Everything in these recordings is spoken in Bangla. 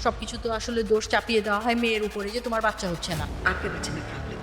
সবকিছু তো আসলে দোষ চাপিয়ে দেওয়া হয় মেয়ের উপরে যে তোমার বাচ্চা হচ্ছে না। আটকে পাচ্ছেন প্রবলেম।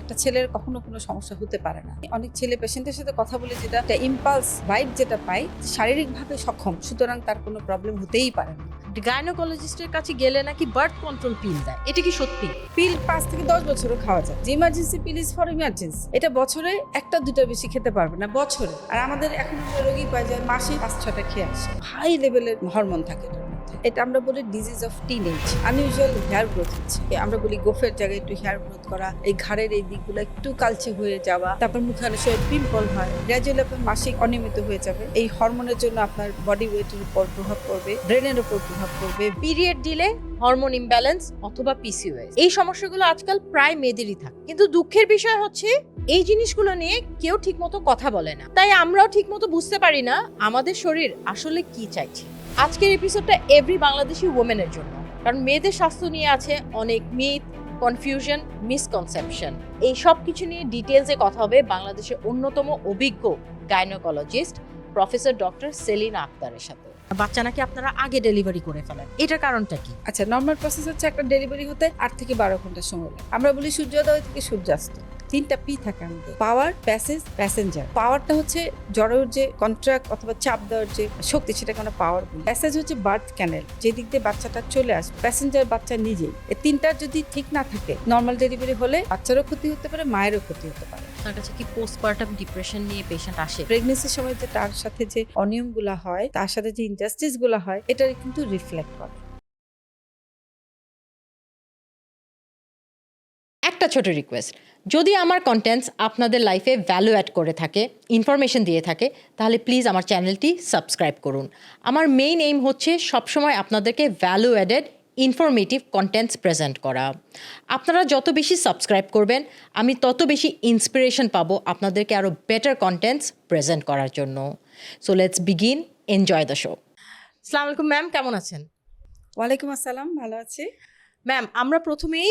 একটা ছেলের কখনো কোনো সমস্যা হতে পারে না। অনেক ছেলে পেশেন্টের সাথে কথা বলে যেটা একটা ইম্পালস ভাইব যেটা পায়, শারীরিকভাবে সক্ষম, সুতরাং তার কোনো প্রবলেম হতেই পারে না। গাইনোকোলজিস্টের কাছে গেলে নাকি বার্থ কন্ট্রোল পিল দেয়, এটা কি সত্যি? পিল 5 থেকে 10 বছরও খাওয়া যায়। যে emergency pill is for emergency. এটা বছরে একটা দুটো বেশি খেতে পারবে না, বছরে। আর আমাদের এখন আমরা রোগী পাই যায় মাসে 5-6টা খেয়ে আসে। হাই লেভেলের হরমোন থাকে এটার মধ্যে। এটা আমরা বলি disease of teenage. Unusual hair growth হচ্ছে। আমরা বলি গোফের জায়গায় একটু হেয়ার গ্রোথ করা, এই ঘাড়ের এই দিকগুলো একটু কালচে হয়ে যাওয়া, তারপর মুখে অনেক সময় পিম্পল হয়, গ্র্যাজুয়ালি আপনার মাসিক অনিয়মিত হয়ে যাবে। এই হরমোনের জন্য আপনার বডি ওয়েটের উপর প্রভাব পড়বে, ব্রেনের উপর প্রভাব পড়বে। পিরিয়ড দিলে হরমোন ইমব্যালেন্স অথবা পিসিওএস, এই সমস্যাগুলো আজকাল প্রায় মেয়েদেরই থাকে। কিন্তু দুঃখের বিষয় হচ্ছে এই জিনিসগুলো নিয়ে কেউ ঠিকমতো কথা বলে না, তাই আমরাও ঠিকমতো বুঝতে পারি না আমাদের শরীর আসলে কি চাইছে। আজকের এপিসোডটা এভরি বাংলাদেশি ওমেনের জন্য, কারণ মেয়েদের স্বাস্থ্য নিয়ে আছে অনেক মিথ, কনফিউশন, মিসকনসেপশন। এই সব কিছু নিয়ে ডিটেলসে কথা হবে বাংলাদেশের অন্যতম অভিজ্ঞ গাইনোকোলজিস্ট প্রফেসর ডক্টর সেলিনা আক্তারের সাথে। বাচ্চা নাকি আপনারা আগে ডেলিভারি করে ফেলেন, এটার কারণটা কি? আচ্ছা, নর্মাল প্রসেস হচ্ছে একটা ডেলিভারি হতে 8 থেকে 12 ঘন্টা সময় লাগে। আমরা বলি সূর্যোদয় থেকে সূর্যাস্ত। 3টা পি থাকে আমাদের, পাওয়ার, প্যাসেজ, প্যাসেঞ্জার। পাওয়ারটা হচ্ছে জড়ের যে কন্ট্রাক্ট অথবা চাপ দেওয়ার যে শক্তি, সেটাকে আমরা পাওয়ার বলি। প্যাসেজ হচ্ছে বার্থ ক্যানেল, যে দিক দিয়ে বাচ্চাটা চলে আসবে। প্যাসেঞ্জার বাচ্চা নিজেই। এই 3টা যদি ঠিক না থাকে, নর্মাল ডেলিভারি হলে বাচ্চারও ক্ষতি হতে পারে, মায়েরও ক্ষতি হতে পারে। আপনার কাছে কি পোস্টপার্টাম ডিপ্রেশন নিয়ে পেশেন্ট আসে? প্রেগনেন্সির সময় যে তার সাথে যে অনিয়মগুলো হয়, তার সাথে যে ইনজাস্টিস গুলো হয়, এটা কিন্তু রিফ্লেক্ট করে। একটা ছোট রিকোয়েস্ট, যদি আমার কন্টেন্টস আপনাদের লাইফে ভ্যালু অ্যাড করে থাকে, ইনফরমেশন দিয়ে থাকে, তাহলে প্লিজ আমার চ্যানেলটি সাবস্ক্রাইব করুন। আমার মেইন এইম হচ্ছে সবসময় আপনাদেরকে value added informative contents present করা। আপনারা যত বেশি সাবস্ক্রাইব করবেন, আমি তত বেশি ইন্সপিরেশন পাবো আপনাদেরকে আরও বেটার কন্টেন্টস প্রেজেন্ট করার জন্য। So let's begin, enjoy the show. আসসালামু আলাইকুম ম্যাম, কেমন আছেন? ওয়ালাইকুম আসসালাম, ভালো আছি। ম্যাম, আমরা প্রথমেই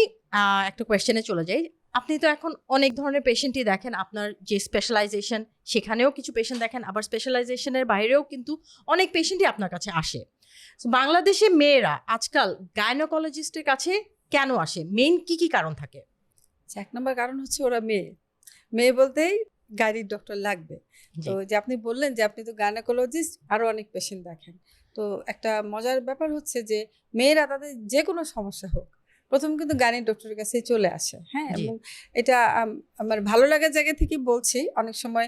একটা কোয়েশ্চেনে চলে যাই। আপনি তো এখন অনেক ধরনের পেশেন্টই দেখেন, আপনার যে স্পেশালাইজেশন সেখানেও কিছু পেশেন্ট দেখেন, আবার স্পেশালাইজেশনের বাইরেও কিন্তু অনেক পেশেন্টই আপনার কাছে আসে। So, বাংলাদেশে মেয়েরা আজকাল গাইনোকোলজিস্টের কাছে কেন আসে? মেইন কি কি কারণ থাকে? আচ্ছা, 1 নম্বর কারণ হচ্ছে ওরা মেয়ে। মেয়ে বলতেই গাইনিক ডক্টর লাগবে। তো যে আপনি বললেন যে আপনি তো গাইনোকোলজিস্ট, আরো অনেক পেশেন্ট দেখেন। তো একটা মজার ব্যাপার হচ্ছে যে মেয়েরা তাদের যে কোনো সমস্যা হোক, প্রথম কিন্তু গাইনিক ডক্টরের কাছেই চলে আসে। হ্যাঁ, জি। এবং এটা আমার ভালো লাগার জায়গা থেকে বলছি। অনেক সময়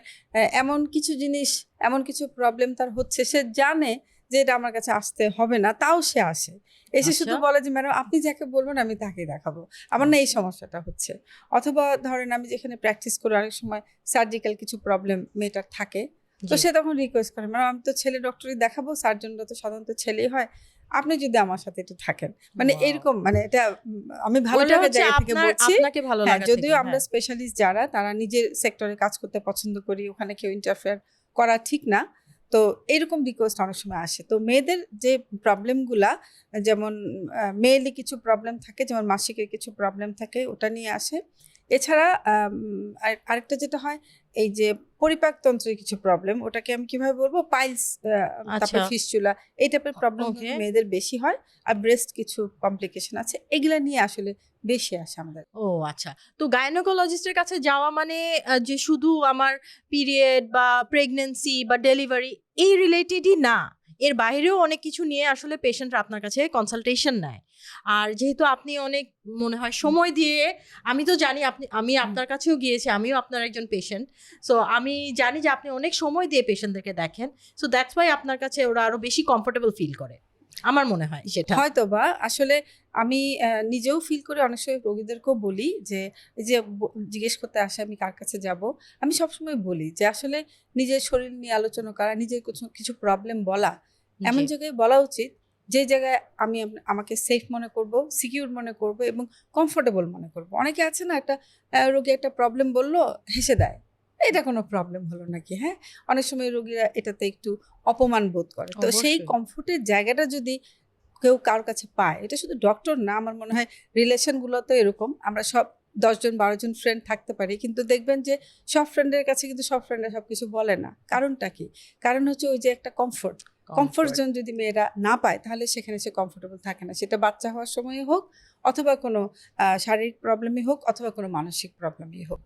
এমন কিছু জিনিস, এমন কিছু প্রবলেম তার হচ্ছে, সে জানে যে এটা আমার কাছে আসতে হবে না, তাও সে আসে। এসে শুধু আচ্ছা। বলে যে ম্যাডাম আপনি যাকে বলবেন আমি তাকেই দেখাবো, আমার না এই সমস্যাটা হচ্ছে। অথবা ধরেন আমি যেখানে প্র্যাকটিস করি, অনেক সময় সার্জিক্যাল কিছু প্রবলেম মেয়েটার থাকে, তো জি। সে তখন রিকোয়েস্ট করে ম্যাডাম আমি তো ছেলে ডক্টরই দেখাবো, সার্জনরা তো সাধারণত ছেলেই হয়, আপনি যদি আমার সাথে একটু থাকেন। মানে Wow. এরকম, মানে এটা আমি ভালো ওইটা লাগার হচ্ছে জায়গা থেকে বলছি। আপনাকে ভালো হ্যাঁ, লাগা যদিও থেকে, আমরা হ্যাঁ। স্পেশালিস্ট যারা, তারা নিজের সেক্টরে কাজ করতে পছন্দ করি, ওখানে কেউ ইন্টারফেয়ার করা ঠিক না। তো এরকম রিকোয়েস্ট অনেক সময় আসে। তো মেয়েদের যে প্রবলেমগুলা, যেমন মেয়েলি কিছু প্রবলেম থাকে, যেমন মাসিকের কিছু প্রবলেম থাকে, ওটা নিয়ে আসে। এছাড়া আরেকটা যেটা হয়, এই যে পরিপাকতন্ত্রের কিছু প্রবলেম, ওটাকে আমি কিভাবে বলবো, পাইলস, তারপর আচ্ছা। ফিস্চুলা, এই টাইপের প্রবলেম ওকে। মেয়েদের বেশি হয়। আর ব্রেস্ট কিছু কমপ্লিকেশন আছে, এগুলা নিয়ে আসলে বেশি আসে আমাদের। ও আচ্ছা। তো গাইনোকোলজিস্টের কাছে যাওয়া মানে যে শুধু আমার পিরিয়ড বা প্রেগন্যান্সি বা ডেলিভারি এই রিলেটেডই না, এর বাইরেও অনেক কিছু নিয়ে আসলে পেশেন্টরা আপনার কাছে কনসালটেশন নেয়। আর যেহেতু আপনি অনেক মনে হয় সময় দিয়ে, আমি তো জানি আমি আপনার কাছেও গিয়েছি, আমিও আপনার একজন পেশেন্ট। সো আমি জানি যে আপনি অনেক সময় দিয়ে পেশেন্টদেরকে দেখেন। সো দ্যাটস ওয়াই আপনার কাছে ওরা আরো বেশি কমফোর্টেবল ফিল করে, আমার মনে হয় সেটা। হয়তো বা আসলে আমি নিজেও ফিল করে, অনেক সময় রোগীদেরকেও বলি যে এই যে জিজ্ঞেস করতে আসে আমি কার কাছে যাব, আমি সবসময় বলি যে আসলে নিজের শরীর নিয়ে আলোচনা করা, নিজের কিছু কিছু প্রবলেম বলা, এমন জি। জায়গায় বলা উচিত যে জায়গায় আমি আমাকে সেফ মনে করব, সিকিউর মনে করব এবং কমফোর্টেবল মনে করব। অনেকে আছে না, একটা রোগী একটা প্রবলেম বললো, হেসে দেয়, এটা কোনো প্রবলেম হলো নাকি। হ্যাঁ, অনেক সময় রোগীরা এটাতে একটু অপমান বোধ করে। তো সেই অবশ্যই। কমফোর্টের জায়গাটা যদি কেউ কারোর কাছে পায়, এটা শুধু ডক্টর না, আমার মনে হয় রিলেশনগুলো তো এরকম, আমরা সব 10 জন 12 জন ফ্রেন্ড থাকতে পারি, কিন্তু দেখবেন যে সব ফ্রেন্ডের কাছে কিন্তু সব ফ্রেন্ডরা সবকিছু বলে না। কারণটা কি? কারণ হচ্ছে ওই যে একটা কমফোর্ট, কমফোর্ট জোন যদি মেয়েরা না পায় তাহলে সেখানে সে কমফোর্টেবল থাকে না, সেটা বাচ্চা হওয়ার সময় হোক অথবা কোনো শারীরিক প্রবলেমই হোক অথবা কোনো মানসিক প্রবলেমই হোক।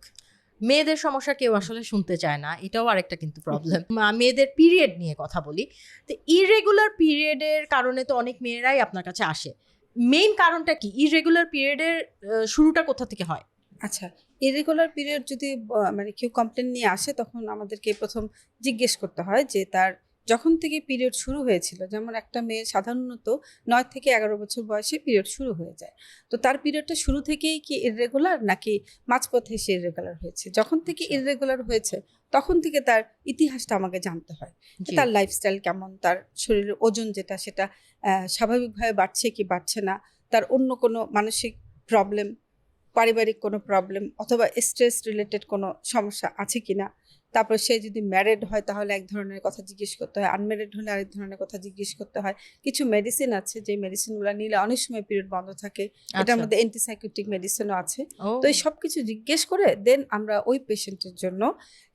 মেয়েদের সমস্যা কেউ আসলে শুনতে চায় না, এটাও আরেকটা কিন্তু প্রবলেম। মেয়েদের পিরিয়ড নিয়ে কথা বলি, তো ইররেগুলার পিরিয়ডের কারণে তো অনেক মেয়েরাই আপনার কাছে আসে। মেইন কারণটা কি? ইররেগুলার পিরিয়ডের শুরুটা কোথা থেকে হয়? আচ্ছা, ইরেগুলার পিরিয়ড যদি মানে কেউ কমপ্লেন নিয়ে আসে তখন আমাদেরকে প্রথম জিজ্ঞেস করতে হয় যে তার যখন থেকে পিরিয়ড শুরু হয়েছিল। যেমন একটা মেয়ে সাধারণত 9 থেকে 11 বছর বয়সে পিরিয়ড শুরু হয়ে যায়, তো তার পিরিয়ডটা শুরু থেকেই কি ইররেগুলার নাকি মাঝপথে সে ইররেগুলার হয়েছে? যখন থেকে ইররেগুলার হয়েছে তখন থেকে তার ইতিহাসটা আমাকে জানতে হয়, তার লাইফস্টাইল কেমন, তার শরীরের ওজন যেটা সেটা স্বাভাবিকভাবে বাড়ছে কি বাড়ছে না, তার অন্য কোনো মানসিক প্রবলেম, পারিবারিক কোনো প্রবলেম অথবা স্ট্রেস রিলেটেড কোনো সমস্যা আছে কিনা। তারপর সে যদি ম্যারিড হয় তাহলে এক ধরনের কথা জিজ্ঞেস করতে হয়, আনম্যারিড হলে আরেক ধরনের কথা জিজ্ঞেস করতে হয়। কিছু মেডিসিন আছে যে মেডিসিনগুলো নিলে অনেক সময় পিরিয়ড বন্ধ থাকে, এটার মধ্যে অ্যান্টিসাইকোটিক মেডিসিনও আছে। তো এই সব কিছু জিজ্ঞেস করে দেন আমরা ওই পেশেন্টের জন্য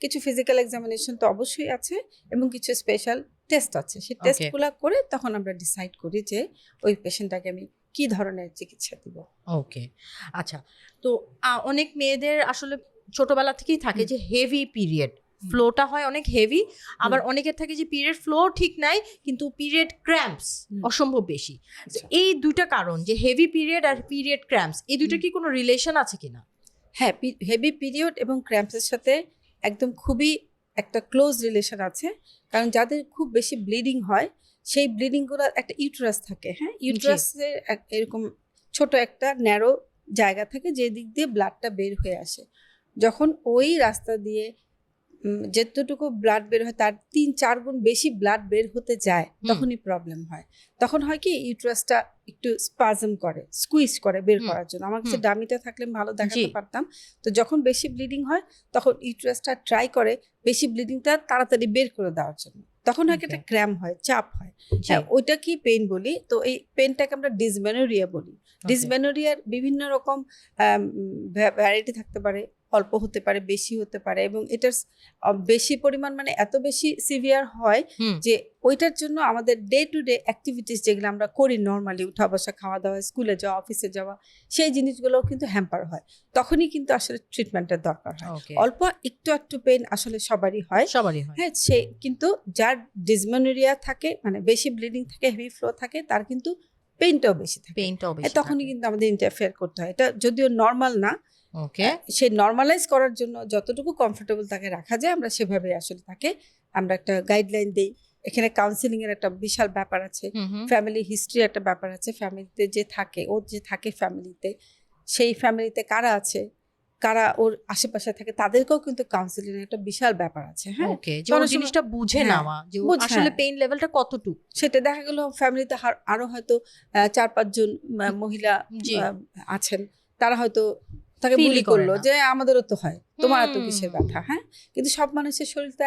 কিছু ফিজিক্যাল এক্সামিনেশন তো অবশ্যই আছে এবং কিছু স্পেশাল টেস্ট আছে, সেই টেস্টগুলো করে তখন আমরা ডিসাইড করি যে ওই পেশেন্টটাকে আমি কি ধরনের চিকিৎসা দিব। ওকে, আচ্ছা। তো অনেক মেয়েদের আসলে ছোটবেলা থেকেই থাকে যে হেভি পিরিয়ড ফ্লোটা হয় অনেক হেভি, আবার অনেকের থাকে যে পিরিয়ড ফ্লো ঠিক নাই কিন্তু পিরিয়ড ক্র্যাম্পস অসম্ভব বেশি। এই দুইটা কারণ, যে হেভি পিরিয়ড আর পিরিয়ড ক্র্যাম্পস, এই দুইটা কি কোনো রিলেশন আছে কিনা? হ্যাঁ, হেভি পিরিয়ড এবং ক্র্যাম্পসের সাথে একদম খুবই একটা ক্লোজ রিলেশন আছে। কারণ যাদের খুব বেশি ব্লিডিং হয় সেই ব্লিডিংগুলোর একটা ইউটেরাস থাকে। হ্যাঁ, ইউটেরাসের এরকম ছোট একটা ন্যারো জায়গা থাকে যে দিক দিয়ে ব্লাডটা বের হয়ে আসে। যখন ওই রাস্তা দিয়ে যতটুকু ব্লাড বের হয় তার 3-4 গুণ বেশি ব্লাড বের হতে যায়, তখনই প্রবলেম হয়। তখন হয় কি ইউটেরাসটা একটু স্পাজম করে, স্কুইজ করে বের করার জন্য। আমার কাছে ডামিটা থাকলে ভালো দেখাতে পারতাম। তো যখন বেশি ব্লিডিং হয় তখন ইউটেরাসটা ট্রাই করে বেশি ব্লিডিংটা তাড়াতাড়ি বের করে দেওয়ার জন্য। তখন হয় একটা ক্র্যাম্প হয়, চাপ হয়। হ্যাঁ, ওইটা কি পেইন বলি। তো এই পেইনটাকে আমরা ডিসমেনোরিয়া বলি। ডিসমেনোরিয়ার বিভিন্ন রকম ভ্যারাইটি থাকতে পারে, অল্প হতে পারে, বেশি হতে পারে, এবং এটার বেশি পরিমাণ মানে এত বেশি সিভিয়ার হয় যে ওইটার জন্য আমাদের ডে টু ডে অ্যাক্টিভিটিস যেগুলো আমরা করি নর্মালি, উঠা বসা, খাওয়া দাওয়া, স্কুলে যাওয়া, অফিসে যাওয়া, সেই জিনিসগুলোও কিন্তু হ্যাম্পার হয়। তখনই কিন্তু আসলে ট্রিটমেন্টের দরকার হয়। অল্প একটু পেইন আসলে সবারই হয়। হ্যাঁ, সে কিন্তু যার ডিসমেনোরিয়া থাকে মানে বেশি ব্লিডিং থাকে, হেভি ফ্লো থাকে, তার কিন্তু পেইনটাও বেশি থাকে। তখনই কিন্তু আমাদের ইন্টারফেয়ার করতে হয়। এটা যদিও নর্মাল না, সে নর্মালাইজ করার জন্য যতটুকু কমফোর্টেবল তাকে রাখা যায় আমরা সেভাবে আসলে তাকে আমরা একটা গাইডলাইন দিই। এখানে কাউন্সিলিং এর একটা বিশাল ব্যাপার আছে, ফ্যামিলি হিস্ট্রি একটা ব্যাপার আছে, ফ্যামিলিতে যে থাকে, ও যে থাকে ফ্যামিলিতে, সেই ফ্যামিলিতে কারা আছে, কারা ওর আশেপাশে থাকে, তাদেরকেও কিন্তু কাউন্সিলিং এর একটা বিশাল ব্যাপার আছে। হ্যাঁ, জিনিসটা বুঝে নেওয়া যে আসলে পেইন লেভেলটা কতটুকু, সেটা দেখা গেল ফ্যামিলিতে আরো হয়তো 4-5 জন মহিলা আছেন, তারা হয়তো তাকে বুলি করলো যে আমাদেরও তো হয়, তোমার এত কিসের ব্যথা। হ্যাঁ, কিন্তু সব মানুষের শরীর তো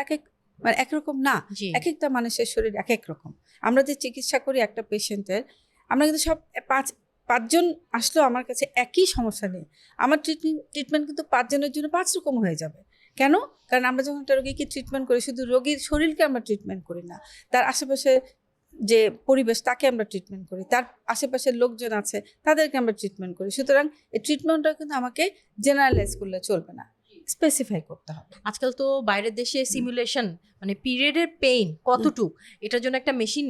মানে একরকম না, এক একটা মানুষের শরীর এক এক রকম। আমরা যে চিকিৎসা করি একটা পেশেন্টের, আমরা কিন্তু সব 5জন আসলেও আমার কাছে একই সমস্যা নেই, আমার ট্রিটমেন্ট কিন্তু 5 জনের জন্য 5 রকম হয়ে যাবে। কেন? কারণ আমরা যখন একটা রোগীকে ট্রিটমেন্ট করি শুধু রোগীর শরীরকে আমরা ট্রিটমেন্ট করি না, তার আশেপাশে যে পরিবেশ তাকে আমরা ট্রিটমেন্ট করি, তার আশেপাশের লোকজন আছে তাদেরকে আমরা ট্রিটমেন্ট করি। সুতরাং এই ট্রিটমেন্টটা কিন্তু আমাকে জেনারেলাইজ করলে চলবে না, স্পেসিফাই করতে হবে। আজকাল তো বাইরের দেশে সিমুলেশন মানে পিরিয়ডের পেইন কতটুক, এটার জন্য একটা মেশিন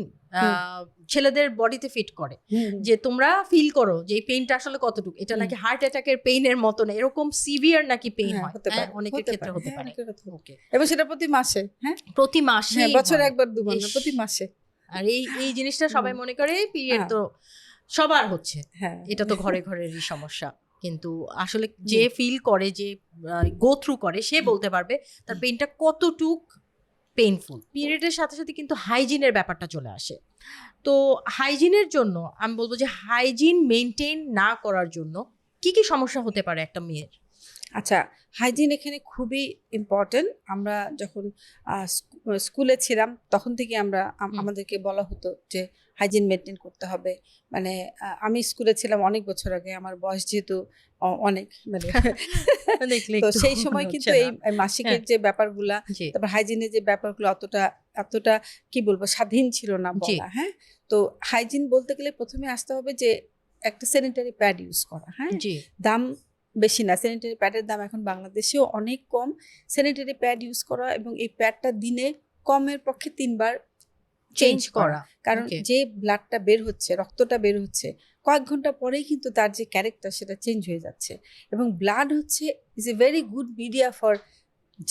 ছেলেদের বডিতে ফিট করে যে তোমরা ফিল করো যে এই পেইনটা আসলে কতটুক। এটা নাকি হার্ট অ্যাটাকের পেইনের মতো না, এরকম সিভিয়ার নাকি পেইন হয়, অনেকের ক্ষেত্রে হতে পারে। এবং সেটা প্রতি মাসে, হ্যাঁ প্রতি মাসে, বছরে একবার দুবার না, প্রতি মাসে। আর এই জিনিসটা সবাই মনে করে পিরিয়ড তো সবার হচ্ছে, এটা তো ঘরে ঘরেরই সমস্যা, কিন্তু আসলে যে ফিল করে, যে গো থ্রু করে, সে বলতে পারবে তার পেইনটা কতটুক পেইনফুল। পিরিয়ডের সাথে সাথে কিন্তু হাইজিনের ব্যাপারটা চলে আসে। তো হাইজিনের জন্য আমি বলবো যে হাইজিন মেনটেন না করার জন্য কি কি সমস্যা হতে পারে একটা মেয়ের? আচ্ছা, হাইজিন এখানে খুবই ইম্পর্টেন্ট। আমরা যখন স্কুলে ছিলাম তখন থেকে আমাদেরকে বলা হতো যে হাইজিন মেনটেন করতে হবে। মানে আমি স্কুলে ছিলাম অনেক বছর আগে, আমার বয়স যেহেতু অনেক মানে দেখলে তো একটু সেই মনে সময় হচ্ছে কিন্তু এই না। মাসিকের হ্যাঁ, যে ব্যাপারগুলা, জি তারপর হাইজিনের যে ব্যাপারগুলো এতটা কি বলবো স্বাধীন ছিল না জি বলা। হ্যাঁ, তো হাইজিন বলতে গেলে প্রথমে আসতে হবে যে একটা স্যানিটারি প্যাড ইউজ করা। হ্যাঁ, জি দাম বেশি না, স্যানিটারি প্যাডের দাম এখন বাংলাদেশেও অনেক কম। স্যানিটারি প্যাড ইউজ করা এবং এই প্যাডটা দিনে কমের পক্ষে 3 বার চেঞ্জ চেঞ্জ করা। করা। কারণ ওকে। যে ব্লাডটা বের হচ্ছে, রক্তটা বের হচ্ছে, কয়েক ঘন্টা পরেই কিন্তু তার যে ক্যারেক্টার সেটা চেঞ্জ হয়ে যাচ্ছে। এবং ব্লাড হচ্ছে is a very good media for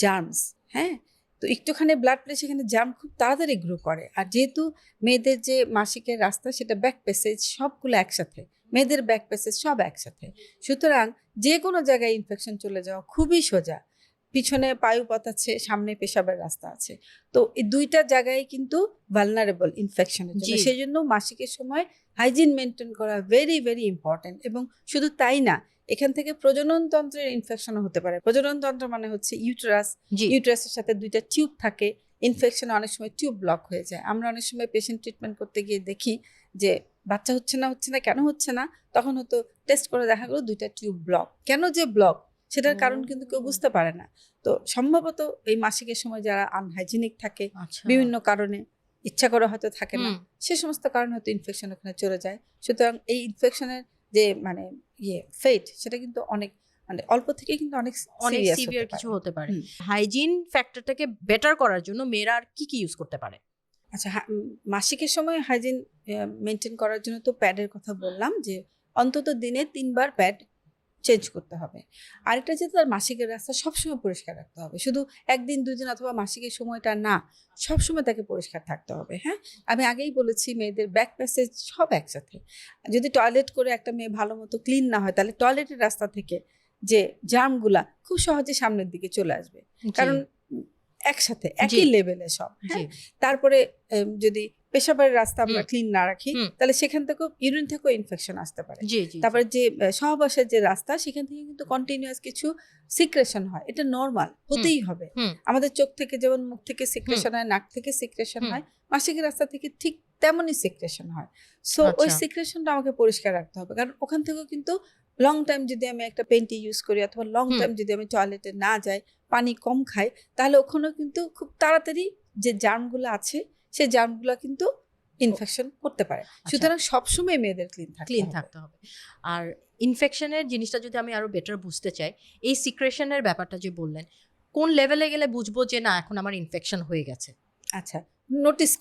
germs. হ্যাঁ, তো একটুখানি ব্লাড পেলে সেখানে জার্ম খুব তাড়াতাড়ি গ্রো করে। আর যেহেতু মেয়েদের যে মাসিকের রাস্তা সেটা ব্যাক প্যাসেজ সবগুলো একসাথে, মেয়েদের ব্যাক প্যাসেজ সব একসাথে, সুতরাং যে কোনো জায়গায় ইনফেকশন চলে যাওয়া খুবই সোজা। পিছনে পায়ুপথ আছে, সামনে পেশাবের রাস্তা আছে, তো এই দুইটা জায়গায় কিন্তু ভালনারেবল ইনফেকশনের জন্য। জি সেই জন্য মাসিকের সময় হাইজিন মেনটেন করা ভেরি ভেরি ইম্পর্টেন্ট। এবং শুধু তাই না, এখান থেকে প্রজনন তন্ত্রের ইনফেকশনও হতে পারে। প্রজনন তন্ত্র মানে হচ্ছে ইউটেরাস, জি ইউটেরাসের সাথে 2টা টিউব থাকে। ইনফেকশনে অনেক সময় টিউব ব্লক হয়ে যায়। আমরা অনেক সময় পেশেন্ট ট্রিটমেন্ট করতে গিয়ে দেখি যে বাচ্চা হচ্ছে না কেন হচ্ছে না, তখন হয়তো টেস্ট করে দেখা গেলো 2টা টিউব ব্লক। কেন যে ব্লক সেটার কারণ কিন্তু কেউ বুঝতে পারে না। তো সম্ভবত এই মাসিকের সময় যারা আনহাইজিনিক থাকে আচ্ছা বিভিন্ন কারণে, ইচ্ছা করে হয়তো থাকে না, হুম, সে সমস্ত কারণে হয়তো ইনফেকশন ওখানে চলে যায়। সুতরাং এই ইনফেকশনের যে মানে ফেট সেটা কিন্তু অনেক মানে অল্প থেকে কিন্তু অনেক অনেক সিরিয়াস সিভিয়ার হতে কিছু পারে। হতে পারে। হুম। হাইজিন ফ্যাক্টরটাকে বেটার করার জন্য মেয়েরা আর কি ইউজ করতে পারে? আচ্ছা, মাসিকের সময় হাইজিন মেনটেন করার জন্য তো প্যাডের কথা বললাম যে অন্তত দিনে 3 বার প্যাড চেঞ্জ করতে হবে। আরেকটা যে তার মাসিকের রাস্তা সবসময় পরিষ্কার রাখতে হবে। শুধু 1 দিন 2 দিন অথবা মাসিকের সময়টা না, সবসময় তাকে পরিষ্কার থাকতে হবে। হ্যাঁ, আমি আগেই বলেছি মেয়েদের ব্যাক প্যাসেজ সব একসাথে। যদি টয়লেট করে একটা মেয়ে ভালো মতো ক্লিন না হয়, তাহলে টয়লেটের রাস্তা থেকে যে জার্মগুলা খুব সহজে সামনের দিকে চলে আসবে। কারণ একসাথে জি একই লেভেলে সব। জি হ্যাঁ, তারপরে যদি পেশাবের রাস্তা আমরা হুম, ক্লিন না রাখি, হুম, তাহলে সেখান থেকেও ইউরিন থেকেও ইনফেকশন আসতে পারে। জি জি তারপরে যে সহবাসের যে রাস্তা সেখান থেকে কিন্তু কন্টিনিউয়াস কিছু সিক্রেশন হয়, এটা নর্মাল, হতেই হবে। হুম আমাদের চোখ থেকে যেমন, মুখ থেকে হুম সিক্রেশন হয়, নাক থেকে সিক্রেশন হুম হয়, মাসিকের রাস্তা থেকে ঠিক তেমনই সিক্রেশন হয়। সো ওই আচ্ছা সিক্রেশনটা আমাকে পরিষ্কার রাখতে হবে, কারণ ওখান থেকেও কিন্তু লং টাইম যদি আমি একটা পেন্টি ইউজ করি অথবা লং হুম টাইম যদি আমি টয়লেটে না যাই, পানি কম খাই, তাহলে ওখানেও কিন্তু খুব তাড়াতাড়ি যে জার্মগুলো আছে সেই জার্মগুলো কিন্তু ইনফেকশন করতে পারে। আচ্ছা সুতরাং সবসময় মেয়েদের ক্লিন ক্লিন থাকতে হবে। থাকতে হবে। আর ইনফেকশনের জিনিসটা যদি আমি আরো বেটার বুঝতে চাই, এই সিক্রেশনের ব্যাপারটা যে বললেন, কোন লেভেলে গেলে বুঝবো যে না এখন আমার ইনফেকশন হয়ে গেছে? আচ্ছা, নোটিস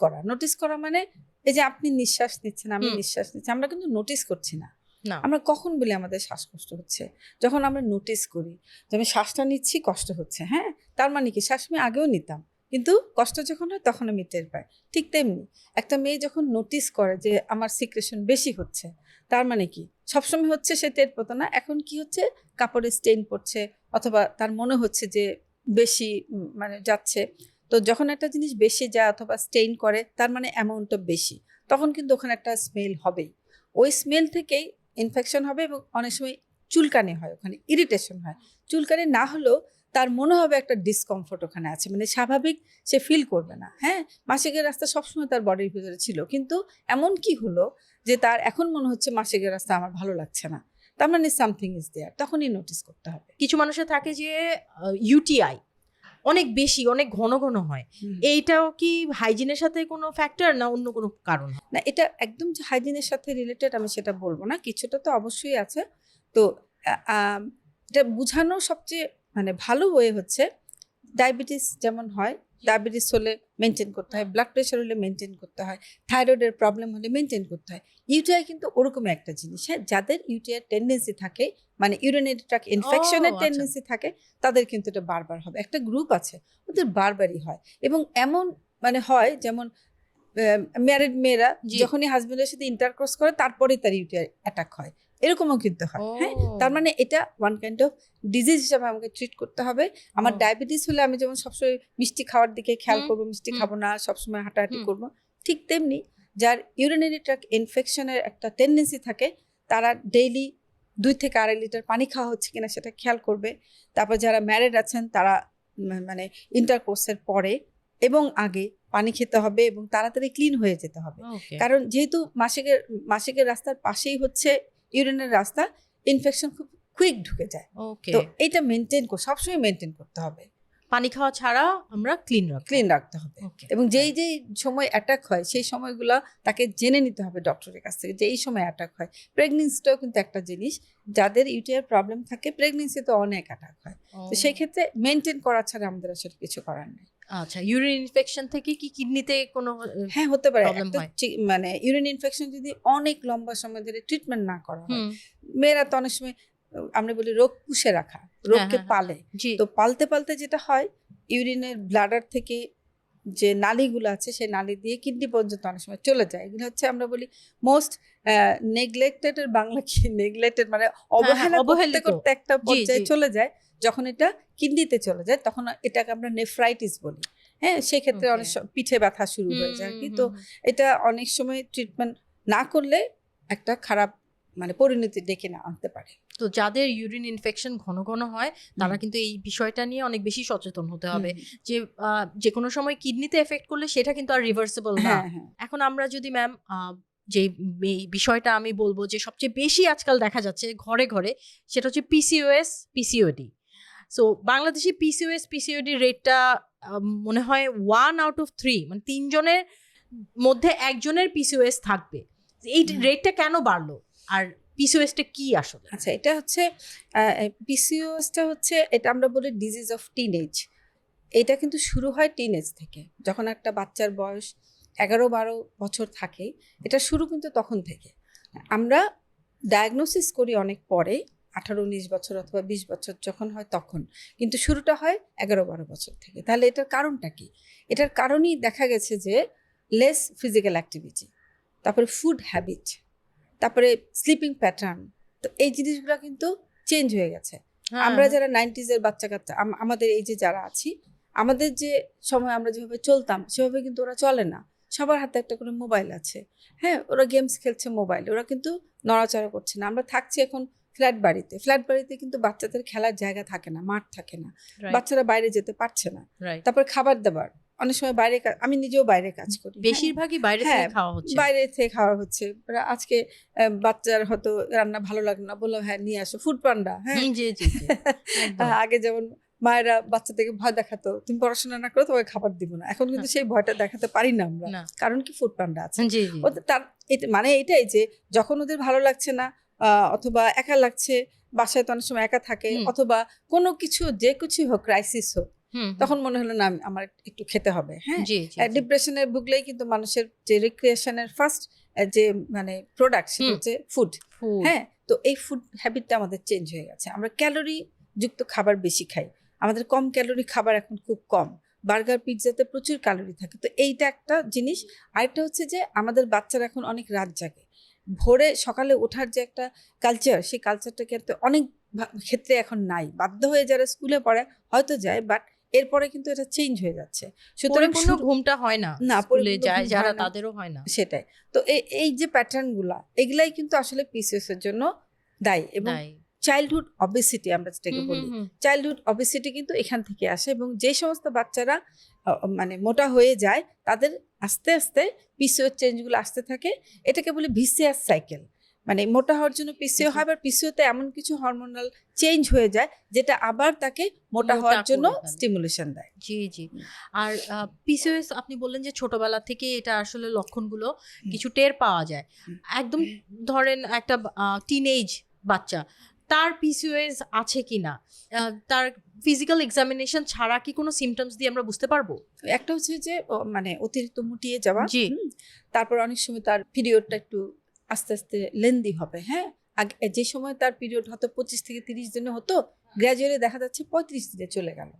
করা মানে এই যে আপনি নিঃশ্বাস নিচ্ছেন, আমি হুম নিঃশ্বাস নিচ্ছি, আমরা কিন্তু নোটিস করছি না। না আমরা কখন বলি আমাদের শ্বাসকষ্ট হচ্ছে? যখন আমরা নোটিস করি যে আমি শ্বাসটা নিচ্ছি, কষ্ট হচ্ছে। হ্যাঁ, তার মানে কি শ্বাস আমি আগেও নিতাম, কিন্তু কষ্ট যখন হয় তখন আমি টের পাই। ঠিক তেমনি একটা মেয়ে যখন নোটিস করে যে আমার সিক্রেশন বেশি হচ্ছে, তার মানে কি সবসময় হচ্ছে সে টের পেত না, এখন কি হচ্ছে কাপড়ে স্টেইন পড়ছে অথবা তার মনে হচ্ছে যে বেশি মানে যাচ্ছে। তো যখন একটা জিনিস বেশি যায় অথবা স্টেইন করে, তার মানে অ্যামাউন্টটা বেশি, তখন কিন্তু ওখানে একটা স্মেল হবেই। ওই স্মেল থেকেই ইনফেকশন হবে এবং অনেক সময় চুলকানি হয়, ওখানে ইরিটেশন হয়। চুলকানি না হলেও তার মনে হবে একটা ডিসকমফোর্ট ওখানে আছে, মানে স্বাভাবিক সে ফিল করবে না। হ্যাঁ, মাসিকের রাস্তা সবসময় তার বডির ভিতরে ছিল, কিন্তু এমন কি হলো যে তার এখন মনে হচ্ছে মাসিকের রাস্তা আমার ভালো লাগছে না, তার মানে সামথিং ইজ দেয়ার, তখনই নোটিস করতে হবে। কিছু মানুষের থাকে যে ইউটিআই অনেক বেশি অনেক ঘন ঘন হয়, এইটাও কি হাইজিনের সাথে কোনো ফ্যাক্টর না অন্য কোনো কারণ? না, এটা একদম যে হাইজিনের সাথে রিলেটেড আমি সেটা বলবো না, কিছুটা তো অবশ্যই আছে। তো এটা বোঝানো সবচেয়ে মানে ভালো ওয়ে হচ্ছে, ডায়াবেটিস যেমন হয়, ডায়াবেটিস হলে মেনটেন করতে হয়, ব্লাড প্রেশার হলে মেনটেন করতে হয়, থাইরয়েডের প্রবলেম হলে মেনটেন করতে হয়। ইউটিআই কিন্তু ওরকমই একটা জিনিস। হ্যাঁ, যাদের ইউটিআই টেন্ডেন্সি থাকে, মানে ইউরিনারি ট্র্যাক্ট ইনফেকশনের আচ্ছা টেন্ডেন্সি থাকে, তাদের কিন্তু এটা বারবার হবে। একটা গ্রুপ আছে ওদের বারবারই হয়, এবং এমন মানে হয় যেমন ম্যারিড মেয়েরা জি যখনই হাজবেন্ডের সাথে ইন্টারকোর্স করে তারপরেই তার ইউটিআই অ্যাটাক হয়, এরকমও কিন্তু হয়। ও হ্যাঁ, তার মানে এটা ওয়ান কাইন্ড অফ ডিজিজ হিসাবে আমাকে ট্রিট করতে হবে। আমার ও। ডায়াবেটিস হলে আমি যেমন সবসময় মিষ্টি খাওয়ার দিকে খেয়াল হুম করবো, মিষ্টি হুম খাবো না, সবসময় হাঁটাহাঁটি হুম করবো, ঠিক তেমনি যার ইউরিনারি ট্র্যাক্ট ইনফেকশনের একটা টেন্ডেন্সি থাকে, তারা ডেইলি 2 থেকে 2.5 লিটার পানি খাওয়া হচ্ছে কিনা সেটা খেয়াল করবে। তারপর যারা ম্যারিড আছেন তারা মানে ইন্টারকোর্সের পরে এবং আগে পানি খেতে হবে এবং তাড়াতাড়ি ক্লিন হয়ে যেতে হবে। ওকে কারণ যেহেতু মাসিকের রাস্তার পাশেই হচ্ছে ইউরিনের রাস্তা, ইনফেকশন খুব কুইক ঢুকে যায়। ওকে তো এটা সবসময় মেনটেন করতে হবে, পানি খাওয়া ছাড়া আমরা ক্লিন রাখতে হবে। ওকে এবং যেই সময় অ্যাটাক হয় সেই সময়গুলো তাকে জেনে নিতে হবে ডক্টরের কাছ থেকে যে এই সময় অ্যাটাক হয়। প্রেগনেন্সিটাও কিন্তু একটা জিনিস, যাদের ইউটিআই প্রবলেম থাকে প্রেগনেন্সিতে অনেক অ্যাটাক হয়। তো সেই ক্ষেত্রে মেনটেন করা ছাড়া আমাদের আসলে কিছু করার নেই। আচ্ছা, ইউরিন ইনফেকশন থেকে কি কিডনিতে কোনো হ্যাঁ হতে পারে। প্রবলেম হয়? মানে ইউরিন ইনফেকশন যদি অনেক লম্বা সময় ধরে ট্রিটমেন্ট না করা হয়, হুম, মেয়েরা তো অনেক সময় আমরা বলি রোগ পুষে রাখা, রোগকে হ্যাঁ, পালে। জি তো পালতে পালতে যেটা হয়, ইউরিনের ব্লাডার থেকে যে নালীগুলো আছে সেই নালী দিয়ে কিডনি পর্যন্ত অনেক সময় চলে যায়। এগুলো হচ্ছে আমরা বলি মোস্ট নেগলেক্টেড, এর বাংলা কি নেগলেক্টেড, মানে অবহেলা করতে অবহেলিত। করতে একটা পর্যায়ে জি। চলে যায়। যখন এটা কিডনিতে চলে যায় তখন এটাকে আমরা নেফ্রাইটিস বলি। হ্যাঁ, সেক্ষেত্রে Okay. অনেক পিঠে ব্যথা শুরু হয়ে যায়। কিন্তু এটা অনেক সময় ট্রিটমেন্ট না করলে একটা খারাপ মানে পরিণতি ডেকে না আনতে পারে। তো যাদের ইউরিন ইনফেকশন ঘন ঘন হয় তারা কিন্তু এই বিষয়টা নিয়ে অনেক বেশি সচেতন হতে হবে যে যে কোনো সময় কিডনিতে এফেক্ট করলে সেটা কিন্তু আর রিভার্সিবল না। হ্যাঁ হ্যাঁ এখন আমরা যদি ম্যাম যে বিষয়টা আমি বলবো যে সবচেয়ে বেশি আজকাল দেখা যাচ্ছে ঘরে ঘরে, সেটা হচ্ছে PCOS PCOD. So Bangladeshi PCOD রেটটা মনে হয় 1 out of 3, মানে 3 জনের মধ্যে একজনের পিসিওএস থাকবে। এই রেটটা কেন বাড়লো আর পিসিওএসটা কি আসলে? আচ্ছা, এটা হচ্ছে পিসিওএসটা হচ্ছে, এটা আমরা বলি ডিজিজ অফ টিনেজ। এটা কিন্তু শুরু হয় টিনেজ থেকে, যখন একটা বাচ্চার বয়স 11-12 বছর থাকে। এটা শুরু কিন্তু তখন থেকে। আমরা ডায়াগনোসিস করি অনেক পরে, 18-19 বছর অথবা 20 বছর যখন হয় তখন, কিন্তু শুরুটা হয় 11-12 বছর থেকে। তাহলে এটার কারণটা কি? এটার কারণই দেখা গেছে যে লেস ফিজিক্যাল অ্যাক্টিভিটি, তারপরে ফুড হ্যাবিট, তারপরে স্লিপিং প্যাটার্ন। তো এই জিনিসগুলো কিন্তু চেঞ্জ হয়ে গেছে। আমরা যারা 90s-এর বাচ্চা কাচ্চা, আমাদের এই যে যারা আছি, আমাদের যে সময় আমরা যেভাবে চলতাম সেভাবে কিন্তু ওরা চলে না। সবার হাতে একটা করে মোবাইল আছে। হ্যাঁ, ওরা গেমস খেলছে মোবাইল, ওরা কিন্তু নড়াচড়া করছে না। আমরা থাকছি এখন ফ্ল্যাট বাড়িতে কিন্তু বাচ্চাদের খেলার জায়গা থাকে না, মাঠ থাকে না, বাচ্চারা বাইরে যেতে পারছে না। তারপর খাবার দাবার অনেক সময় বাইরে, আমি নিজেও বাইরে কাজ করি, বেশিরভাগই বাইরে থেকে খাওয়া হচ্ছে। বাইরে থেকে খাওয়া হচ্ছে। আজকে বাচ্চার হয়তো রান্না ভালো লাগে না, বললো হ্যাঁ নিয়ে আসো ফুড পান্ডা। হ্যাঁ, জি জি জি আগে যেমন মায়েরা বাচ্চা থেকে ভয় দেখাতো, তুমি পড়াশোনা না করো তোমাকে খাবার দিব না। এখন কিন্তু সেই ভয়টা দেখাতে পারি না আমরা, কারণ কি ফুড পান্ডা আছে। তার মানে এটাই যে যখন ওদের ভালো লাগছে না, অথবা একা লাগছে, বাসায় তো অনেক সময় একা থাকে, অথবা কোনো কিছু যে কিছু হোক, ক্রাইসিস হোক, তখন মনে হলো না আমার একটু খেতে হবে। হ্যাঁ, ডিপ্রেশনে ভুগলেই কিন্তু মানুষের যে রিক্রিয়েশনের ফার্স্ট যে মানে প্রোডাক্ট সেটা হচ্ছে ফুড। হ্যাঁ, তো এই ফুড হ্যাবিটটা আমাদের চেঞ্জ হয়ে গেছে। আমরা ক্যালোরি যুক্ত খাবার বেশি খাই, আমাদের কম ক্যালোরি খাবার এখন খুব কম। বার্গার পিৎজাতে প্রচুর ক্যালোরি থাকে। তো এইটা একটা জিনিস। আরেকটা হচ্ছে যে আমাদের বাচ্চারা এখন অনেক রাত জাগে। ভোরে সকালে ওঠার যে একটা কালচার, সেই কালচারটা কিন্তু অনেক ক্ষেত্রে এখন নাই। বাধ্য হয়ে যারা স্কুলে পড়ে হয়তো যায়, বাট এরপরে কিন্তু এটা চেঞ্জ হয়ে যাচ্ছে। সুতরাং ঘুমটা হয় না, স্কুলে যায় যারা তাদেরও হয় না। সেটাই তো এই যে প্যাটার্নগুলা, এগুলাই কিন্তু আসলে পিসিওএস এর জন্য দায়ী। এবং চাইল্ডহুড অবেসিটি আমরা যেটাকে বলি, চাইল্ডহুড অবেসিটি কিন্তু এখান থেকে আসে। এবং যে সমস্ত বাচ্চারা মানে মোটা হয়ে যায় তাদের আস্তে আস্তে পিসিওএস চেঞ্জগুলো আসতে থাকে। এটাকে বলি ভিসিয়াস সাইকেল। মানে মোটা হওয়ার জন্য পিসিও হয়, আবার পিসিওতে এমন কিছু হরমোনাল চেঞ্জ হয়ে যায় যেটা আবার তাকে মোটা হওয়ার জন্য স্টিমুলেশন দেয়। জি জি। আর পিসিওএস আপনি বললেন যে ছোটবেলা থেকে এটা আসলে লক্ষণগুলো কিছু টের পাওয়া যায়। একদম ধরেন একটা টিনেজ বাচ্চা, তার পিসিওএস আছে কিনা, তার ফিজিক্যাল এক্সামিনেশন ছাড়া কি কোনো সিমটমস দিয়ে আমরা বুঝতে পারবো? একটা হচ্ছে যে মানে অতিরিক্ত মুটিয়ে যাওয়া, তারপর অনেক সময় তার পিরিয়ডটা একটু আস্তে আস্তে লেন্দি হবে। হ্যাঁ, আগে যে সময় তার পিরিয়ড হতো 25 থেকে 30 দিনে হতো, গ্র্যাজুয়ালি দেখা যাচ্ছে 35 দিনে চলে গেল।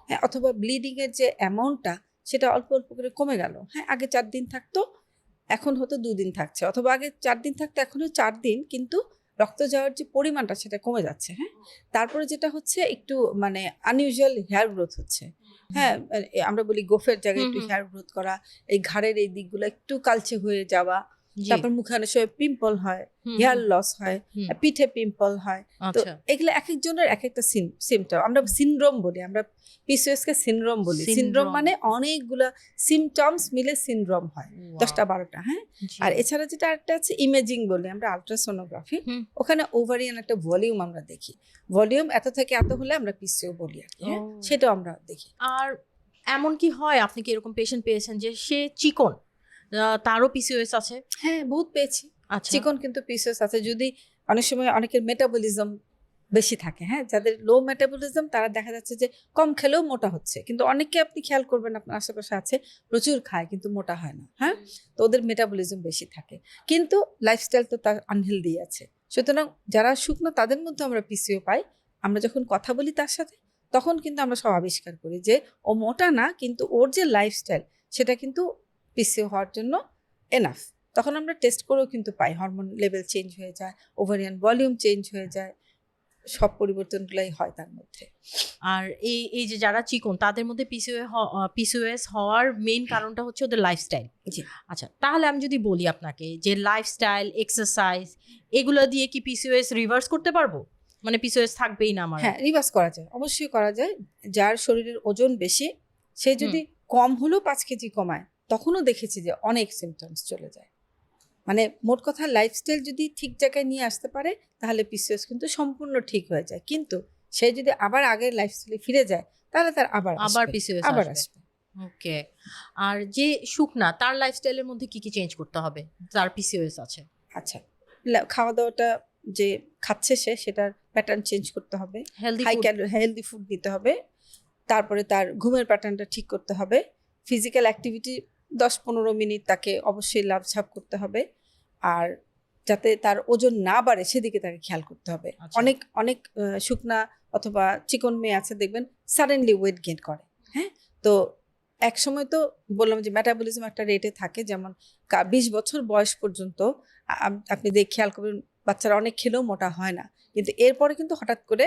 হ্যাঁ, অথবা ব্লিডিং এর যে অ্যামাউন্টটা সেটা অল্প অল্প করে কমে গেল। হ্যাঁ, আগে 4 দিন থাকতো, এখন হতো 2 দিন থাকছে, অথবা আগে 4 দিন থাকতো এখনো 4 দিন, কিন্তু রক্ত যাওয়ার যে পরিমাণটা সেটা কমে যাচ্ছে। হ্যাঁ, তারপরে যেটা হচ্ছে একটু মানে আনইউজুয়াল হেয়ার গ্রোথ হচ্ছে। হ্যাঁ, আমরা বলি গোফের জায়গায় একটু হেয়ার গ্রোথ করা, এই ঘাড়ের এই দিকগুলো একটু কালচে হয়ে যাওয়া, জি। তারপর মুখে অনেক সময় পিম্পল হয়, হুম, হেয়ার হুম, লস হয়, হুম। পিঠে পিম্পল হয়। তো আচ্ছা, এগুলো এক একজনের এক একটা সিমটম, আমরা সিনড্রোম বলি, আমরা পিসিওএস কে সিনড্রোম বলি। Syndrome syndrome. মানে অনেকগুলা সিমটমস মিলে সিনড্রোম হয়, ওয়াও। 10টা 12টা। হ্যাঁ, জি। আর এছাড়া যেটা একটা আছে ইমেজিং বলি আমরা, আলট্রাসোনোগ্রাফি। হুম। ওখানে ওভারিয়ান একটা ভলিউম আমরা দেখি, ভলিউম এত থেকে এত হলে আমরা পিসিও বলি আর কি। হ্যাঁ, ও। সেটাও আমরা দেখি। আর এমন কি হয়, আপনি কি এরকম পেশেন্ট পেয়েছেন যে সে চিকন, তারও পিসিওএস আছে? হ্যাঁ, বহুত পেয়েছি। আচ্ছা। চিকন কিন্তু পিসিওএস আছে, যদি অনেক সময় অনেকের মেটাবলিজম বেশি থাকে। হ্যাঁ, যাদের লো মেটাবলিজম তারা দেখা যাচ্ছে যে কম খেলেও মোটা হচ্ছে, কিন্তু অনেককে আপনি খেয়াল করবেন আপনার আশেপাশে আছে প্রচুর খায় কিন্তু মোটা হয় না। হ্যাঁ, তো ওদের মেটাবলিজম বেশি থাকে, কিন্তু লাইফস্টাইল তো তার আনহেলদি আছে। সুতরাং যারা শুকনো তাদের মধ্যে আমরা পিসিও পাই। আমরা যখন কথা বলি তার সাথে, তখন কিন্তু আমরা সব আবিষ্কার করি যে ও মোটা না, কিন্তু ওর যে লাইফস্টাইল সেটা কিন্তু পিসিও হওয়ার জন্য এনাফ। তখন আমরা টেস্ট করেও কিন্তু পাই, হরমোন লেভেল চেঞ্জ হয়ে যায়, ওভারিয়ান ভলিউম চেঞ্জ হয়ে যায়, সব পরিবর্তনগুলাই হয় তার মধ্যে। আর এই এই যে যারা চিকন তাদের মধ্যে পিসিওএস হওয়ার মেইন কারণটা হচ্ছে ওদের লাইফস্টাইল। জি। আচ্ছা, তাহলে আমি যদি বলি আপনাকে যে লাইফস্টাইল, এক্সারসাইজ, এগুলো দিয়ে কি পিসিওএস রিভার্স করতে পারবো? মানে পিসিওএস থাকবেই না আমার? হ্যাঁ, রিভার্স করা যায়, অবশ্যই করা যায়। যার শরীরের ওজন বেশি, সে যদি কম হলেও 5 কেজি কমায়, তখনও দেখেছি যে অনেক সিমটমস চলে যায়। মানে মোট কথা লাইফস্টাইল যদি ঠিক জায়গায় নিয়ে আসতে পারে, তাহলে পিসিওএস কিন্তু সম্পূর্ণ ঠিক হয়ে যায়। কিন্তু সে যদি আবার আগের লাইফস্টাইলে ফিরে যায়, তাহলে তার আবার পিসিওএস আবার আসবে। আসবে। ওকে। আর যে শুকনা, তার লাইফস্টাইলের মধ্যে কি কি চেঞ্জ করতে হবে তার পিসিওএস আছে? আচ্ছা, খাওয়া দাওয়াটা যে খাচ্ছে সে, সেটার প্যাটার্ন চেঞ্জ করতে হবে, healthy high calorie healthy food নিতে হবে। তারপরে তার ঘুমের প্যাটার্নটা ঠিক করতে হবে। ফিজিক্যাল অ্যাক্টিভিটি 10-15 মিনিট তাকে অবশ্যই লাফঝাপ করতে হবে। আর যাতে তার ওজন না বাড়ে সেদিকে তাকে খেয়াল করতে হবে। আচ্ছা। অনেক অনেক শুকনা অথবা চিকন মেয়ে আছে দেখবেন সাডেনলি ওয়েট গেইন করে। হ্যাঁ, তো এক সময় তো বললাম যে মেটাবলিজম একটা রেটে থাকে, যেমন 20 বছর বয়স পর্যন্ত আপনি খেয়াল করবেন বাচ্চারা অনেক খেলেও মোটা হয় না, কিন্তু এরপরে কিন্তু হঠাৎ করে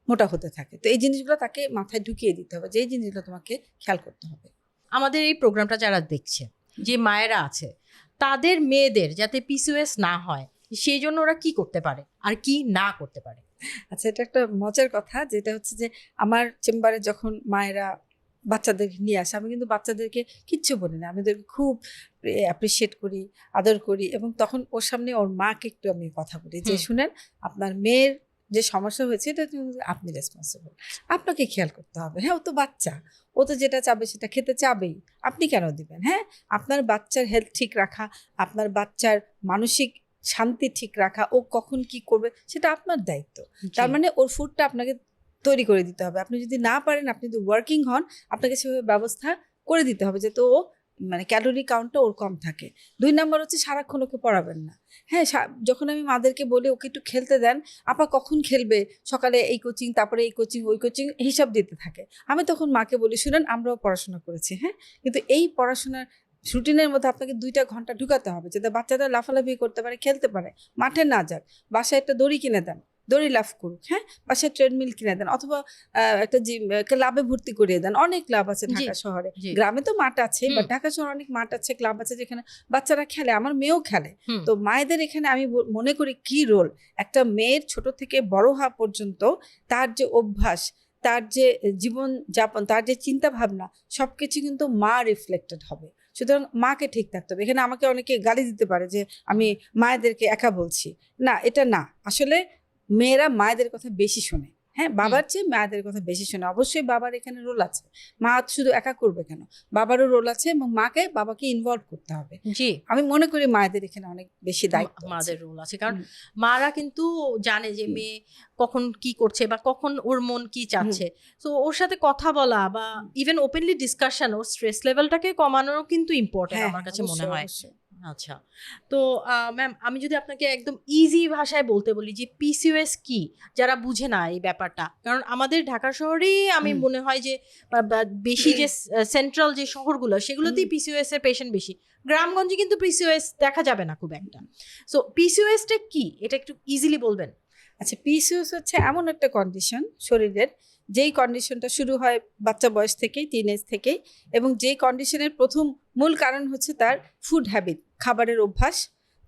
মোটা হতে থাকে। তো এই জিনিসগুলো তাকে মাথায় ঢুকিয়ে দিতে হবে যে এই জিনিসগুলো তোমাকে খেয়াল করতে হবে। আমাদের এই প্রোগ্রামটা যারা দেখছে, যে মায়েরা আছে, তাদের মেয়েদের যাতে পিসিওএস না হয় সেই জন্য ওরা কি করতে পারে আর কি না করতে পারে? আচ্ছা, এটা একটা মজার কথা, যেটা হচ্ছে যে আমার চেম্বারে যখন মায়েরা বাচ্চাদের নিয়ে আসে, আমি কিন্তু বাচ্চাদেরকে কিচ্ছু বলি না, আমি ওদেরকে খুব অ্যাপ্রিসিয়েট করি, আদর করি, এবং তখন ওর সামনে ওর মাকে একটু আমি কথা বলি যে শুনেন, আপনার মেয়ের যে সমস্যা হয়েছে এটা আপনি রেসপন্সিবল, আপনাকে খেয়াল করতে হবে। হ্যাঁ, ও তো বাচ্চা, ও তো যেটা চাবে সেটা খেতে চাবেই, আপনি কেন দিবেন? হ্যাঁ, আপনার বাচ্চার হেলথ ঠিক রাখা, আপনার বাচ্চার মানসিক শান্তি ঠিক রাখা, ও কখন কি করবে সেটা আপনার দায়িত্ব। তার মানে ওর ফুডটা আপনাকে তৈরি করে দিতে হবে। আপনি যদি না পারেন, আপনি যদি ওয়ার্কিং হন, আপনাকে সেভাবে ব্যবস্থা করে দিতে হবে যাতে ও মানে ক্যালোরি কাউন্টটা ওর কম থাকে। 2 নাম্বার হচ্ছে সারাক্ষণ ওকে পড়াবেন না। হ্যাঁ, যখন আমি মাদেরকে বলি ওকে একটু খেলতে দেন, আপা কখন খেলবে, সকালে এই কোচিং, তারপরে এই কোচিং, ওই কোচিং, হিসাব দিতে থাকে। আমি তখন মাকে বলি শুনেন, আমরাও পড়াশোনা করেছি, হ্যাঁ, কিন্তু এই পড়াশোনার রুটিনের মধ্যে আপনাকে 2টা ঘন্টা ঢুকাতে হবে যাতে বাচ্চাটা লাফালাফি করতে পারে, খেলতে পারে, মাঠে না যাক। বাসায় একটা দড়ি কিনে দেন, দড়ি লাফ করুক। হ্যাঁ, বাসায় ট্রেডমিল কিনে দেন, অথবা একটা জিম ক্লাবে ভর্তি করিয়ে দেন। অনেক ক্লাব আছে ঢাকা শহরে, গ্রামে তো মাঠ আছে, বা ঢাকা শহরে অনেক মাঠ আছে, ক্লাব আছে যেখানে বাচ্চারা খেলে, আমার মেয়েও খেলে। তো মায়েদের এখানে আমি মনে করি কি রোল, একটা মেয়ের ছোট থেকে বড় হওয়া পর্যন্ত তার যে অভ্যাস, তার যে জীবন যাপন, তার যে চিন্তা ভাবনা, সবকিছু কিন্তু মা রিফ্লেক্টেড হবে। সুতরাং মাকে ঠিক থাকতে হবে। এখানে আমাকে অনেকে গালি দিতে পারে যে আমি মায়েদেরকে একা বলছি, না, এটা না। আসলে মেয়েরা মায়েদের কথা বেশি শোনে। হ্যাঁ, বাবার চেয়ে মায়েদের কথা বেশি শোনে। অবশ্যই বাবার এখানে রোল আছে, মা শুধু একা করবে কেন, বাবারও রোল আছে, এবং বাবাকে ইনভলভ করতে হবে। জি, আমি মনে করি মায়েদের এখানে অনেক বেশি দায়িত্ব, মাদের রোল আছে, কারণ মারা কিন্তু জানে যে মেয়ে কখন কি করছে বা কখন ওর মন কি চাচ্ছে। তো ওর সাথে কথা বলা বা ইভেন ওপেনলি ডিসকাশন, ওর স্ট্রেস লেভেলটাকে কমানোরও কিন্তু ইম্পর্টেন্ট আমার কাছে মনে হয়। আচ্ছা, তো ম্যাম, আমি যদি আপনাকে একদম ইজি ভাষায় বলতে বলি যে পিসিওএস কি, যারা বুঝে না এই ব্যাপারটা, কারণ আমাদের ঢাকা শহরেই আমি মনে হয় যে বেশি যে সেন্ট্রাল যে শহরগুলো সেগুলোতেই পিসিওএস এর পেশেন্ট বেশি, গ্রামগঞ্জে কিন্তু পিসিওএস দেখা যাবে না খুব একটা। সো পিসিওএসটা কি, এটা একটু ইজিলি বলবেন? আচ্ছা, পিসিওএস হচ্ছে এমন একটা কন্ডিশন শরীরের, যেই কন্ডিশনটা শুরু হয় বাচ্চা বয়স থেকেই, টিনেজ থেকেই, এবং যেই কন্ডিশনের প্রথম মূল কারণ হচ্ছে তার ফুড হ্যাবিট, খাবারের অভ্যাস,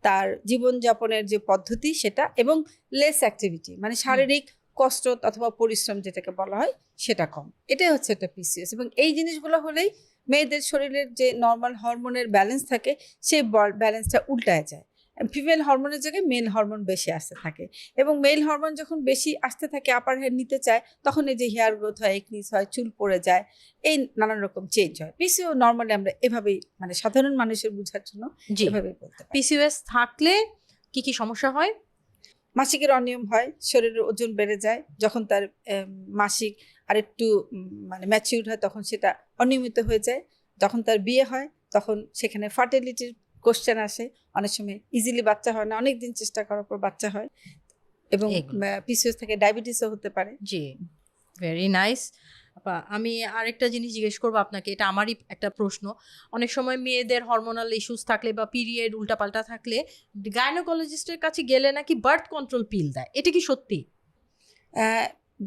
তার জীবনযাপনের যে পদ্ধতি সেটা, এবং লেস অ্যাক্টিভিটি মানে শারীরিক কষ্ট অথবা পরিশ্রম যেটাকে বলা হয় সেটা কম। এটাই হচ্ছে একটা পিসিওএস। এবং এই জিনিসগুলো হলেই মেয়েদের শরীরের যে নর্মাল হরমোনের ব্যালেন্স থাকে সেই ব্যালেন্সটা উল্টায় যায়। ফিমেল হরমোনের জায়গায় মেল হরমোন বেশি আসতে থাকে, এবং মেল হরমোন যখন বেশি আসতে থাকে, আপার হ্যান্ড নিতে চায়, তখন এই যে হেয়ার গ্রোথ হয়, একনিস হয়, চুল পড়ে যায়, এই নানান রকম চেঞ্জ হয়। পিসিও নর্মালি আমরা এভাবেই মানে সাধারণ মানুষের বোঝার জন্য জি, এভাবেই বলতে পারি। পিসিওএস থাকলে কি কি সমস্যা হয়? মাসিকের অনিয়ম হয়, শরীরের ওজন বেড়ে যায়, যখন তার মাসিক আরেকটু মানে ম্যাচিউর হয় তখন সেটা অনিয়মিত হয়ে যায়। যখন তার বিয়ে হয় তখন সেখানে ফার্টিলিটির কোশ্চেন আসে, অনেক সময় ইজিলি বাচ্চা হয় না, অনেক দিন চেষ্টা করার পর বাচ্চা হয়, এবং এগুলো। পিসিওএস থেকে ডায়াবেটিসও হতে পারে। জি, ভেরি নাইস। আপা, আমি আরেকটা জিনিস জিজ্ঞেস করবো আপনাকে, এটা আমারই একটা প্রশ্ন। অনেক সময় মেয়েদের হরমোনাল ইস্যুস থাকলে বা পিরিয়ড উল্টাপাল্টা থাকলে গাইনোকোলজিস্টের কাছে গেলে নাকি বার্থ কন্ট্রোল পিল দেয়, এটা কি সত্যি?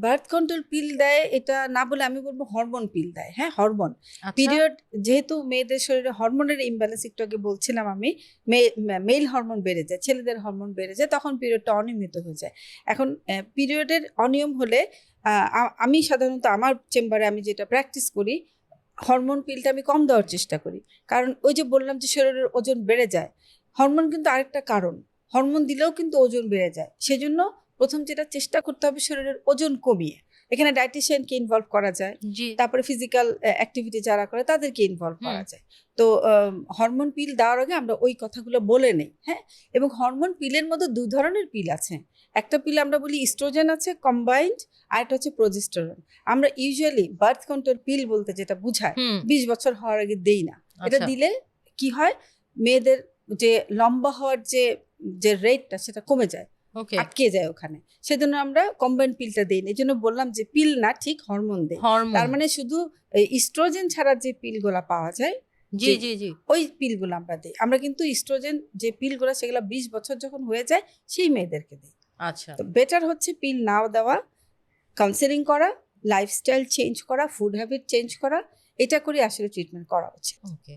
বার্থ কন্ট্রোল পিল দেয় এটা না বলে আমি বলবো হরমোন পিল দেয়। হ্যাঁ, হরমোন আচ্ছা। পিরিয়ড, যেহেতু মেয়েদের শরীরে হরমোনের ইমব্যালেন্স, একটু আগে বলছিলাম আমি, মেল হরমোন বেড়ে যায়, ছেলেদের হরমোন বেড়ে যায়, তখন পিরিয়ডটা অনিয়মিত হয়ে যায়। এখন পিরিয়ডের অনিয়ম হলে আমি সাধারণত আমার চেম্বারে আমি যেটা প্র্যাকটিস করি, হরমোন পিলটা আমি কম দেওয়ার চেষ্টা করি। কারণ ওই যে বললাম যে শরীরের ওজন বেড়ে যায়, হরমোন কিন্তু আরেকটা কারণ, হরমোন দিলেও কিন্তু ওজন বেড়ে যায়। সেজন্য প্রথম যেটা চেষ্টা করতে হবে শরীরের ওজন কমিয়ে, এখানে ডায়েটিশিয়ানকে ইনভলভ করা যায়, জি, তারপরে ফিজিক্যাল অ্যাক্টিভিটি যারা করে তাদেরকে ইনভলভ করা যায়। তো হরমোন পিল দেওয়ার আগে আমরা ওই কথাগুলো বলে নেই। হ্যাঁ, এবং হরমোন পিলের মধ্যে দুই ধরনের পিল আছে। একটা পিল আমরা বলি ইস্ট্রোজেন আছে কম্বাইন্ড, আর একটা হচ্ছে প্রোজেস্টেরন। আমরা ইউজুয়ালি বার্থ কন্ট্রোল পিল বলতে যেটা বুঝায় 20 বছর হওয়ার আগে দেই না। এটা আচ্ছা, দিলে কি হয়, মেয়েদের যে লম্বা হওয়ার যে যে রেটটা সেটা কমে যায়, ওকে, আটকে যায় ওখানে। সেজন্য আমরা কম্বাইন্ড পিলটা দিই না। এই জন্য বললাম যে পিল না, ঠিক হরমোন দেই। হরমোন। তার মানে শুধু ইস্ট্রোজেন ছাড়া যে পিলগুলা পাওয়া যায়, জি জি জি, ওই পিলগুলো আমরা দিই। আমরা কিন্তু ইস্ট্রোজেন যে পিলগুলো সেগুলো 20 বছর যখন হয়ে যায় সেই মেয়েদেরকে দিই। আচ্ছা, তো বেটার হচ্ছে পিল নাও দেওয়া, কাউন্সেলিং করা, লাইফস্টাইল চেঞ্জ করা, ফুড হ্যাবিট চেঞ্জ করা, এটা করে আসলে ট্রিটমেন্ট করা উচিত। ওকে।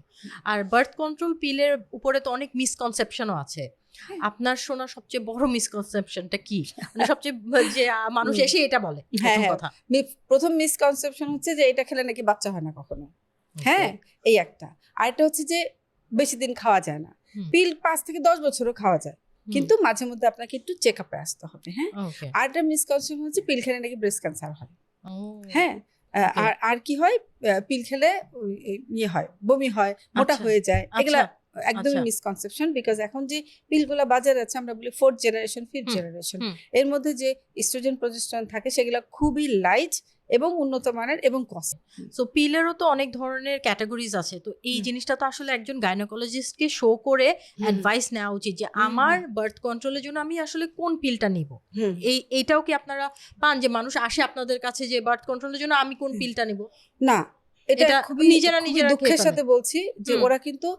আর বার্থ কন্ট্রোল পিলের উপরে তো অনেক মিসকনসেপশনও আছে। আপনার শোনা সবচেয়ে বড় মিসকনসেপশনটা কি? মানে সবচেয়ে যে মানুষ এসে এটা বলে হ্যাঁ, প্রথম হ্যাঁ। কথা। প্রথম মিসকনসেপশন হচ্ছে যে এটা খেলে নাকি বাচ্চা হয় না কখনো। হ্যাঁ, এই একটা। আরেকটা হচ্ছে যে বেশি দিন খাওয়া যায় না। পিল 5 থেকে 10 বছরও খাওয়া যায়, কিন্তু মাঝে মধ্যে আপনাকে একটু চেক আপে আসতে হবে। হ্যাঁ, ওকে, আরেকটা মিসকনসেপশন হচ্ছে পিল খেলে নাকি ব্রেস্ট ক্যান্সার হয়। ও, হ্যাঁ, Okay. আর কি হয়, পিল খেলে ইয়ে হয়, বমি হয়, মোটা আচ্ছা, হয়ে যায়। এগুলা একদমই আচ্ছা। মিসকনসেপশন। বিকজ এখন যে পিলগুলা বাজারে আছে আমরা বলি 4th জেনারেশন, 5th জেনারেশন, এর মধ্যে যে ইস্ট্রোজেন প্রজেস্টেরন থাকে সেগুলা খুবই লাইট এবং উন্নত মানের এবং কস্ট। সো পিলেরও তো অনেক ধরনের ক্যাটাগরিজ আছে, তো এই জিনিসটা তো আসলে একজন গাইনোকোলজিস্টকে শো করে অ্যাডভাইস নেওয়া উচিত যে আমার বার্থ কন্ট্রোলের জন্য আমি আসলে কোন পিলটা নিব। এইটাও কি আপনারা পান যে মানুষ আসে আপনাদের কাছে যে বার্থ কন্ট্রোলের জন্য আমি কোন পিলটা নিব? না, এটা খুবই নিজেরা দুঃখের সাথে বলছি যে ওরা কিন্তু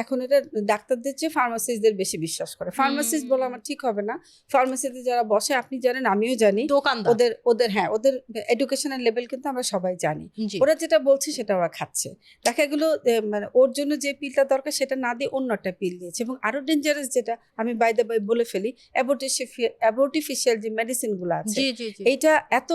এখন এটা ডাক্তারদের চেয়ে ফার্মাসিস্টদের বেশি বিশ্বাস করে। ফার্মাসিস্ট বলা আমার ঠিক হবে না, ফার্মাসিতে যারা বসে আপনি জানেন, আমিও জানি, দোকানদার, ওদের এডুকেশনাল লেভেল কিন্তু আমরা সবাই জানি। জি, ওরা যেটা বলছে সেটা ওরা খাচ্ছে। দেখা গেল মানে ওর জন্য যে পিলটা দরকার সেটা না দিয়ে অন্য একটা পিল দিয়েছে। এবং আরো ডেঞ্জারাস যেটা আমি বাই দ্য বাই বলে ফেলি, অ্যাবর্টিফিশিয়াল যে মেডিসিন গুলো আছে, জি জি জি, এইটা এত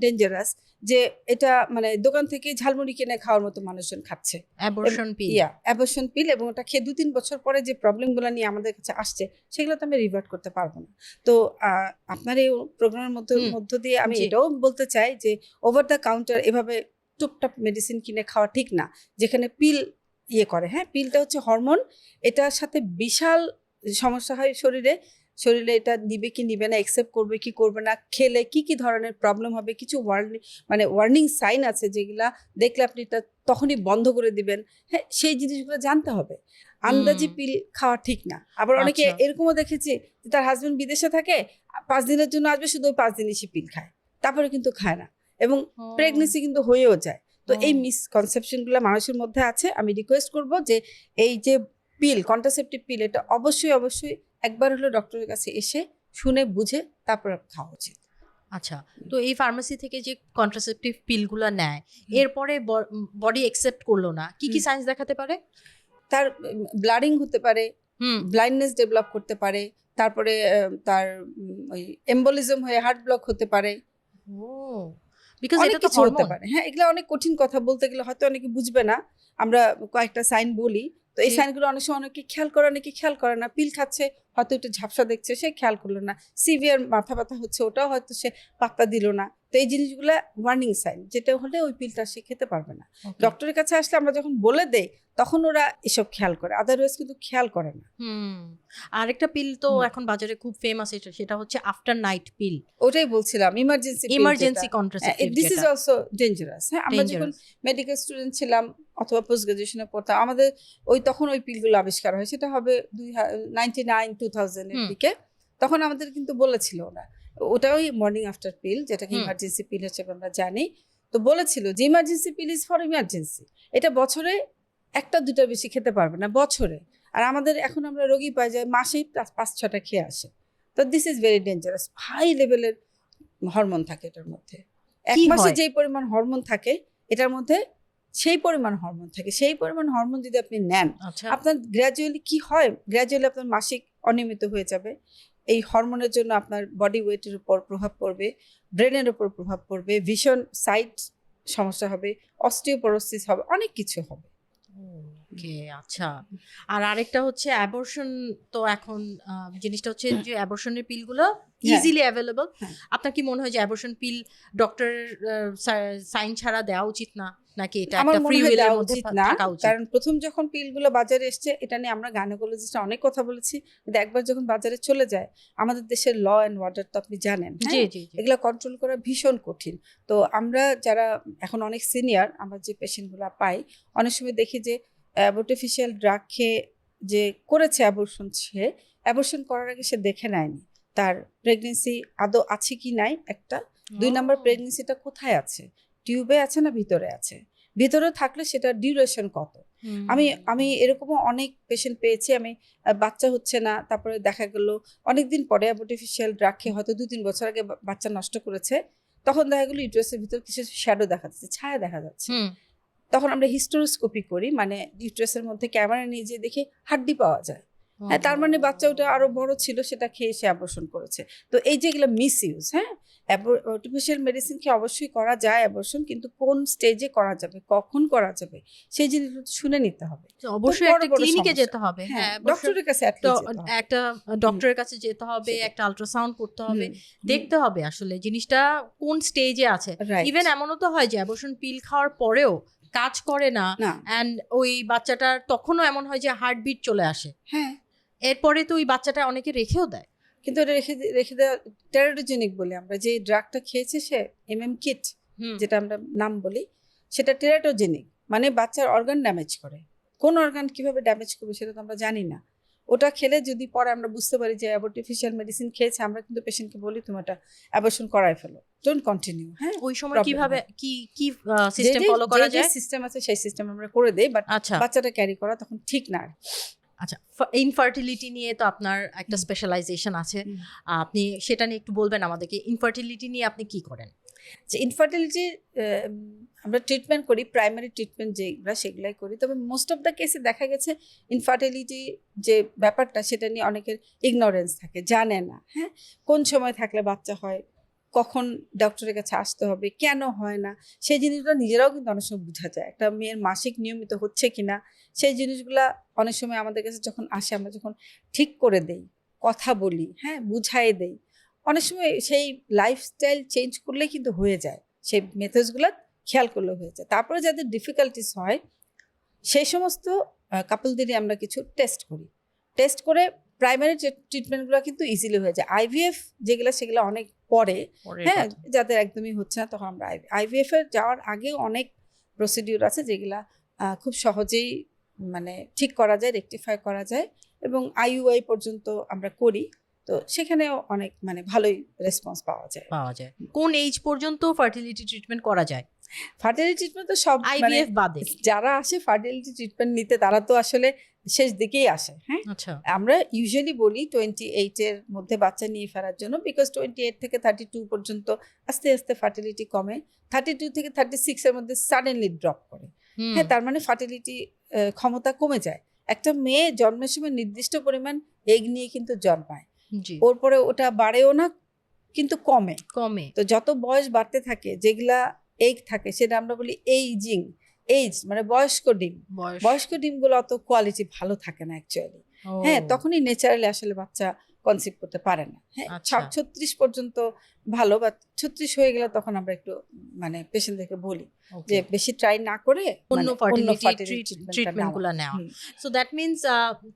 ডেঞ্জারাস যে এটা মানে দোকান থেকে ঝালমুড়ি কিনে খাওয়ার মতো মানুষজন খাচ্ছে। অ্যাবর্শন পিল, অ্যাবর্শন পিল, এবং ওটা খেয়ে 2-3 বছর পরে যে প্রবলেমগুলো নিয়ে আমাদের কাছে আসছে সেগুলো তো আমি রিভার্ট করতে পারবো না। তো আপনার এই প্রোগ্রামের মধ্য দিয়ে আমি এটাও বলতে চাই যে ওভার দ্য কাউন্টার এভাবে টুকটাক মেডিসিন কিনে খাওয়া ঠিক না, যেখানে পিল ইয়ে করে। হ্যাঁ, পিলটা হচ্ছে হরমোন, এটার সাথে বিশাল সমস্যা হয় শরীরে এটা নিবে কি নিবে না, অ্যাকসেপ্ট করবে কি করবে না, খেলে কি কি ধরনের প্রবলেম হবে, কিছু ওয়ার্নিং সাইন আছে যেগুলা দেখলে আপনি এটা তখনই বন্ধ করে দিবেন। হ্যাঁ, সেই জিনিসগুলো জানতে হবে। আন্দাজি পিল খাওয়া ঠিক না। আবার অনেকে এরকমও দেখেছি যে তার হাজবেন্ড বিদেশে থাকে, 5 দিনের জন্য আসবে, শুধু ওই 5 দিনই সে পিল খায়, তারপরে কিন্তু খায় না, এবং প্রেগনেন্সি কিন্তু হয়েও যায়। তো এই মিসকনসেপশনগুলো মানুষের মধ্যে আছে। আমি রিকোয়েস্ট করব যে এই যে পিল, কন্ট্রাসেপটিভ পিল, এটা অবশ্যই একবার হলো ডক্টরের কাছে এসে শুনে বুঝে তারপর খাওয়া উচিত। আচ্ছা, তো এই ফার্মেসি থেকে যে কন্ট্রাসেপটিভ পিলগুলো নেয়, এরপরে বডি অ্যাকসেপ্ট করলো না, কি কি সাইন্স দেখাতে পারে? তার ব্লাডিং হতে পারে, হুম ব্লাইন্ডনেস ডেভেলপ করতে পারে, তারপরে তার ওই এম্বোলিজম হয়ে হার্ট ব্লক হতে পারে, ও বিকজ অনেক এটা তো কিছু হতে হরমোন। পারে। হ্যাঁ, এগুলো অনেক কঠিন কথা, বলতে গেলে হয়তো অনেকে বুঝবে না। আমরা কয়েকটা সাইন বলি, তো এই জি। সাইনগুলো অনেক সময় অনেকে খেয়াল করে, অনেকে খেয়াল করে না। পিল খাচ্ছে, হয়তো একটু ঝাপসা দেখছে, সে খেয়াল করলো না। সিভিয়ার মাথা ব্যথা হচ্ছে, ওটাও হয়তো সে পাত্তা দিল না। তো এই জিনিসগুলো ওয়ার্নিং সাইন, যেটা হলে ওই পিলটা সে খেতে পারবে না। Okay. ডক্টরের কাছে আসলে আমরা যখন বলে দেই, তখন ওরা এসব খেয়াল করে, আদারওয়াইজ কিন্তু খেয়াল করে না। হুম আরেকটা পিল তো হুম। এখন বাজারে খুব ফেমাস, সেটা হচ্ছে আফটার নাইট পিল, ওটাই বলছিলাম, emergency emergency contraceptive, this is যেটা অলসো ডেঞ্জারাস। হ্যাঁ, আমরা যখন ডেঞ্জারাস। মেডিকেল স্টুডেন্ট ছিলাম অথবা পোস্ট গ্রাজুয়েশনে পড়তাম, আমাদের তখন ওই পিলগুলো আবিষ্কার হয়, সেটা হবে 1999-2000 এর হুম। দিকে। তখন আমাদের কিন্তু বলেছিল ওরা, ওটা ওই মর্নিং আফটার পিল, যেটাকে হুম। ইমার্জেন্সি পিল হিসেবে আমরা জানি। তো বলেছিল যে emergency pill is for emergency, এটা বছরে একটা দুটা বেশি খেতে পারবে না বছরে। আর আমাদের এখন আমরা রোগী পাই যায় মাসেই 5-6টা খেয়ে আসে। তো this is very dangerous, high লেভেলের হরমোন থাকে এটার মধ্যে। এক কি মাসে হয়? যেই পরিমাণ হরমোন থাকে এটার মধ্যে সেই পরিমাণ হরমোন থাকে। সেই পরিমাণ হরমোন যদি আপনি নেন, আচ্ছা আপনার গ্র্যাজুয়ালি কি হয়, গ্র্যাজুয়ালি আপনার মাসিক অনিয়মিত হয়ে যাবে। এই হরমোনের জন্য আপনার বডি ওয়েটের উপর প্রভাব পড়বে, ব্রেনের উপর প্রভাব পড়বে, ভিশন সাইট সমস্যা হবে, অস্টিওপোরোসিস হবে, অনেক কিছু হবে। ওকে আচ্ছা। আর আরেকটা হচ্ছে অ্যাবর্শন, তো এখন জিনিসটা হচ্ছে যে অ্যাবর্শনের পিলগুলো ইজিলি অ্যাভেলেবল। হ্যাঁ। আপনার কি মনে হয় যে অ্যাবর্শন পিল ডক্টরের সাইন ছাড়া দেওয়া উচিত না, নাকি এটা আমার একটা মনে ফ্রি হয় উইলের দেওয়া মধ্যে উচিত না, থাকা উচিত? কারণ প্রথম যখন পিলগুলো বাজারে এসছে, এটা নিয়ে আমরা গাইনোকোলজিস্টরা অনেক কথা বলেছি, কিন্তু একবার যখন বাজারে চলে যায়, আমাদের দেশের ল অ্যান্ড অর্ডার তো আপনি জানেন, জি হ্যাঁ, জি জি। এগুলো কন্ট্রোল করা ভীষণ কঠিন। তো আমরা যারা এখন অনেক সিনিয়র, আমরা যে পেশেন্টগুলো পাই, অনেক সময় দেখি যে আর্টিফিশিয়াল ড্রাগ খেয়ে যে করেছে অ্যাবর্শন, সে অ্যাবর্শন করার আগে সে দেখে নেয়নি তার প্রেগনেন্সি আদৌ আছে কি নাই, একটা। 2 নাম্বার, প্রেগনেন্সিটা কোথায় আছে, টিউবে আছে না ভিতরে আছে, ভিতরে থাকলে সেটা ডিউরেশন কত। আমি এরকমও অনেক পেশেন্ট পেয়েছি, আমি বাচ্চা হচ্ছে না, তারপরে দেখা গেল অনেকদিন পরে আর্টিফিশিয়াল ড্রাগ খেয়ে হয়তো 2-3 বছর আগে বাচ্চা নষ্ট করেছে, তখন দেখা গেলো ইউটেরাসের ভিতর কিছু শ্যাডো দেখা যাচ্ছে, ছায়া দেখা যাচ্ছে। তখন আমরা হিস্টোরোস্কোপি করি, মানে ইউটেরাসের মধ্যে ক্যামেরা নিয়ে যেয়ে দেখি হাড্ডি পাওয়া যায়। হ্যাঁ, তার মানে বাচ্চা ওটা আরো বড় ছিল, সেটা খেয়ে সে অ্যাবর্শন করেছে। তো এই যেগুলো মিস ইউজ, হ্যাঁ, আর্টিফিশিয়াল মেডিসিন খেয়ে অবশ্যই করা যায় অ্যাবর্শন, কিন্তু কোন স্টেজে করা যাবে, কখন করা যাবে, সেই জিনিসগুলো শুনে নিতে হবে। অবশ্যই বড় একটা বড় ক্লিনিকে সমস্যা। যেতে হবে, হ্যাঁ, হ্যাঁ ডক্টরের কাছে at least যেতে হবে। একটা ডক্টরের কাছে যেতে হবে, সেটাই। একটা আল্ট্রাসাউন্ড করতে হবে, হুম, দেখতে হবে আসলে জিনিসটা কোন স্টেজে আছে। right. ইভেন এমনও তো হয় যে অ্যাবর্শন পিল খাওয়ার পরেও কাজ করে না, না, অ্যান্ড ওই বাচ্চাটার তখনও এমন হয় যে হার্টবিট চলে আসে, হ্যাঁ, এরপরে তো ওই বাচ্চাটা অনেকে রেখেও দেয়। কিন্তু এটা রেখে দেওয়া টেরাটোজেনিক বলে, আমরা যে ড্রাগটা খেয়েছে সে কিট, যেটা আমরা নাম বলি, সেটা টেরাটোজেনিক, মানে বাচ্চার অর্গান ড্যামেজ করে। কোন অর্গান কিভাবে ড্যামেজ করবে সেটা তো আমরা জানি না। ওটা খেলে যদি পরে আমরা বুঝতে পারি যে আর্টিফিশিয়াল মেডিসিন খেয়েছে, আমরা কিন্তু পেশেন্টকে বলি তুমি এটা অ্যাবর্শন করায় ফেলো, ডোন্ট কন্টিনিউ। হ্যাঁ, ওই সময় problem কিভাবে হয়। কি সিস্টেম ফলো করা যায়? সিস্টেম আছে সেই সিস্টেম আমরা করে দেই, বাট আচ্ছা বাচ্চাটা ক্যারি করা তখন ঠিক না। আচ্ছা, ইনফার্টিলিটি নিয়ে তো আপনার একটা স্পেশালাইজেশন আছে, আপনি সেটা নিয়ে একটু বলবেন আমাদেরকে। ইনফার্টিলিটি নিয়ে আপনি কি করেন? যে ইনফার্টিলিটি আমরা ট্রিটমেন্ট করি, প্রাইমারি ট্রিটমেন্ট যেগুলো সেগুলাই করি, তবে মোস্ট অফ দ্য কেসে দেখা গেছে ইনফার্টিলিটি যে ব্যাপারটা, সেটা নিয়ে অনেকের ইগনোরেন্স থাকে, জানে না। হ্যাঁ, কোন সময় থাকলে বাচ্চা হয়, কখন ডক্টরের কাছে আসতে হবে, কেন হয় না, সেই জিনিসগুলো নিজেরাও কিন্তু অনেক সময় বোঝা যায়। একটা মেয়ের মাসিক নিয়মিত হচ্ছে কিনা, সেই জিনিসগুলা অনেক সময় আমাদের কাছে যখন আসে, আমরা যখন ঠিক করে দেই, কথা বলি, হ্যাঁ, বুঝাই দেই, অনেক সময় সেই লাইফস্টাইল চেঞ্জ করলে কিন্তু হয়ে যায়, সেই মেথডসগুলো খেয়াল করলে হয়ে যায়। তারপরে যাদের ডিফিকাল্টিস হয়, সেই সমস্ত কাপলদেরই আমরা কিছু টেস্ট করি, টেস্ট করে প্রাইমারি ট্রিটমেন্টগুলো কিন্তু ইজিলি হয়ে যায়। আইভিএফ যেগুলো, সেগুলো অনেক পরে, হ্যাঁ, যাদের একদমই হচ্ছে না, তখন আমরা আইভিএফ এর যাওয়ার আগেও অনেক প্রসিডিউর আছে যেগুলা খুব সহজেই মানে ঠিক করা যায়, রেকটিফাই করা যায়, এবং আইইউআই পর্যন্ত আমরা করি। তো সেখানেও অনেক মানে ভালোই রেসপন্স পাওয়া যায়। কোন এজ পর্যন্ত ফার্টিলিটি ট্রিটমেন্ট করা যায়? ফার্টিলিটি ট্রিটমেন্ট তো সব, আইভিএফ বাদে যারা আসে ফার্টিলিটি ট্রিটমেন্ট নিতে, তারা তো আসলে শেষ দিকেই আসে। হ্যাঁ, আচ্ছা, আমরা ইউজুয়ালি বলি 28 এর মধ্যে বাচ্চা নিয়ে ফেরার জন্য, বিকজ 28 থেকে 32 পর্যন্ত আস্তে আস্তে ফার্টিলিটি কমে, 32 থেকে 36 এর মধ্যে সাডেনলি ড্রপ করে। হ্যাঁ, তার মানে ফার্টিলিটি ক্ষমতা কমে যায়। একটা মেয়ে জন্মের সময় নির্দিষ্ট পরিমাণ এগ নিয়ে কিন্তু জন্মায়, জি, ওর পরে ওটা বাড়েও না কিন্তু কমে। কমে। তো যত বয়স বাড়তে থাকে যেগুলা এগ থাকে সেটা আমরা বলি এইজিং। এইজ মানে বয়স্ক ডিম। বয়স্ক ডিমগুলো অত কোয়ালিটি ভালো থাকে না অ্যাকচুয়ালি। ও, হ্যাঁ, তখনই ন্যাচারালি আসলে বাচ্চা কনসিভ করতে পারে না। হ্যাঁ, আচ্ছা। 36 পর্যন্ত ভালো, বা 36 হয়ে গেলে তখন আমরা একটু মানে পেশেন্টদেরকে বলি যে Okay. বেশি ট্রাই না করে অন্য ফার্টিলিটি ট্রিটমেন্ট গুলো নেওয়া। সো দ্যাট মিনস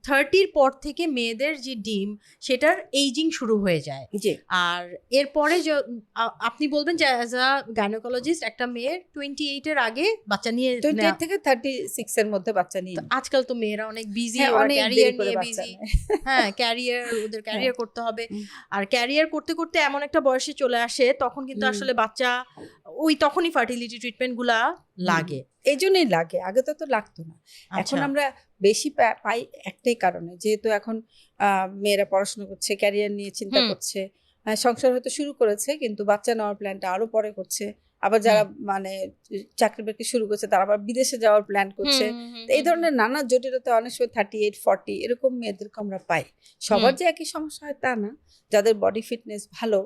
30-র পর থেকে মেয়েদের যে ডিম সেটার এইজিং শুরু হয়ে যায়। জি, আর এরপরে আপনি বলবেন যে অ্যাজ আ গাইনোকোলজিস্ট একটা মেয়ের 28 এর আগে বাচ্চা নিয়ে 28 থেকে 36 এর মধ্যে বাচ্চা নিয়ে। আজকাল তো মেয়েরা অনেক বিজি, হ্যাঁ, ওরা অনেক ক্যারিয়ার দেরি করে নিয়ে বাচ্চা বিজি। নেয়। হ্যাঁ, ওদের ক্যারিয়ার করতে হবে। হুম। আর ক্যারিয়ার করতে করতে এমন একটা বয়সে চলে আসে তখন কিন্তু আসলে বাচ্চা তখনই ফার্টিলিটি ট্রিটমেন্ট গুলা লাগে। এই জন্যই লাগে, আগে তো লাগতো না। এখন আচ্ছা। আমরা বেশি পাই একটাই কারণে, যেহেতু এখন মেয়েরা পড়াশোনা করছে, ক্যারিয়ার নিয়ে চিন্তা করছে, সংসার হয়তো শুরু করেছে কিন্তু বাচ্চা নেওয়ার প্ল্যানটা আরো পরে করছে। আবার যারা মানে চাকরি বাকরি শুরু করছে তারা আবার বিদেশে যাওয়ার প্ল্যান করছে। তো এই ধরনের নানা জটিলতা অনেক সময় 38-40 এরকম মেয়েদেরকে আমরা পাই। সবার যে একই সমস্যা হয় তা না। যাদের বডি ফিটনেস ভালো,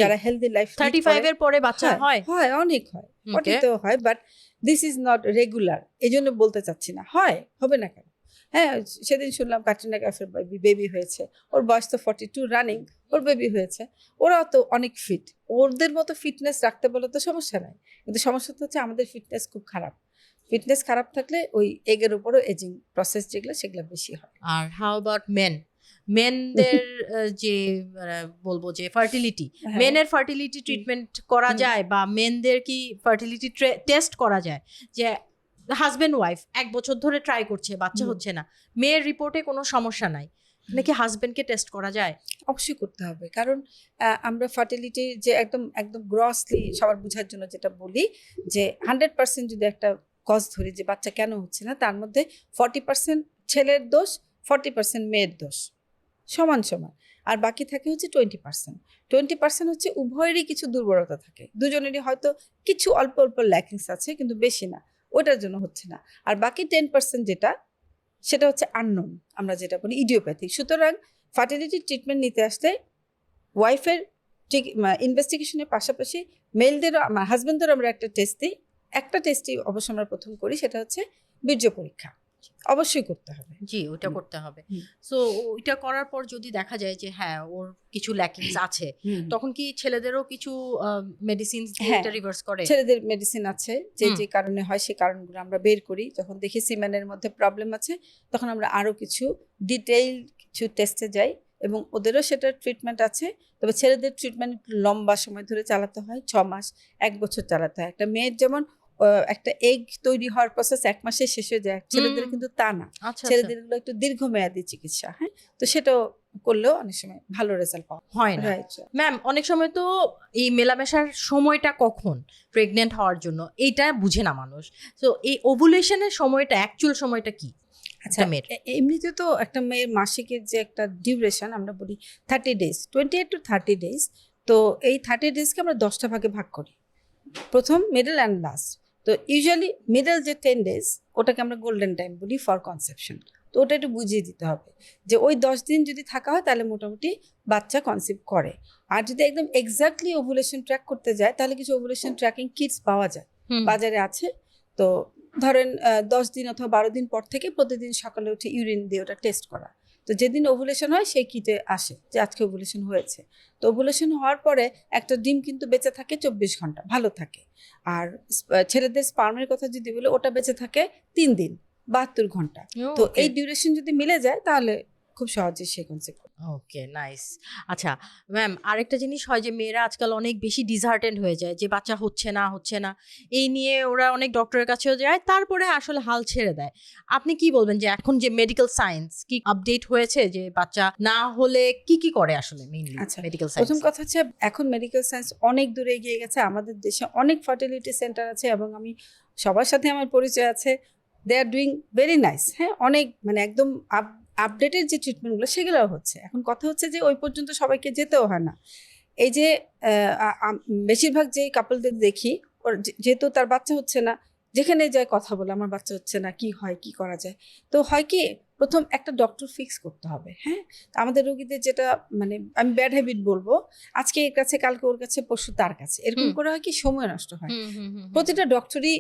যারা হেলদি লাইফ 35 এর পরে বাচ্চা হয় হয়, অনেক হয়, 40তেও হয়, but this is not regular. এই জন্য বলতে চাচ্ছি না হয়, হবে না কেন। হ্যাঁ, সেদিন শুনলাম ক্যাটরিনা কাইফের বেবি হয়েছে, ওর বয়স তো 42 রানিং, ওর বেবি হয়েছে। ওরাও তো অনেক ফিট, ওদের মতো ফিটনেস রাখতে বলে তো সমস্যা নাই, কিন্তু সমস্যাটা হচ্ছে আমাদের ফিটনেস খুব খারাপ। ফিটনেস খারাপ থাকলে ওই এগের উপরও এজিং প্রসেস যেগুলো সেগুলো বেশি হয়। আর হাউ অ্যাবাউট মেনদের যে বলবো যে ফার্টিলিটি, মেনের ফার্টিলিটি ট্রিটমেন্ট করা যায় বা মেনদের কি ফার্টিলিটি টেস্ট করা যায়? যে হাজবেন্ড ওয়াইফ 1 বছর ধরে ট্রাই করছে, বাচ্চা হচ্ছে না, মেয়ের রিপোর্টে কোনো সমস্যা নাই, নাকি হাজবেন্ডকে টেস্ট করা যায়? অবশ্যই করতে হবে, কারণ আমরা ফার্টিলিটি যে একদম একদম গ্রসলি সবার বোঝার জন্য যেটা বলি যে 100% যদি একটা কজ ধরি যে বাচ্চা কেন হচ্ছে না, তার মধ্যে 40% ছেলের দোষ, 40% মেয়ের দোষ, সমান সমান। আর বাকি থাকে হচ্ছে 20% হচ্ছে উভয়েরই কিছু দুর্বলতা থাকে, দুজনেরই হয়তো কিছু অল্প অল্প ল্যাকিংস আছে কিন্তু বেশি না, ওটার জন্য হচ্ছে না। আর বাকি 10% যেটা, সেটা হচ্ছে আননোন, আমরা যেটা বলি ইডিওপ্যাথিক। সুতরাং ফার্টিলিটি ট্রিটমেন্ট নিতে আসলে ওয়াইফের ঠিক ইনভেস্টিগেশনের পাশাপাশি মেলদেরও, আমার হাজব্যান্ডদেরও আমরা একটা টেস্ট দিই। একটা টেস্টই অবশ্য আমরা প্রথম করি, সেটা হচ্ছে বীর্য পরীক্ষা, অবশ্যই করতে হবে। জি, ওটা করতে হবে। সো ওইটা করার পর যদি দেখা যায় যে হ্যাঁ ওর কিছু ল্যাকিংস আছে, তখন কি ছেলেদেরও কিছু মেডিসিন এটা রিভার্স করে? ছেলেদের মেডিসিন আছে, যে যে কারণে হয় সেই কারণগুলো আমরা বের করি। যখন দেখি সিমেনের মধ্যে প্রবলেম আছে তখন আমরা আরো কিছু ডিটেইল কিছু টেস্টে যাই এবং ওদেরও সেটার ট্রিটমেন্ট আছে। তবে ছেলেদের ট্রিটমেন্ট লম্বা সময় ধরে চালাতে হয়, 6 মাস 1 বছর চালাতে হয়। একটা মেয়ের যেমন একটা এগ তৈরি হওয়ার প্রসেস 1 মাসে শেষ হয়ে যায়, ছেলেদের কিন্তু তা না। ছেলেদের গুলো একটু দীর্ঘমেয়াদী চিকিৎসা। হ্যাঁ, তো সেটাও করলেও অনেক সময় ভালো রেজাল্ট পাওয়া হয় না। ম্যাম, অনেক সময় তো এই মেলামেশার সময়টা কখন প্রেগনেন্ট হওয়ার জন্য এইটা বুঝে না মানুষ। তো এই ওভুলেশনের সময়টা, অ্যাকচুয়াল সময়টা কি? আচ্ছা, এমনিতে তো একটা মেয়ের মাসিকের যে একটা ডিউরেশন আমরা বলি 30 ডেজ, 28 to 30 ডেজ। তো এই 30 ডেজকে আমরা 10টা ভাগে ভাগ করি, প্রথম, মিডল অ্যান্ড লাস্ট। তো ইউজুয়ালি মিডল যে 10 ডেজ ওটাকে আমরা গোল্ডেন টাইম বলি ফর কনসেপশন। তো ওটা একটু বুঝিয়ে দিতে হবে যে ওই 10 দিন যদি থাকা হয় তাহলে মোটামুটি বাচ্চা কনসিভ করে। আর যদি একদম এক্স্যাক্টলি ওভুলেশন ট্র্যাক করতে যায় তাহলে কিছু ওভুলেশন ট্র্যাকিং কিটস পাওয়া যায়, বাজারে আছে। তো ধরেন 10 দিন অথবা 12 দিন পর থেকে প্রতিদিন সকালে উঠে ইউরিন দিয়ে ওটা টেস্ট করা। তো যেদিন ওভুলেশন হয় সেই কিটে আসে যে আজকে ওভুলেশন হয়েছে। তো ওভুলেশন হওয়ার পরে একটা ডিম কিন্তু বেঁচে থাকে 24 ঘন্টা, ভালো থাকে। আর ছেলেদের স্পার্মের কথা যদি বলে, ওটা বেঁচে থাকে 3 দিন 72 ঘন্টা। তো এই ডিউরেশন যদি মিলে যায় তাহলে খুব সহজে সে কনসেপ্ট। ওকে, নাইস। আচ্ছা ম্যাম, আরেকটা জিনিস হয় যে মেয়েরা আজকাল অনেক বেশি ডিসহার্টেন্ড হয়ে যায় যে বাচ্চা হচ্ছে না, এই নিয়ে ওরা অনেক ডক্টরের কাছেও যায়, তারপরে আসলে হাল ছেড়ে দেয়। আপনি কি বলবেন যে এখন যে মেডিকেল সায়েন্স কি আপডেট হয়েছে যে বাচ্চা না হলে কি করে আসলে মেইনলি মেডিকেল সায়েন্স? প্রথম কথা হচ্ছে এখন মেডিকেল সায়েন্স অনেক দূরে এগিয়ে গেছে। আমাদের দেশে অনেক ফার্টিলিটি সেন্টার আছে এবং আমি সবার সাথে আমার পরিচয় আছে, দে আর ডুইং ভেরি নাইস। হ্যাঁ, অনেক মানে একদম আপডেটেড যে ট্রিটমেন্টগুলো সেগুলো হচ্ছে। এখন কথা হচ্ছে যে ওই পর্যন্ত সবাইকে যেতেও হয় না। এই যে বেশিরভাগ যে কাপলদের দেখি, যেহেতু তার বাচ্চা হচ্ছে না, যেখানে যায় কথা বলে আমার বাচ্চা হচ্ছে না, কি হয়, কি করা যায়। তো হয় কি, প্রথম একটা ডক্টর ফিক্স করতে হবে। হ্যাঁ, আমাদের রোগীদের যেটা মানে আমি ব্যাড হ্যাবিট বলবো, আজকে এর কাছে, কালকে ওর কাছে, পরশু তার কাছে, এরকম করে হয় কি সময় নষ্ট হয়। প্রতিটা ডক্টরই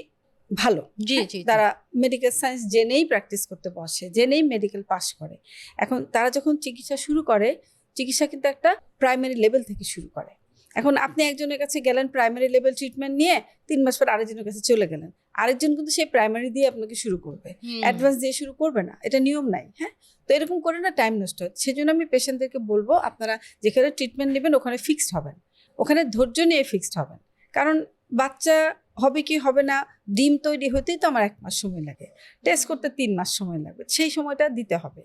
ভালো, জি হ্যাঁ, জি তারা মেডিকেল সায়েন্স জেনেই প্র্যাকটিস করতে বসে, জেনেই মেডিকেল পাস করে। এখন তারা যখন চিকিৎসা শুরু করে, চিকিৎসা কিন্তু একটা প্রাইমারি লেভেল থেকে শুরু করে। এখন আপনি একজনের কাছে গেলেন প্রাইমারি লেভেল ট্রিটমেন্ট নিয়ে, 3 মাস পর আরেকজনের কাছে চলে গেলেন, আরেকজন কিন্তু সেই প্রাইমারি দিয়ে আপনাকে শুরু করবে, অ্যাডভান্স দিয়ে শুরু করবে না, এটা নিয়ম নাই। হ্যাঁ, তো এরকম করে না টাইম নষ্ট হয়। সেজন্য আমি পেশেন্টদেরকে বলবো, আপনারা যেখানে ট্রিটমেন্ট নেবেন ওখানে ফিক্সড হবেন, ওখানে ধৈর্য নিয়ে ফিক্সড হবেন। কারণ বাচ্চা হবে কি হবে না, ডিম তৈরি হতেই তো আমার 1 মাস সময় লাগে, টেস্ট করতে 3 মাস সময় লাগবে, সেই সময়টা দিতে হবে।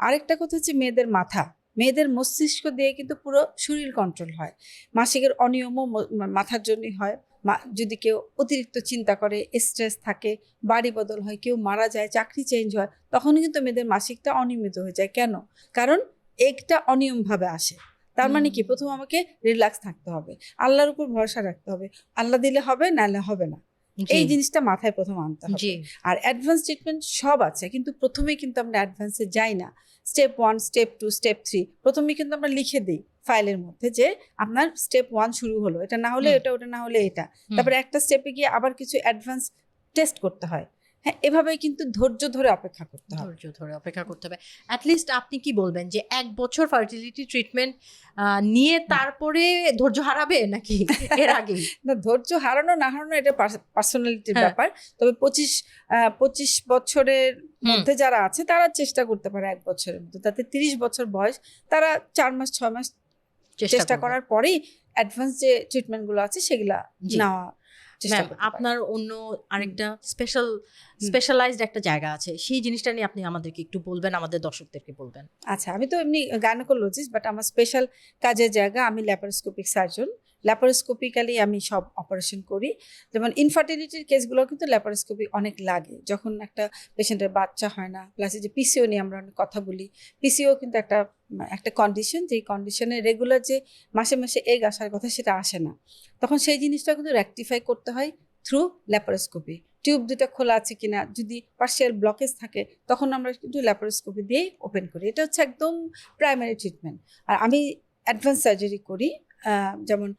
আরেকটা কথা হচ্ছে মেয়েদের মাথা, মেয়েদের মস্তিষ্ক দিয়ে কিন্তু পুরো শরীর কন্ট্রোল হয়। মাসিকের অনিয়মও মাথার জন্যই হয়। যদি কেউ অতিরিক্ত চিন্তা করে, স্ট্রেস থাকে, বাড়ি বদল হয়, কেউ মারা যায়, চাকরি চেঞ্জ হয়, তখন কিন্তু মেয়েদের মাসিকটা অনিয়মিত হয়ে যায়। কেন? কারণ একটা অনিয়মভাবে আসে। তার মানে কি, প্রথম আমাকে রিল্যাক্স থাকতে হবে, আল্লাহর উপর ভরসা রাখতে হবে, আল্লাহ দিলে হবে, নাহলে হবে না। এই জিনিসটা মাথায় প্রথম আনতে হবে। আর অ্যাডভান্স ট্রিটমেন্ট সব আছে, কিন্তু প্রথমেই কিন্তু আমরা অ্যাডভান্সে যাই না। স্টেপ 1, স্টেপ 2, স্টেপ 3 প্রথমেই কিন্তু আমরা লিখে দিই ফাইলের মধ্যে যে আপনার স্টেপ 1 শুরু হলো, এটা না হলে এটা, ওটা না হলে এটা, তারপরে একটা স্টেপে গিয়ে আবার কিছু অ্যাডভান্স টেস্ট করতে হয়। হ্যাঁ, এভাবেই কিন্তু ধৈর্য ধরে অপেক্ষা করতে হবে। অ্যাটলিস্ট আপনি কি বলবেন যে 1 বছর ফার্টিলিটি ট্রিটমেন্ট নিয়ে তারপরে ধৈর্য হারাবে নাকি এর আগে? না, ধৈর্য হারানো না হারানো এটা পার্সোনালিটির ব্যাপার। তবে 25 বছরের মধ্যে যারা আছে তারা চেষ্টা করতে পারে 1 বছরের মধ্যে, তাতে 30 বছর বয়স তারা 4 মাস 6 মাস চেষ্টা করার পরেই অ্যাডভান্স যে ট্রিটমেন্টগুলো আছে সেগুলা নেওয়া। আপনার অন্য আরেকটা স্পেশালাইজড একটা জায়গা আছে, সেই জিনিসটা নিয়ে আপনি আমাদেরকে একটু বলবেন, আমাদের দর্শকদেরকে বলবেন। আচ্ছা, আমি তো এমনি গাইনোকোলজিস্ট, বাট আমার স্পেশাল কাজের জায়গা, আমি ল্যাপারোস্কোপিক সার্জন। ল্যাপারোস্কোপিক্যালি আমি সব অপারেশন করি। যেমন ইনফার্টিলিটির কেসগুলো কিন্তু ল্যাপারোস্কোপি অনেক লাগে, যখন একটা পেশেন্টের বাচ্চা হয় না, প্লাস যে পিসিও নিয়ে আমরা অনেক কথা বলি। পিসিও কিন্তু একটা কন্ডিশন, যেই কন্ডিশনে রেগুলার যে মাসে মাসে এগ আসার কথা সেটা আসে না, তখন সেই জিনিসটা কিন্তু রেকটিফাই করতে হয় থ্রু ল্যাপারোস্কোপি। টিউব দুটা খোলা আছে কিনা, যদি পার্শিয়াল ব্লকেজ থাকে তখন আমরা কিন্তু ল্যাপারোস্কোপি দিয়ে ওপেন করি। এটা হচ্ছে একদম প্রাইমারি ট্রিটমেন্ট। আর আমি অ্যাডভান্স সার্জারি করি। যেমন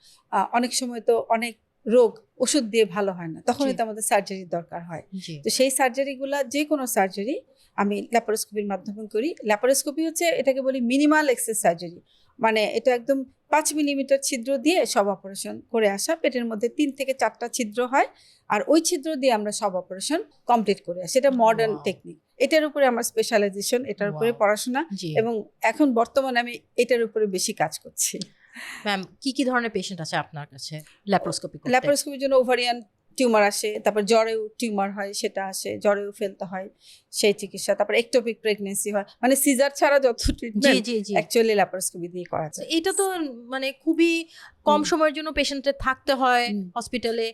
অনেক সময় তো অনেক রোগ ওষুধ দিয়ে ভালো হয় না, তখনই তো আমাদের সার্জারির দরকার হয়। তো সেই সার্জারিগুলা, যে কোনো সার্জারি আমি ল্যাপারোস্কোপির মাধ্যমে করি। ল্যাপারোস্কোপি হচ্ছে, এটাকে বলি মিনিমাল এক্সেস সার্জারি, মানে এটা একদম 5 মিলিমিটার ছিদ্র দিয়ে সব অপারেশন করে আসা। পেটের মধ্যে 3 থেকে 4টা ছিদ্র হয়, আর ওই ছিদ্র দিয়ে আমরা সব অপারেশন কমপ্লিট করে আসি। এটা মডার্ন টেকনিক, এটার উপরে আমার স্পেশালাইজেশন, এটার উপরে পড়াশোনা, এবং এখন বর্তমানে আমি এটার উপরে বেশি কাজ করছি। ম্যাম, কি ধরনের পেশেন্ট আছে আপনার কাছে ল্যাপারোস্কোপির জন্য? ওভারিয়ান টিউমার আসে, তারপর জ্বরেও টিউমার হয়, সেটা আসে, জ্বরেও ফেলতে হয়, সেই চিকিৎসা। তারপর একটোপিক প্রেগন্যান্সি হয়, মানে সিজার ছাড়া যত ট্রিটমেন্ট অ্যাকচুয়ালি ল্যাপারোস্কোপি দিয়ে করা যায়। এটা তো মানে খুবই কম সময়ের জন্য পেশেন্টের থাকতে হয় হসপিটালে।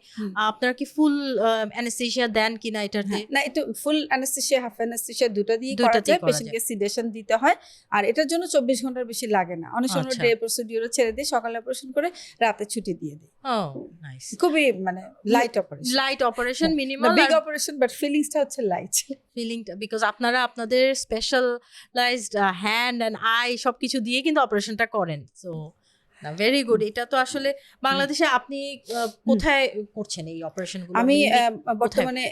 আপনারা কি ফুল অ্যানেস্থেসিয়া দেন কিনা এটাতে? না, এটা ফুল অ্যানেস্থেসিয়া, হাফ অ্যানেস্থেসিয়া দুটো দিয়ে করা যায়। পেশেন্টকে সিডেশন দিতে হয়, আর এটার জন্য 24 ঘন্টার বেশি লাগে না। অনেক সময় ডে প্রসিডিউরও ছেড়ে দিই, সকালে অপারেশন করে রাতে ছুটি দিয়ে দিই। নাইস। খুবই মানে light operation, minimal big operation, but ফিলিংসটা হচ্ছে লাইট। ফিলিংটা, বিকজ আপনারা আপনাদের স্পেশালাইজড হ্যান্ড অ্যান্ড আই সবকিছু দিয়ে কিন্তু অপারেশনটা করেন। So very good. এটা তো আসলে বাংলাদেশে আপনি কোথায় করছেন এই অপারেশনগুলো? আমি বর্তমানে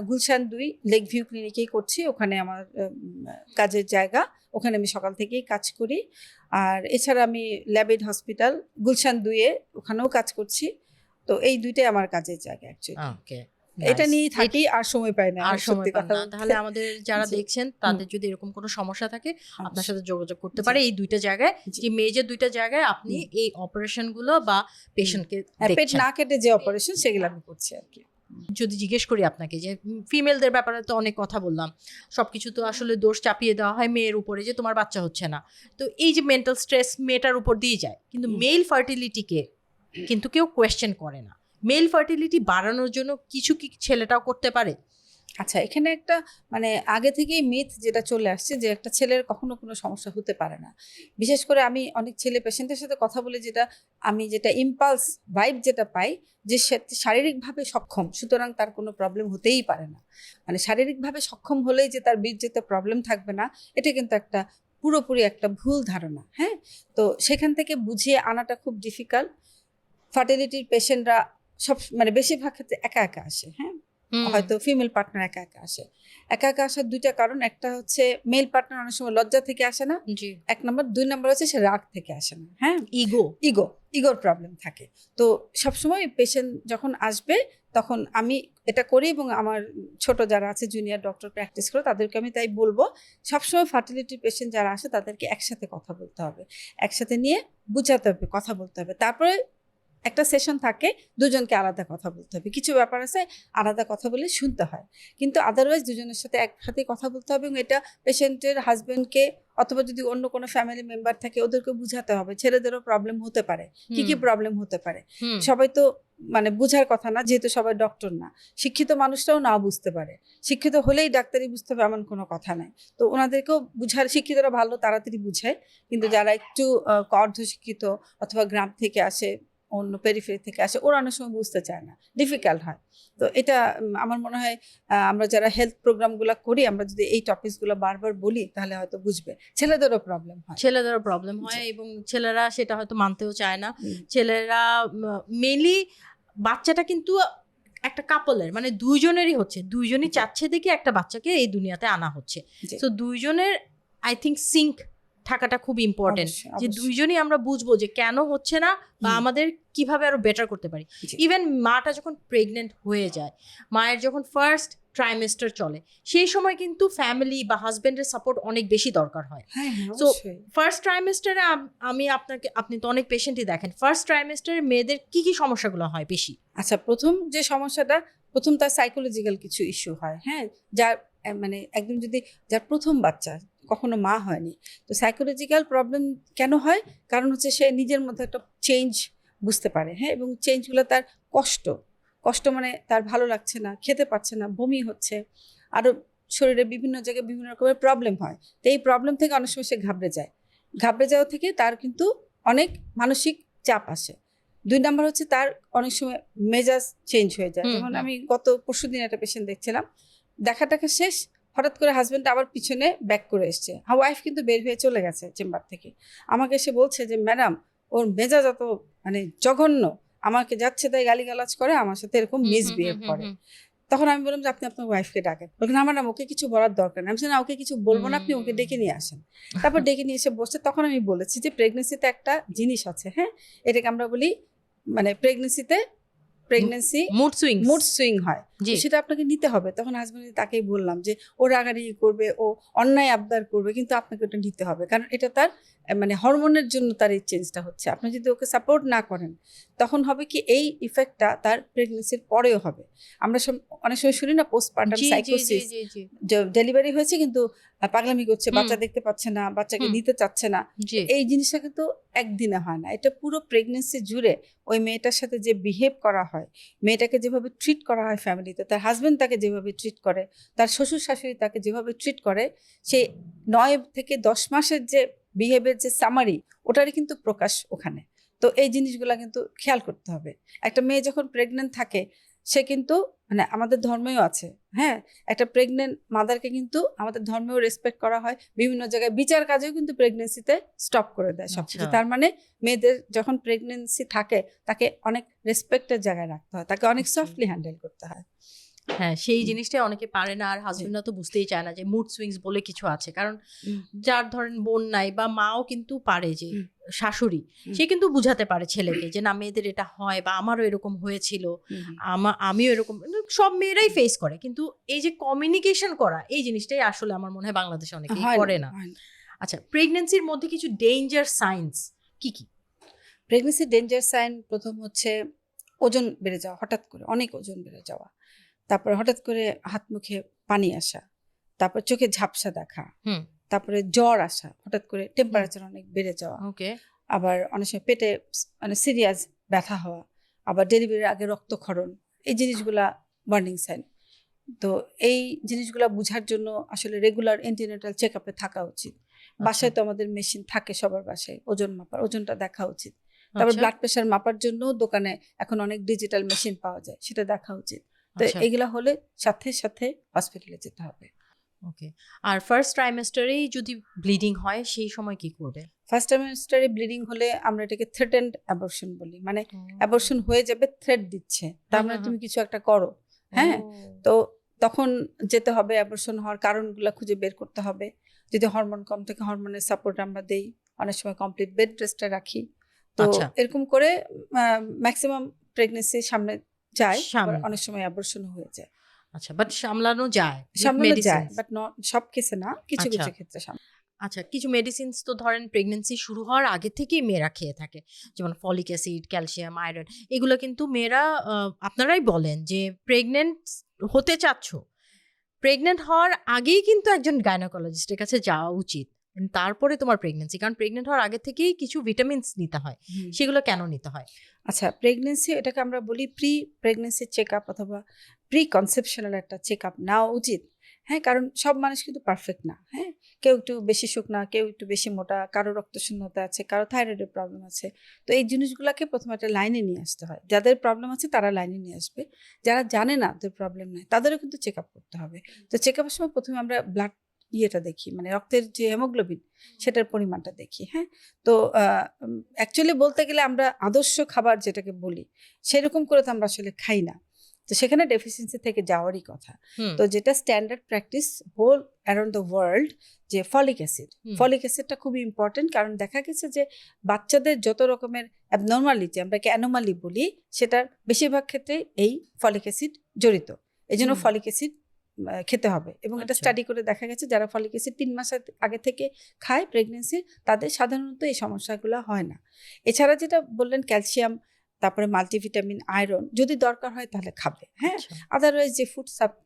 গুলশান 2 লেক ভিউ ক্লিনিকেই করছি, ওখানে আমার কাজের জায়গা, ওখানে আমি সকাল থেকেই কাজ করি। আর এছাড়া আমি ল্যাবেড হসপিটাল গুলশান 2-এ, ওখানেও কাজ করছি। তো এই দুইটাই আমার কাজের জায়গা অ্যাকচুয়ালি। ওকে, এটা নিয়ে থাকি, আর সময় পাই না। তাহলে আমাদের যারা দেখছেন তাদের যদি এরকম কোনো সমস্যা থাকে আপনার সাথে যোগাযোগ করতে পারে। এই দুইটা জায়গায়, যে মেজর দুইটা জায়গায় আপনি এই অপারেশন গুলো বা পেশেন্টকে পেট না কেটে যে অপারেশন সেগুলো আমি করছি আর কি। যদি জিজ্ঞেস করি আপনাকে, যে ফিমেলদের ব্যাপারে তো অনেক কথা বললাম, সবকিছু তো আসলে দোষ চাপিয়ে দেওয়া হয় মেয়ের উপরে, যে তোমার বাচ্চা হচ্ছে না। তো এই যে মেন্টাল স্ট্রেস মেয়েটার উপর দিয়ে যায়, কিন্তু মেল ফার্টিলিটিকে কিন্তু কেউ কোয়েশ্চেন করে না। মেল ফার্টিলিটি বাড়ানোর জন্য কিছু কি ছেলেটাও করতে পারে? আচ্ছা, এখানে একটা মানে আগে থেকেই মিথ যেটা চলে আসছে যে একটা ছেলের কখনো কোনো সমস্যা হতে পারে না। বিশেষ করে আমি অনেক ছেলে পেশেন্টের সাথে কথা বলে যেটা ইম্পালস ভাইব যেটা পাই, যে সে শারীরিকভাবে সক্ষম, সুতরাং তার কোনো প্রবলেম হতেই পারে না। মানে শারীরিকভাবে সক্ষম হলেই যে তার বীর্যেতে প্রবলেম থাকবে না, এটা কিন্তু একটা পুরোপুরি একটা ভুল ধারণা। হ্যাঁ, তো সেখান থেকে বুঝিয়ে আনাটা খুব ডিফিকাল্ট। ফার্টিলিটির পেশেন্টরা সব মানে বেশিরভাগ ক্ষেত্রে একা একা আসে। হ্যাঁ, হয়তো ফিমেল পার্টনার একা একা আসে। একা একা আসার দুইটা কারণ, একটা হচ্ছে মেল পার্টনার অনেক সময় লজ্জা থেকে আসে না, জি, 1 নম্বর। 2 নম্বর হচ্ছে সে রাগ থেকে আসে না। হ্যাঁ, ইগো ইগোর প্রবলেম থাকে। তো সবসময় পেশেন্ট যখন আসবে তখন আমি এটা করি, এবং আমার ছোট যারা আছে জুনিয়র ডক্টর প্র্যাকটিস করে তাদেরকে আমি তাই বলবো, সবসময় ফার্টিলিটি পেশেন্ট যারা আসে তাদেরকে একসাথে কথা বলতে হবে, একসাথে নিয়ে বুঝাতে হবে, কথা বলতে হবে। তারপরে একটা সেশন থাকে, দুজনকে আলাদা কথা বলতে হবে। কিছু ব্যাপার আছে আলাদা কথা বলে শুনতে হয়, কিন্তু আদারওয়াইজ দুজনের সাথে একসাথে কথা বলতে হবে। এবং এটা পেশেন্টের হাজবেন্ডকে অথবা যদি অন্য কোনো ফ্যামিলি মেম্বার থাকে ওদেরকে বুঝাতে হবে। ছেলেদেরও প্রবলেম হতে পারে, কি প্রবলেম হতে পারে। সবাই তো মানে বুঝার কথা না, যেহেতু সবাই ডক্টর না। শিক্ষিত মানুষরাও না বুঝতে পারে, শিক্ষিত হলেই ডাক্তারি বুঝতে হবে এমন কোনো কথা নাই। তো ওনাদেরকেও বুঝার, শিক্ষিতরা ভালো তাড়াতাড়ি বুঝায়, কিন্তু যারা একটু অর্ধ শিক্ষিত অথবা গ্রাম থেকে আসে, অন্য পেরিফেরি থেকে আসে, ওরা অনেক সময় বুঝতে চায় না, ডিফিকাল্ট হয়। তো এটা আমার মনে হয় আমরা যারা হেলথ প্রোগ্রামগুলো করি, আমরা যদি এই টপিকসগুলো বারবার বলি তাহলে হয়তো বুঝবে। ছেলেদেরও প্রবলেম হয় এবং ছেলেরা সেটা হয়তো মানতেও চায় না। ছেলেরা মেনলি বাচ্চাটা কিন্তু একটা কাপলের, মানে দুইজনেরই হচ্ছে, দুইজনই চাচ্ছে দেখে একটা বাচ্চাকে এই দুনিয়াতে আনা হচ্ছে। তো দুইজনের আই থিঙ্ক সিঙ্ক থাকাটা খুব ইম্পর্টেন্ট, যে দুইজনই আমরা বুঝবো যে কেন হচ্ছে না বা আমাদের কিভাবে আরো বেটার করতে পারি। ইভেন মাটা যখন প্রেগনেন্ট হয়ে যায়, মায়ের যখন ফার্স্ট ট্রাইমেস্টার চলে, সেই সময় কিন্তু ফ্যামিলি বা হাজবেন্ডের সাপোর্ট অনেক বেশি দরকার হয়। তো ফার্স্ট ট্রাইমেস্টারে আপনি তো অনেক পেশেন্টই দেখেন, ফার্স্ট ট্রাইমেস্টারে মেয়েদের কি কি সমস্যাগুলো হয় বেশি? আচ্ছা, প্রথম যে সমস্যাটা, তার সাইকোলজিক্যাল কিছু ইস্যু হয়। হ্যাঁ, যার মানে একদম যদি যার প্রথম বাচ্চা, কখনো মা হয়নি, তো সাইকোলজিক্যাল প্রবলেম কেন হয়? কারণ হচ্ছে সে নিজের মধ্যে একটা চেঞ্জ বুঝতে পারে। হ্যাঁ, এবং চেঞ্জগুলো তার কষ্ট মানে তার ভালো লাগছে না, খেতে পারছে না, বমি হচ্ছে, আরও শরীরে বিভিন্ন জায়গায় বিভিন্ন রকমের প্রবলেম হয়। তো এই প্রবলেম থেকে অনেক সময় সে ঘাবড়ে যাওয়া থেকে তার কিন্তু অনেক মানসিক চাপ আসে। 2 নম্বর হচ্ছে তার অনেক সময় মেজাজ চেঞ্জ হয়ে যায়। যেমন আমি গত পরশুদিন একটা পেশেন্ট দেখছিলাম, দেখাটাকে শেষ, হঠাৎ করে হাজবেন্ড আবার পিছনে ব্যাক করে এসছে। ওয়াইফ কিন্তু বের হয়ে চলে গেছে চেম্বার থেকে। আমাকে এসে বলছে যে ম্যাডাম, ওর মেজাজ এত মানে জঘন্য, আমাকে যাচ্ছে তাই গালিগালাজ করে, আমার সাথে এরকম মিসবিহেভ করে। তখন আমি বললাম যে আপনি আপনার ওয়াইফকে ডাকেন। বললেন না ম্যাডাম, ওকে কিছু বলার দরকার নেই। আমি বলছি না, ওকে কিছু বলবো না, আপনি ওকে ডেকে নিয়ে আসেন। তারপর ডেকে নিয়ে এসে বসছে। তখন আমি বলেছি যে প্রেগনেন্সিতে একটা জিনিস আছে, হ্যাঁ, এটাকে আমরা বলি মানে প্রেগনেন্সি মুড সুইং হয়, সেটা আপনাকে নিতে হবে। তখন হাজবেন্ড তাকেই বললাম যে ও রাগারাগি করবে, ও অন্যায় আবদার করবে, কিন্তু আপনাকে ওটা নিতে হবে, কারণ এটা তার মানে হরমোনের জন্য তার এই চেঞ্জটা হচ্ছে। আপনি যদি ওকে সাপোর্ট না করেন, তখন হবে কি এই ইফেক্টটা তার প্রেগনেন্সির পরেও হবে। আমরা অনেক সময় শুনি না পোস্টপার্টাম সাইকোসিস, ডেলিভারি হয়েছে কিন্তু পাগলামি করছে, বাচ্চা দেখতে পাচ্ছে না, বাচ্চাকে নিতে চাচ্ছে না। এই জিনিসটা কিন্তু একদিনে হয় না, এটা পুরো প্রেগনেন্সি জুড়ে ওই মেয়েটার সাথে যে বিহেভ করা হয়, মেয়েটাকে যেভাবে ট্রিট করা হয় ফ্যামিলিতে, তার হাজবেন্ড তাকে যেভাবে ট্রিট করে, তার শ্বশুর শাশুড়ি তাকে যেভাবে ট্রিট করে, সেই 9 থেকে 10 মাসের যে বিহেভিয়ার যে সামারি, ওটারই কিন্তু প্রকাশ ওখানে। তো এই জিনিসগুলো কিন্তু খেয়াল করতে হবে। একটা মেয়ে যখন প্রেগনেন্ট থাকে, সে কিন্তু মানে আমাদের ধর্মেও আছে, হ্যাঁ, একটা প্রেগনেন্ট মাদারকে কিন্তু আমাদের ধর্মেও রেসপেক্ট করা হয়। বিভিন্ন জায়গায় বিচার কাজেও কিন্তু প্রেগনেন্সিতে স্টপ করে দেয় সবকিছু। তার মানে মেয়েদের যখন প্রেগনেন্সি থাকে, তাকে অনেক রেসপেক্টের জায়গায় রাখতে হয়, তাকে অনেক সফটলি হ্যান্ডেল করতে হয়। হ্যাঁ, সেই জিনিসটা অনেকে পারে না, আর হাজবেন্ডরা তো বুঝতেই চায় না যে মুড সুইংস বলে কিছু আছে। কারণ যার ধরেন বোন নাই বা মাও কিন্তু পারে, যে শাশুড়ি, সে কিন্তু বুঝাতে পারে ছেলেকে যে না, মেয়েদের এটা হয় বা আমারও এরকম হয়েছিল, আমিও এরকম, সব মেয়েরাই ফেস করে। কিন্তু এই যে কমিউনিকেশন করা, এই জিনিসটাই আসলে আমার মনে হয় বাংলাদেশে অনেকেই করে না। আচ্ছা, প্রেগনেন্সির মধ্যে কিছু ডেঞ্জার সাইন্স কি কি? প্রেগনেন্সির ডেঞ্জার সাইন প্রথম হচ্ছে ওজন বেড়ে যাওয়া, হঠাৎ করে অনেক ওজন বেড়ে যাওয়া, তারপরে হঠাৎ করে হাত মুখে পানি আসা, তারপর চোখে ঝাপসা দেখা, তারপরে জ্বর আসা, হঠাৎ করে টেম্পারেচার অনেক বেড়ে যাওয়া, আবার অনেক সময় পেটে মানে সিরিয়াস ব্যথা হওয়া, আবার ডেলিভারির আগে রক্তক্ষরণ, এই জিনিসগুলা ওয়ার্নিং সাইন। তো এই জিনিসগুলো বোঝার জন্য আসলে রেগুলার এন্টিনেটাল চেক আপে থাকা উচিত। বাসায় তো আমাদের মেশিন থাকে, সবার বাসায় ওজন মাপার, ওজনটা দেখা উচিত। তারপর ব্লাড প্রেশার মাপার জন্য দোকানে এখন অনেক ডিজিটাল মেশিন পাওয়া যায়, সেটা দেখা উচিত। তো এগুলা হলে সাথে সাথে হসপিটালে যেতে হবে। ওকে, আর ফার্স্ট ট্রাইমেস্টারেই যদি ব্লিডিং হয় সেই সময় কি করবে? ফার্স্ট ট্রাইমেস্টারে ব্লিডিং হলে আমরা এটাকে থ্রেটেন্ড অ্যাবর্শন বলি, মানে অ্যাবর্শন হয়ে যাবে, থ্রেট দিচ্ছে, তার মানে তুমি কিছু একটা করো। হ্যাঁ, তো তখন যেতে হবে, অ্যাবর্শন হওয়ার কারণগুলো খুঁজে বের করতে হবে। যদি হরমোন কম থাকে হরমোনের সাপোর্ট আমরা দেই, অনেক সময় কমপ্লিট বেড রেস্টে রাখি। তো এরকম করে ম্যাক্সিমাম প্রেগনেন্সি সামনে যায়, অনেক সময় অ্যাবর্শন হয়ে যায়। আচ্ছা, বাট সামলানো যায়, বাট সব কেসে না, কিছু কিছু ক্ষেত্রে। আচ্ছা, কিছু মেডিসিনস তো ধরেন প্রেগনেন্সি শুরু হওয়ার আগে থেকেই মেয়েরা খেয়ে থাকে, যেমন ফলিক অ্যাসিড, ক্যালসিয়াম, আয়রন। এগুলো কিন্তু মেয়েরা আপনারাই বলেন যে প্রেগনেন্ট হতে চাচ্ছ, প্রেগনেন্ট হওয়ার আগেই কিন্তু একজন গাইনোকোলজিস্টের কাছে যাওয়া উচিত, তারপরে তোমার প্রেগনেন্সি। কারণ প্রেগনেন্ট হওয়ার আগে থেকেই কিছু ভিটামিনস নিতে হয়, সেগুলো কেন নিতে হয়? আচ্ছা, প্রেগনেন্সি এটাকে আমরা বলি প্রি প্রেগনেন্সি চেক আপ অথবা প্রি কনসেপশনাল একটা চেক আপ নেওয়া উচিত। হ্যাঁ, কারণ সব মানুষ কিন্তু পারফেক্ট না। হ্যাঁ, কেউ একটু বেশি শুকনা, কেউ একটু বেশি মোটা, কারো রক্তশূন্যতা আছে, কারো থাইরয়েডের প্রবলেম আছে। তো এই জিনিসগুলোকে প্রথমে একটা লাইনে নিয়ে আসতে হয়। যাদের প্রবলেম আছে তারা লাইনে নিয়ে আসবে, যারা জানে না ওদের প্রবলেম নেই তাদেরও কিন্তু চেক আপ করতে হবে। তো চেক আপের সময় প্রথমে আমরা ব্লাড ইয়েটা দেখি, মানে রক্তের যে হেমোগ্লোবিন সেটার পরিমাণটা দেখি। হ্যাঁ, তো অ্যাকচুয়ালি বলতে গেলে আমরা আদর্শ খাবার যেটাকে বলি সেরকম করে তো আমরা আসলে খাই না, তো সেখানে ডেফিসিয়েন্সি থেকে যাওয়ারই কথা। তো যেটা standard practice whole around the world, যে ফলিক অ্যাসিডটা খুবই ইম্পর্টেন্ট। কারণ দেখা গেছে যে বাচ্চাদের যত রকমের অ্যাবনর্মালিটি, আমরা অ্যানোমালি বলি, সেটার বেশিরভাগ ক্ষেত্রে এই ফলিক অ্যাসিড জড়িত। এই জন্য ফলিক অ্যাসিড খেতে হবে। এবং এটা স্টাডি করে দেখা গেছে যারা ফলিক অ্যাসিড 3 মাস আগে থেকে খায় প্রেগনেন্সির, তাদের সাধারণত এই সমস্যাগুলো হয় না। এছাড়া যেটা বললেন ক্যালসিয়াম, তারপরে মাল্টিভিটামিন, আয়রন যদি দরকার হয় তাহলে খাবে। হ্যাঁ, আদারওয়াইজ যে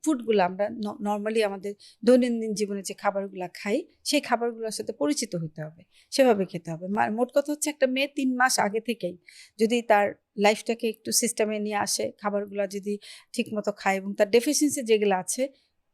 ফুডগুলো আমরা নর্মালি আমাদের দৈনন্দিন জীবনে যে খাবারগুলো খাই সেই খাবারগুলোর সাথে পরিচিত হতে হবে, সেভাবে খেতে হবে। মোট কথা হচ্ছে একটা মেয়ে 3 মাস আগে থেকেই যদি তার লাইফটাকে একটু সিস্টেমে নিয়ে আসে, খাবারগুলো যদি ঠিকমতো খায় এবং তার ডেফিসিয়েন্সি যেগুলো আছে,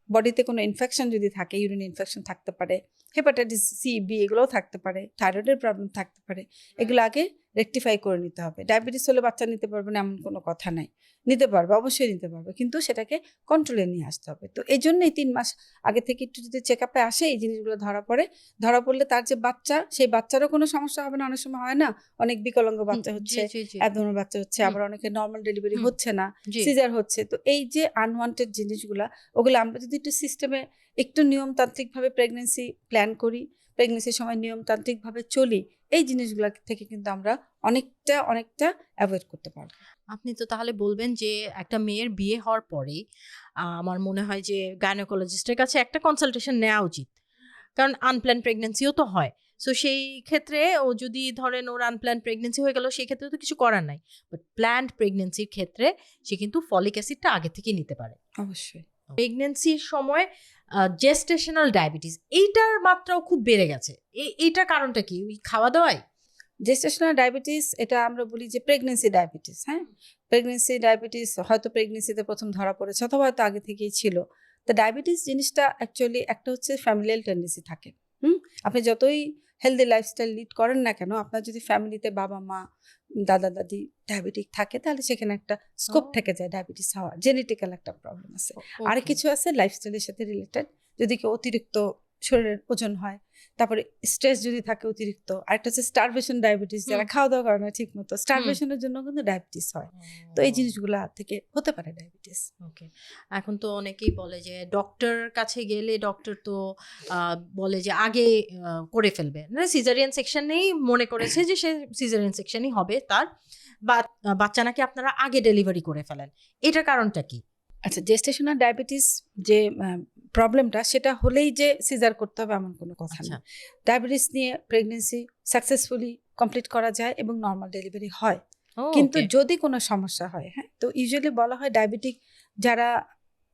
বডিতে কোনো ইনফেকশন যদি থাকে, ইউরিন ইনফেকশন থাকতে পারে, হেপাটাইটিস সি, বি এগুলোও থাকতে পারে, থাইরয়েডের প্রবলেম থাকতে পারে, এগুলো আগে রেকটিফাই করে নিতে হবে। ডায়াবেটিস হলে বাচ্চা নিতে পারবে না এমন কোনো কথা নাই, নিতে পারবে, অবশ্যই নিতে পারবে, কিন্তু সেটাকে কন্ট্রোলে নিয়ে আসতে হবে। তো এই জন্যই 3 মাস আগে থেকে একটু যদি চেক আপে আসে, এই জিনিসগুলো ধরা পড়লে তার যে বাচ্চা, সেই বাচ্চারও কোনো সমস্যা হবে না। অনেক সময় হয় না, অনেক বিকলাঙ্গ বাচ্চা হচ্ছে, অ্যাবনর্মাল বাচ্চা হচ্ছে, আবার অনেকে নর্মাল ডেলিভারি হচ্ছে না, সিজার হচ্ছে। তো এই যে আনওয়ান্টেড জিনিসগুলা, ওগুলো আমরা যদি একটু সিস্টেমে একটু নিয়মতান্ত্রিকভাবে প্রেগনেন্সি প্ল্যান করি, প্রেগনেন্সির সময় নিয়মতান্ত্রিকভাবে চলি, এই জিনিসগুলো থেকে কিন্তু আমরা অনেকটা অ্যাভয়েড করতে পারবো। আপনি তো তাহলে বলবেন যে একটা মেয়ের বিয়ে হওয়ার পরে আমার মনে হয় যে গাইনোকোলজিস্টের কাছে একটা কনসালটেশন নেওয়া উচিত, কারণ আনপ্ল্যান প্রেগনেন্সিও তো হয়। সো সেই ক্ষেত্রে ও যদি ধরেন ওর আনপ্ল্যান প্রেগনেন্সি হয়ে গেল, সেই ক্ষেত্রে তো কিছু করার নাই, বাট প্ল্যান্ড প্রেগনেন্সির ক্ষেত্রে সে কিন্তু ফলিক অ্যাসিডটা আগে থেকে নিতে পারে। অবশ্যই। প্রেগনেন্সির সময় জেস্টেশনাল ডায়াবেটিস, এইটার মাত্রাও খুব বেড়ে গেছে, এইটার কারণটা কি? ওই খাওয়া দাওয়ায়? জেস্টেশনাল ডায়াবেটিস এটা আমরা বলি যে প্রেগনেন্সি ডায়াবেটিস। হ্যাঁ, প্রেগনেন্সি ডায়াবেটিস হয়তো প্রেগনেন্সিতে প্রথম ধরা পড়েছে অথবা হয়তো আগে থেকেই ছিল। তো ডায়াবেটিস জিনিসটা অ্যাকচুয়ালি একটা হচ্ছে ফ্যামিলিয়াল টেন্ডেন্সি থাকে। আপনি যতই হেলদি লাইফস্টাইল লিড করেন না কেন, আপনার যদি ফ্যামিলিতে বাবা মা, দাদা দাদি ডায়াবেটিক থাকে, তাহলে সেখানে একটা স্কোপ থেকে যায় ডায়াবেটিস হওয়ার, জেনেটিক্যাল একটা প্রবলেম আছে। আর কিছু আছে লাইফস্টাইলের সাথে রিলেটেড, যদি কেউ অতিরিক্ত শরীরের ওজন হয়, তারপরে স্ট্রেস যদি থাকে অতিরিক্ত, আর একটা হচ্ছে স্টারভেশন ডায়াবেটিস, যারা খাওয়া দাওয়া করে না ঠিক মতো, স্টারভেশনের জন্য কিন্তু ডায়াবেটিস হয়। তো এই জিনিসগুলা থেকে হতে পারে ডায়াবেটিস। ওকে, এখন তো অনেকেই বলে যে ডক্টর কাছে গেলে ডক্টর তো বলে যে আগে করে ফেলবে, মানে সিজারিয়ান সেকশনেই মনে করেছে যে সে সিজারিয়ান সেকশনই হবে তার, বাচ্চা নাকি আপনারা আগে ডেলিভারি করে ফেলেন, এটার কারণটা কি? আচ্ছা, জেস্টেশনাল ডায়াবেটিস যে প্রবলেমটা, সেটা হলেই যে সিজার করতে হবে এমন কোনো কথা না। ডায়াবেটিস নিয়ে প্রেগনেন্সি সাকসেসফুলি কমপ্লিট করা যায় এবং নর্মাল ডেলিভারি হয়। কিন্তু যদি কোনো সমস্যা হয়, হ্যাঁ, তো ইউজুয়ালি বলা হয় ডায়াবেটিক যারা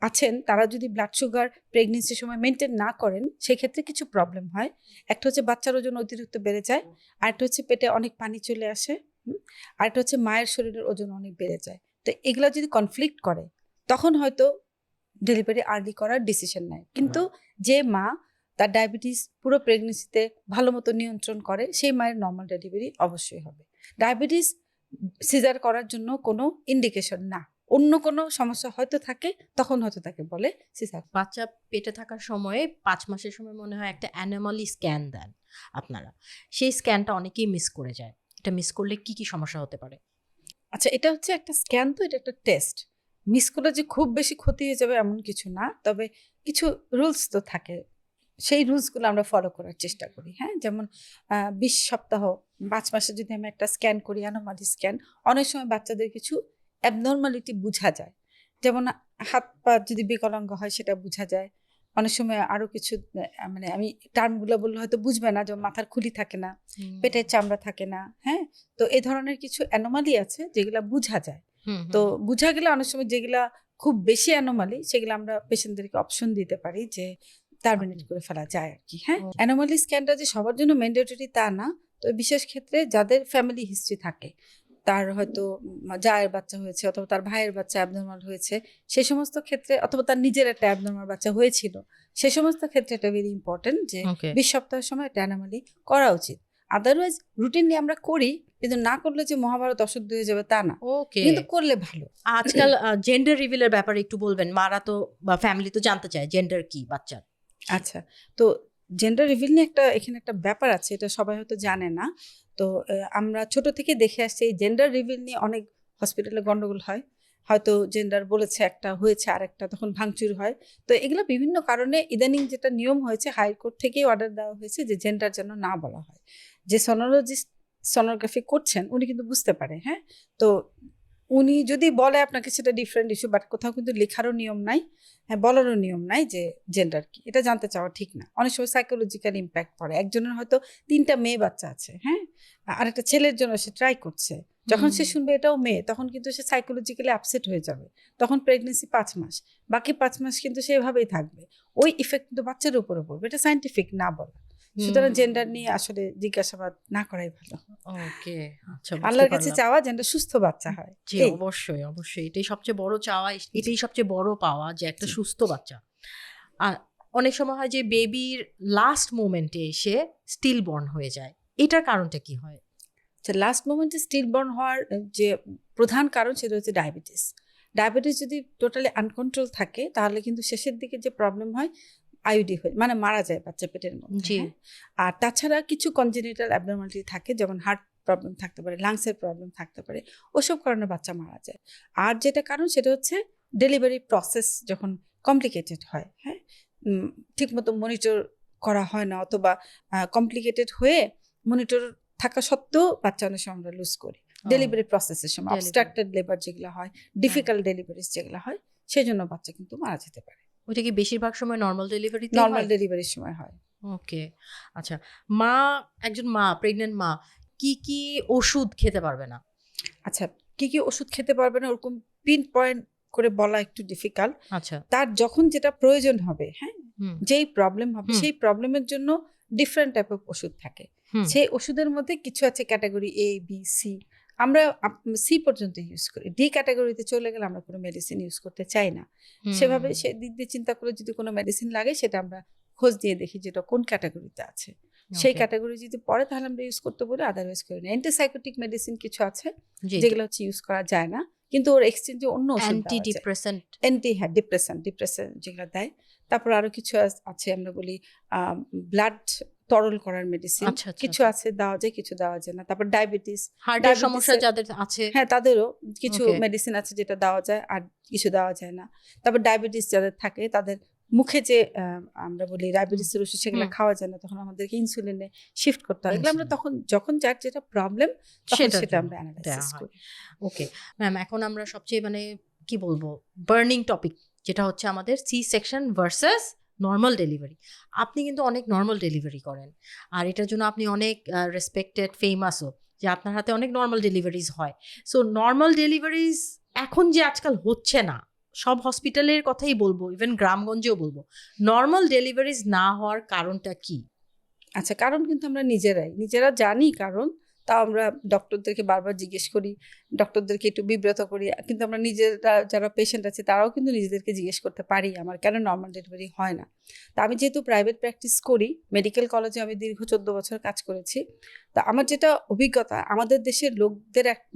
আছেন তারা যদি ব্লাড সুগার প্রেগনেন্সির সময় মেনটেন না করেন, সেক্ষেত্রে কিছু প্রবলেম হয়। একটা হচ্ছে বাচ্চার ওজন অতিরিক্ত বেড়ে যায়, আরেকটা হচ্ছে পেটে অনেক পানি চলে আসে, আরেকটা হচ্ছে মায়ের শরীরের ওজন অনেক বেড়ে যায়। তো এগুলো যদি কনফ্লিক্ট করে, তখন হয়তো ডেলিভারি আর্লি করার ডিসিশন নেয়। কিন্তু যে মা তার ডায়াবেটিস পুরো প্রেগনেন্সিতে ভালো মতো নিয়ন্ত্রণ করে সেই মায়ের নর্মাল ডেলিভারি অবশ্যই হবে। ডায়াবেটিস সিজার করার জন্য কোনো ইন্ডিকেশন না, অন্য কোনো সমস্যা হয়তো থাকে, তখন হয়তো তাকে বলে সিজার। বাচ্চা পেটে থাকার সময়ে 5 মাসের সময় মনে হয় একটা অ্যানোমালি স্ক্যান দেন আপনারা, সেই স্ক্যানটা অনেকেই মিস করে যায়। এটা মিস করলে কি কি সমস্যা হতে পারে? আচ্ছা, এটা হচ্ছে একটা স্ক্যান, তো এটা একটা টেস্ট। মিস করলে যে খুব বেশি ক্ষতি হয়ে যাবে এমন কিছু না, তবে কিছু রুলস তো থাকে, সেই রুলসগুলো আমরা ফলো করার চেষ্টা করি। হ্যাঁ, যেমন 20 সপ্তাহ 5 মাসে যদি আমি একটা স্ক্যান করি, অ্যানোমালি স্ক্যান, অনেক সময় বাচ্চাদের কিছু অ্যাবনর্মালিটি বোঝা যায়। যেমন হাত পা যদি বিকলাঙ্গ হয় সেটা বোঝা যায়। অনেক সময় আরো কিছু মানে আমি টার্মগুলো বললে হয়তো বুঝবে না, যেমন মাথার খুলি থাকে না, পেটের চামড়া থাকে না। হ্যাঁ, তো এই ধরনের কিছু অ্যানোমালি আছে যেগুলা বোঝা যায়। তো বোঝা গেলে অনেক সময় যেগুলা খুব বেশি অ্যানোমালি সেগুলো আমরা পেশেন্টদেরকে অপশন দিতে পারি যে টার্মিনেট করে ফেলা যায় আর কি। হ্যাঁ, অ্যানোমালি স্ক্যানটা যে সবার জন্য ম্যান্ডেটরি তা না, তো বিশেষ ক্ষেত্রে যাদের ফ্যামিলি হিস্ট্রি থাকে, তার হয়তো জায়ের বাচ্চা হয়েছে অথবা তার ভাইয়ের বাচ্চা অ্যাবনর্মাল হয়েছে, সেই সমস্ত ক্ষেত্রে, অথবা তার নিজের একটা অ্যাবনর্মাল বাচ্চা হয়েছিল, সে সমস্ত ক্ষেত্রে এটা ভেরি ইম্পর্টেন্ট যে 20 সপ্তাহের সময় একটা অ্যানোমালি করা উচিত। আদারওয়াইজ রুটিন নিয়ে আমরা করি, কিন্তু না করলে যে মহাভারত অশুদ্ধ হয়ে যাবে তা না, কিন্তু করলে ভালো। আজকাল জেন্ডার রিভিলের ব্যাপারে একটু বলবেন, মারা তো বা ফ্যামিলি তো জানতে চায় জেন্ডার কি বাচ্চার। আচ্ছা, তো জেন্ডার রিভিল নিয়ে এখানে একটা ব্যাপার আছে, এটা সবাই হয়তো জানে না। তো আমরা ছোট থেকে দেখে আসছি এই জেন্ডার রিভিল নিয়ে অনেক হসপিটালে গন্ডগোল হয়। হয়তো জেন্ডার বলেছে একটা, হয়েছে আরেকটা, তখন ভাঙচুর হয়। তো এগুলো বিভিন্ন কারণে ইদানিং যেটা নিয়ম হয়েছে, হাইকোর্ট থেকেই অর্ডার দেওয়া হয়েছে যে জেন্ডার যেন না বলা হয়। যে সোনোলজিস্ট সোনোগ্রাফি করছেন উনি কিন্তু বুঝতে পারে। হ্যাঁ, তো উনি যদি বলে আপনাকে সেটা ডিফারেন্ট ইস্যু, বাট কোথাও কিন্তু লেখারও নিয়ম নাই, হ্যাঁ বলারও নিয়ম নাই যে জেন্ডার কি, এটা জানতে চাওয়া ঠিক না। অনেক সময় সাইকোলজিক্যাল ইম্প্যাক্ট পড়ে। একজনের হয়তো 3টা মেয়ে বাচ্চা আছে, হ্যাঁ, আর একটা ছেলের জন্য সে ট্রাই করছে, যখন সে শুনবে এটাও মেয়ে, তখন কিন্তু সে সাইকোলজিক্যালি আপসেট হয়ে যাবে। তখন প্রেগনেন্সি 5 মাস, বাকি 5 মাস কিন্তু সেভাবেই থাকবে, ওই ইফেক্ট কিন্তু বাচ্চার উপরে পড়বে। এটা সাইন্টিফিক না বলা। সুতরাং জেন্ডার নিয়ে আসলে জিজ্ঞাসাবাদ না করাই ভালো। ওকে, আচ্ছা, আল্লাহর কাছে চাওয়া যেন সুস্থ বাচ্চা হয়। জি, অবশ্যই অবশ্যই, এটাই সবচেয়ে বড় চাওয়া, এটাই সবচেয়ে বড় পাওয়া, যে একটা সুস্থ বাচ্চা। আর অনেক সময় হয় যে বেবির লাস্ট মোমেন্টে এসে স্টিল বর্ন হয়ে যায়, এটার কারণটা কি হয়? লাস্ট মোমেন্টে স্টিল বর্ন হওয়ার যে প্রধান কারণ সেটা হচ্ছে ডায়াবেটিস। ডায়াবেটিস যদি টোটালি আনকন্ট্রোল থাকে তাহলে কিন্তু শেষের দিকে যে প্রবলেম হয়, আইউডি হয়, মানে মারা যায় বাচ্চা পেটের মধ্যে। আর তাছাড়া কিছু কনজেনিটাল অ্যাবনর্মালিটি থাকে, যেমন হার্ট প্রবলেম থাকতে পারে, লাংসের প্রবলেম থাকতে পারে, ওসব কারণে বাচ্চা মারা যায়। আর যেটা কারণ সেটা হচ্ছে ডেলিভারি প্রসেস যখন কমপ্লিকেটেড হয়, হ্যাঁ, ঠিকমতো মনিটর করা হয় না, অথবা কমপ্লিকেটেড হয়ে মনিটর থাকা সত্ত্বেও বাচ্চা অনেক সময় আমরা লুজ করি ডেলিভারি প্রসেসের সময়। অবস্ট্রাক্টেড লেবার যেগুলো হয়, ডিফিকাল্ট ডেলিভারিজ যেগুলো হয়, সেই জন্য বাচ্চা কিন্তু মারা যেতে পারে। ওইটা কি বেশিরভাগ সময় নর্মাল ডেলিভারির সময় হয়? ওকে, আচ্ছা, একজন মা, প্রেগন্যান্ট মা কি কি ওষুধ খেতে পারবে না? আচ্ছা, কি কি ওষুধ খেতে পারবে না ওরকম পিন পয়েন্ট করে বলা একটু ডিফিকাল্ট। আচ্ছা, তার যখন যেটা প্রয়োজন হবে, হ্যাঁ, যেই প্রবলেম হবে সেই প্রবলেমের জন্য ডিফারেন্ট টাইপ অফ ওষুধ থাকে। সেই ওষুধের মধ্যে কিছু আছে ক্যাটাগরি এ, বি, সি। আমরা সি পর্যন্ত ইউজ করি, ডি ক্যাটাগরিতে চলে গেলে আমরা কোনো মেডিসিন ইউজ করতে চাই না। সেভাবে সে দিক দিয়ে চিন্তা করে যদি কোনো মেডিসিন লাগে সেটা আমরা খোঁজ দিয়ে দেখি যেটা কোন ক্যাটাগরিতে আছে, সেই ক্যাটাগরি যদি পড়ে তাহলে আমরা ইউজ করতে বলি, আদারওয়াইজ করি না। অ্যান্টিসাইকোটিক মেডিসিন কিছু আছে যেগুলো হচ্ছে ইউজ করা যায় না, কিন্তু ওর এক্সচেঞ্জে অন্য ওষুধ, ডিপ্রেশন যেগুলো দেয়। তারপর আরো কিছু আছে, আমরা বলি ব্লাড তরল করার মেডিসিন, কিছু আছে দেওয়া যায়, কিছু দেওয়া যায় না। তারপর ডায়াবেটিস, হার্টের সমস্যা যাদের আছে, হ্যাঁ, তাদেরও কিছু মেডিসিন আছে যেটা দেওয়া যায়, আর কিছু দেওয়া যায় না। তারপর ডায়াবেটিস যাদের থাকে তাদের মুখে যে আমরা বলি ডায়াবেটিসের ওষুধ, সেগুলো খাওয়া যায় না, তখন আমাদেরকে ইনসুলিনে শিফট করতে হয়। এগুলো আমরা তখন যখন যার যেটা প্রবলেম সেটা আমরা অ্যানালাইসিস করি। ওকে ম্যাম, এখন আমরা সবচেয়ে কি বলবো বার্নিং টপিক, যেটা হচ্ছে আমাদের C section versus normal delivery. আপনি কিন্তু অনেক নর্মাল ডেলিভারি করেন, আর এটার জন্য আপনি অনেক রেসপেক্টেড, ফেমাসও, যে আপনার হাতে অনেক নর্মাল ডেলিভারিজ হয়। সো নর্মাল ডেলিভারিজ এখন যে আজকাল হচ্ছে না, সব হসপিটালের কথাই বলবো, ইভেন গ্রামগঞ্জেও বলবো, নর্মাল ডেলিভারিজ না হওয়ার কারণটা কি? আচ্ছা, কারণ কিন্তু আমরা নিজেরা জানি কারণ, তাও আমরা ডক্টরদেরকে বারবার জিজ্ঞেস করি, ডক্টরদেরকে একটু বিব্রত করি, কিন্তু আমরা নিজেরা যারা পেশেন্ট আছে তারাও কিন্তু নিজেদেরকে জিজ্ঞেস করতে পারি আমার কেন নর্মাল ডেলিভারি হয় না। তা আমি যেহেতু প্রাইভেট প্র্যাকটিস করি, মেডিকেল কলেজে আমি দীর্ঘ 14 বছর কাজ করেছি, তা আমার যেটা অভিজ্ঞতা, আমাদের দেশের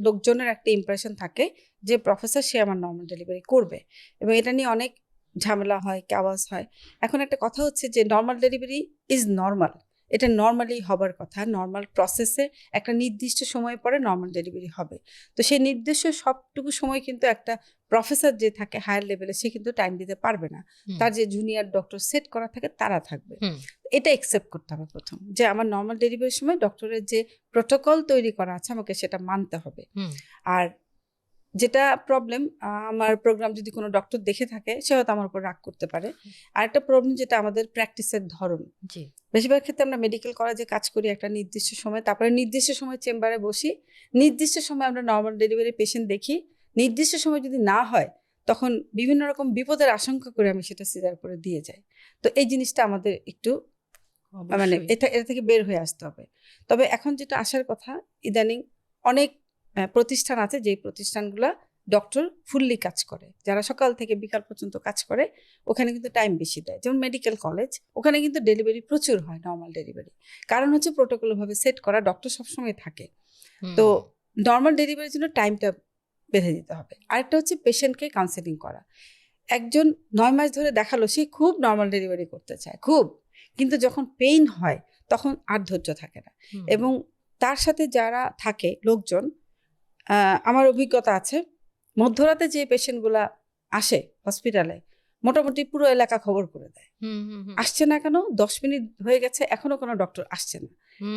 লোকজনের একটা ইমপ্রেশন থাকে যে প্রফেসর সে আমার নর্মাল ডেলিভারি করবে, এবং এটা নিয়ে অনেক ঝামেলা হয়, ক্যাওয়াজ হয়। এখন একটা কথা হচ্ছে যে নর্মাল ডেলিভারি ইজ নর্মাল, এটা নর্মালি হবার কথা, নর্মাল প্রসেসে একটা নির্দিষ্ট সময় পরে নর্মাল ডেলিভারি হবে। তো সেই নির্দিষ্ট সবটুকু সময় কিন্তু একটা প্রফেসর যে থাকে হায়ার লেভেলে সে কিন্তু টাইম দিতে পারবে না, তার যে জুনিয়র ডক্টর সেট করা থাকে তারা থাকবে। এটা একসেপ্ট করতে হবে প্রথম, যে আমার নর্মাল ডেলিভারির সময় ডক্টরের যে প্রোটোকল তৈরি করা আছে আমাকে সেটা মানতে হবে। আর যেটা প্রবলেম, আমার প্রোগ্রাম যদি কোনো ডক্টর দেখে থাকে সে হয়তো আমার উপর রাগ করতে পারে। আর একটা প্রবলেম যেটা আমাদের প্র্যাকটিসের ধরন, বেশিরভাগ ক্ষেত্রে আমরা মেডিকেল কলেজে কাজ করি একটা নির্দিষ্ট সময়, তারপরে নির্দিষ্ট সময় চেম্বারে বসি, নির্দিষ্ট সময় আমরা নর্মাল ডেলিভারি পেশেন্ট দেখি, নির্দিষ্ট সময় যদি না হয় তখন বিভিন্ন রকম বিপদের আশঙ্কা করে আমি সেটা সিজার করে দিয়ে যাই। তো এই জিনিসটা আমাদের একটু মানে এটা থেকে বের হয়ে আসতে হবে। তবে এখন যেটা আসার কথা, ইদানিং অনেক প্রতিষ্ঠান আছে যে প্রতিষ্ঠানগুলো ডক্টর ফুললি কাজ করে, যারা সকাল থেকে বিকাল পর্যন্ত কাজ করে, ওখানে কিন্তু টাইম বেশি দেয়। যেমন মেডিকেল কলেজ, ওখানে কিন্তু ডেলিভারি প্রচুর হয়, নর্মাল ডেলিভারি, কারণ হচ্ছে প্রোটোকল ভাবে সেট করা, ডক্টর সবসময় থাকে। তো নর্মাল ডেলিভারির জন্য টাইমটা বেঁধে দিতে হবে। আরেকটা হচ্ছে পেশেন্টকে কাউন্সেলিং করা। একজন 9 মাস ধরে দেখালো সে খুব নর্মাল ডেলিভারি করতে চায় খুব, কিন্তু যখন পেইন হয় তখন আর ধৈর্য থাকে না। এবং তার সাথে যারা থাকে লোকজন, আমার অভিজ্ঞতা আছে, মধ্যরাতে যে পেশেন্টগুলা আসে হসপিটালে মোটামুটি পুরো এলাকা খবর করে দেয়, আসছে না কেন, 10 মিনিট হয়ে গেছে এখনো কোনো ডক্টর আসছে না,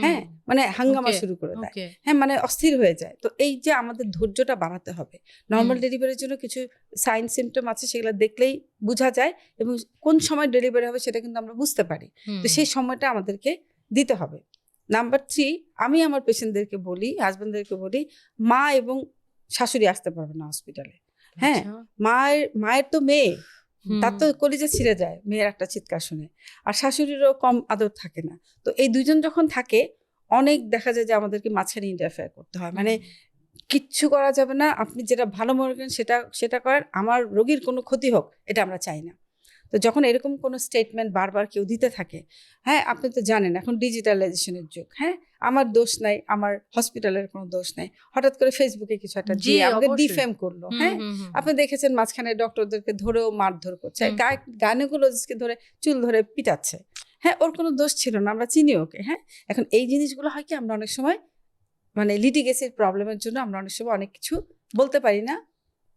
হ্যাঁ, মানে হাঙ্গামা শুরু করে দেয়, হ্যাঁ, মানে অস্থির হয়ে যায়। তো এই যে আমাদের ধৈর্যটা বাড়াতে হবে। নর্মাল ডেলিভারির জন্য কিছু সাইন সিমটম আছে, সেগুলো দেখলেই বোঝা যায়, এবং কোন সময় ডেলিভারি হবে সেটা কিন্তু আমরা বুঝতে পারি। তো সেই সময়টা আমাদেরকে দিতে হবে। নাম্বার 3, আমি আমার পেশেন্টদেরকে বলি, হাজবেন্ডদেরকে বলি, মা এবং শাশুড়ি আসতে পারবে না হসপিটালে। হ্যাঁ, মায়ের তো মেয়ে, তার তো কলিজা ছিঁড়ে যায় মেয়ের একটা চিৎকার শুনে, আর শাশুড়িরও কম আদর থাকে না। তো এই দুইজন যখন থাকে, অনেক দেখা যায় যে আমাদেরকে মাঝখানে ইন্টারফেয়ার করতে হয়, মানে কিচ্ছু করা যাবে না, আপনি যেটা ভালো মনে করেন সেটা করেন, আমার রোগীর কোনো ক্ষতি হোক এটা আমরা চাই না। তো যখন এরকম কোনো স্টেটমেন্ট বারবার কেউ দিতে থাকে, হ্যাঁ, আপনি তো জানেন এখন ডিজিটালাইজেশনের যুগ, হ্যাঁ, আমার দোষ নাই, আমার হসপিটালের কোনো দোষ নাই, হঠাৎ করে ফেসবুকে কিছু একটা দিয়ে আমাকে ডিফেম করলো, হ্যাঁ, আপনি দেখেছেন মাঝখানে ডক্টরদেরকে ধরেও মারধর করছে, গাইনোকোলজিস্টকে ধরে চুল ধরে পিটাচ্ছে, হ্যাঁ, ওর কোনো দোষ ছিল না, আমরা চিনি ওকে, হ্যাঁ। এখন এই জিনিসগুলো হয় কি, আমরা অনেক সময় মানে লিটিগেসির প্রবলেমের জন্য আমরা অনেক সময় অনেক কিছু বলতে পারি না,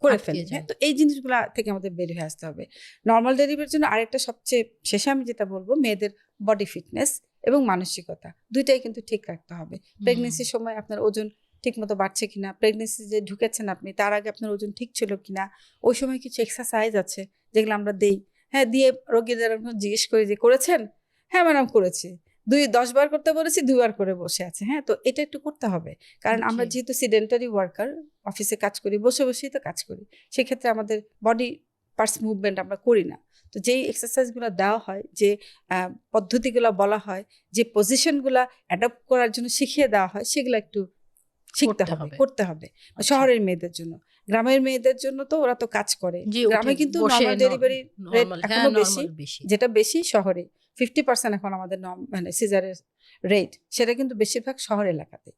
করে ফেলি, হ্যাঁ। তো এই জিনিসগুলো থেকে আমাদের বের হয়ে আসতে হবে। নর্মাল ডেলিভারির জন্য আরেকটা সবচেয়ে শেষে আমি যেটা বলবো, মেয়েদের বডি ফিটনেস এবং মানসিকতা দুইটাই কিন্তু ঠিক রাখতে হবে। প্রেগনেন্সির সময় আপনার ওজন ঠিক মতো বাড়ছে কিনা, প্রেগনেন্সি যে ঢুকেছেন আপনি তার আগে আপনার ওজন ঠিক ছিল কিনা, ওই সময় কিছু এক্সারসাইজ আছে যেগুলো আমরা দেই, হ্যাঁ, দিয়ে রোগীদের জিজ্ঞেস করি যে করেছেন, হ্যাঁ ম্যাডাম করেছি, 10 বার করতে বলেছি 2 বার করে বসে আছে, হ্যাঁ। তো এটা একটু করতে হবে, কারণ আমরা যেহেতু সিডেন্টারি ওয়ার্কার, অফিসে কাজ করি, বসে বসেই তো কাজ করি, সেক্ষেত্রে আমাদের বডি পার্টস মুভমেন্ট আমরা করি না। তো যেই এক্সারসাইজগুলো দেওয়া হয়, যে পদ্ধতিগুলো বলা হয়, যে পজিশনগুলো অ্যাডপ্ট করার জন্য শিখিয়ে দেওয়া হয়, সেগুলো একটু শিখতে হবে, করতে হবে। শহরের মেয়েদের জন্য, গ্রামের মেয়েদের জন্য তো ওরা তো কাজ করে, গ্রামে কিন্তু নর্মাল ডেলিভারি রেট এখনো বেশি, যেটা বেশি শহরে 50% এখন আমাদের মানে সিজারের রেট, সেটা কিন্তু বেশিরভাগ শহর এলাকাতে।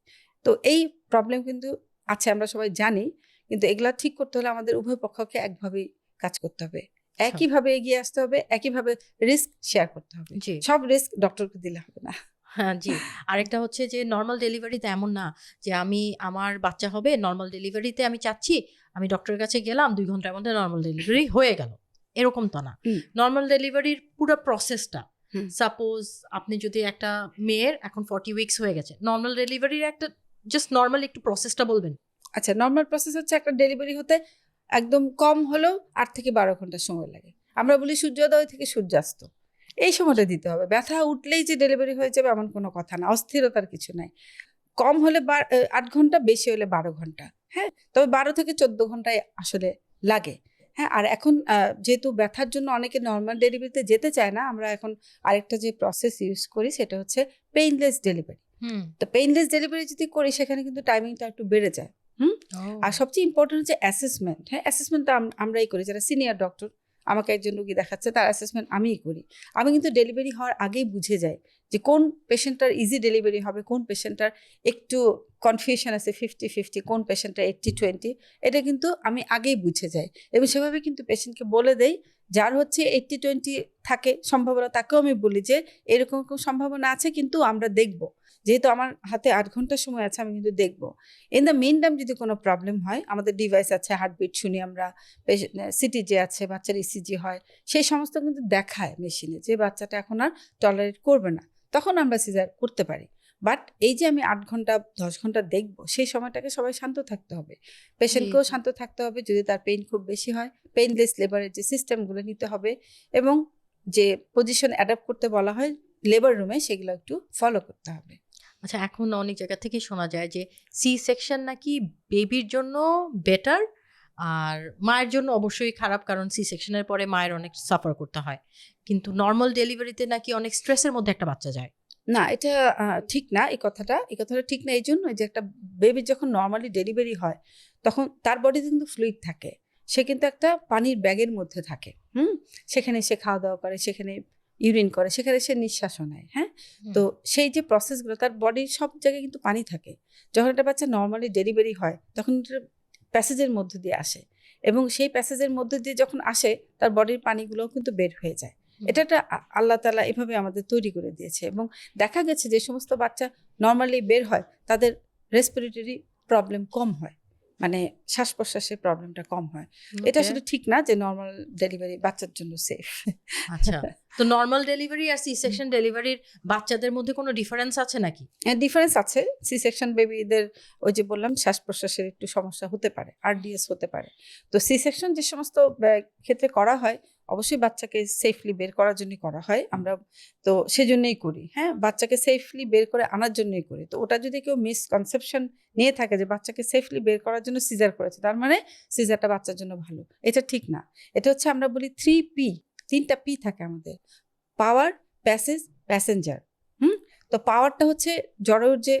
তো এই প্রবলেম কিন্তু আছে, আমরা সবাই জানি, কিন্তু এগুলা ঠিক করতে হলে আমাদের উভয় পক্ষকে একভাবেই কাজ করতে হবে, একইভাবে এগিয়ে আসতে হবে, একইভাবে রিস্ক শেয়ার করতে হবে, সব রিস্ক ডক্টরকে দিলে হবে না। হ্যাঁ, জি। আরেকটা হচ্ছে যে নর্মাল ডেলিভারিতে এমন না যে আমার বাচ্চা হবে, নর্মাল ডেলিভারিতে আমি চাচ্ছি, আমি ডক্টরের কাছে গেলাম, 2 ঘন্টার মধ্যে নর্মাল ডেলিভারি হয়ে গেল, এরকম তো না। নর্মাল ডেলিভারির পুরো প্রসেসটা, সাপোজ আপনি যদি একটা মেয়ের এখন 40 উইকস হয়ে গেছে, নর্মাল ডেলিভারির একটা জাস্ট নর্মাল একটু প্রসেসটা বলবেন। আচ্ছা, নর্মাল প্রসেস হচ্ছে একটা ডেলিভারি হতে একদম কম হলেও 8 থেকে 12 ঘন্টা সময় লাগে। আমরা বলি সূর্যোদয় থেকে সূর্যাস্ত, এই সময়টা দিতে হবে। ব্যথা উঠলেই যে ডেলিভারি হয়ে যাবে এমন কোনো কথা না, অস্থিরতার কিছু নাই। কম হলে 8 ঘন্টা, বেশি হলে 12 ঘন্টা, হ্যাঁ। তবে 12 থেকে 14 ঘন্টায় আসলে লাগে, হ্যাঁ। আর এখন যেহেতু ব্যথার জন্য অনেকে নর্মাল ডেলিভারিতে যেতে চায় না, আমরা এখন আরেকটা যে প্রসেস ইউজ করি সেটা হচ্ছে পেইনলেস ডেলিভারি। তো পেইনলেস ডেলিভারি যদি করি সেখানে কিন্তু টাইমিংটা একটু বেড়ে যায়। আর সবচেয়ে ইম্পর্টেন্ট হচ্ছে অ্যাসেসমেন্ট। হ্যাঁ, অ্যাসেসমেন্টটা আমরাই করি, যারা সিনিয়র ডক্টর। আমাকে একজন রুগী দেখাচ্ছে, তার অ্যাসেসমেন্ট আমিই করি। আমি কিন্তু ডেলিভারি হওয়ার আগেই বুঝে যাই যে কোন পেশেন্টটার ইজি ডেলিভারি হবে, কোন পেশেন্টটার একটু কনফিউশন আছে 50-50, কোন পেশেন্টটা 80-20, এটা কিন্তু আমি আগেই বুঝে যাই এবং সেভাবে কিন্তু পেশেন্টকে বলে দেই। যার হচ্ছে 80-20 থাকে সম্ভাবনা, তাকেও আমি বলি যে এরকম সম্ভাবনা আছে, কিন্তু আমরা দেখব, যেহেতু আমার হাতে 8 ঘন্টা সময় আছে, আমি কিন্তু দেখব। ইন দ্য মেন টাইম যদি কোনো প্রবলেম হয়, আমাদের ডিভাইস আছে, হার্টবিট শুনি আমরা, সিটি যে আছে, বাচ্চার ইসিজি হয়, সেই সমস্ত কিন্তু দেখায় মেশিনে যে বাচ্চাটা এখন আর টলারেট করবে না, তখন আমরা সিজার করতে পারি। বাট এই যে আমি 8 ঘন্টা 10 ঘন্টা দেখবো, সেই সময়টাকে সবাই শান্ত থাকতে হবে, পেশেন্টকেও শান্ত থাকতে হবে। যদি তার পেইন খুব বেশি হয়, পেইনলেস লেবারের যে সিস্টেমগুলো নিতে হবে এবং যে পজিশন অ্যাডাপ্ট করতে বলা হয় লেবার রুমে, সেগুলো একটু ফলো করতে হবে। আচ্ছা, এখন অনেক জায়গা থেকে শোনা যায় যে সি সেকশন নাকি বেবির জন্য বেটার, আর মায়ের জন্য অবশ্যই খারাপ, কারণ সি সেকশনের পরে মায়ের অনেক সাফার করতে হয়, কিন্তু নর্মাল ডেলিভারিতে নাকি অনেক স্ট্রেসের মধ্যে একটা বাচ্চা যায়। না, এটা ঠিক না। এই কথাটা ঠিক না। এই জন্য যে একটা বেবি যখন নর্মালি ডেলিভারি হয়, তখন তার বডিতে কিন্তু ফ্লুইড থাকে, সে কিন্তু একটা পানির ব্যাগের মধ্যে থাকে। সেখানে সে খাওয়া দাওয়া করে, সেখানে ইউরিন করে, সেখানে সে নিঃশ্বাসও নেয়। হ্যাঁ, তো সেই যে প্রসেসগুলো, তার বডির সব জায়গায় কিন্তু পানি থাকে। যখন একটা বাচ্চা নর্মালি ডেলিভারি হয়, তখন প্যাসেজের মধ্যে দিয়ে আসে এবং সেই প্যাসেজের মধ্যে দিয়ে যখন আসে, তার বডির পানিগুলোও কিন্তু বের হয়ে যায়। এটা একটা আল্লাহ তাআলা এভাবে আমাদের তৈরি করে দিয়েছে এবং দেখা গেছে যে সমস্ত বাচ্চা নর্মালি বের হয়, তাদের রেসপিরেটরি প্রবলেম কম হয়, মানে শ্বাস প্রশ্বাসের প্রবলেমটা কম হয়। এটা আসলে ঠিক না যে নর্মাল ডেলিভারি বাচ্চার জন্য সেফ। আচ্ছা, তো নর্মাল ডেলিভারি আর সি সেকশন ডেলিভারির বাচ্চাদের মধ্যে কোনো ডিফারেন্স আছে নাকি? ডিফারেন্স আছে। সি সেকশন বেবিদের ওই যে বললাম শ্বাস প্রশ্বাসের একটু সমস্যা হতে পারে, আরডিএস হতে পারে। তো সি সেকশন যে সমস্ত ক্ষেত্রে করা হয়, অবশ্যই বাচ্চাকে সেফলি বের করার জন্য করা হয়। আমরা তো সেজন্যই করি। হ্যাঁ, বাচ্চাকে সেফলি বের করে আনার জন্যই করি। তো ওটা যদি কেউ মিসকনসেপশন নিয়ে থাকে যে বাচ্চাকে সেফলি বের করার জন্য সিজার করেছে, তার মানে সিজারটা বাচ্চার জন্য ভালো, এটা ঠিক না। এটা হচ্ছে আমরা বলি 3P, 3টা পি থাকে আমাদের: পাওয়ার, প্যাসেজ, প্যাসেঞ্জার। তো পাওয়ারটা হচ্ছে জড়ের যে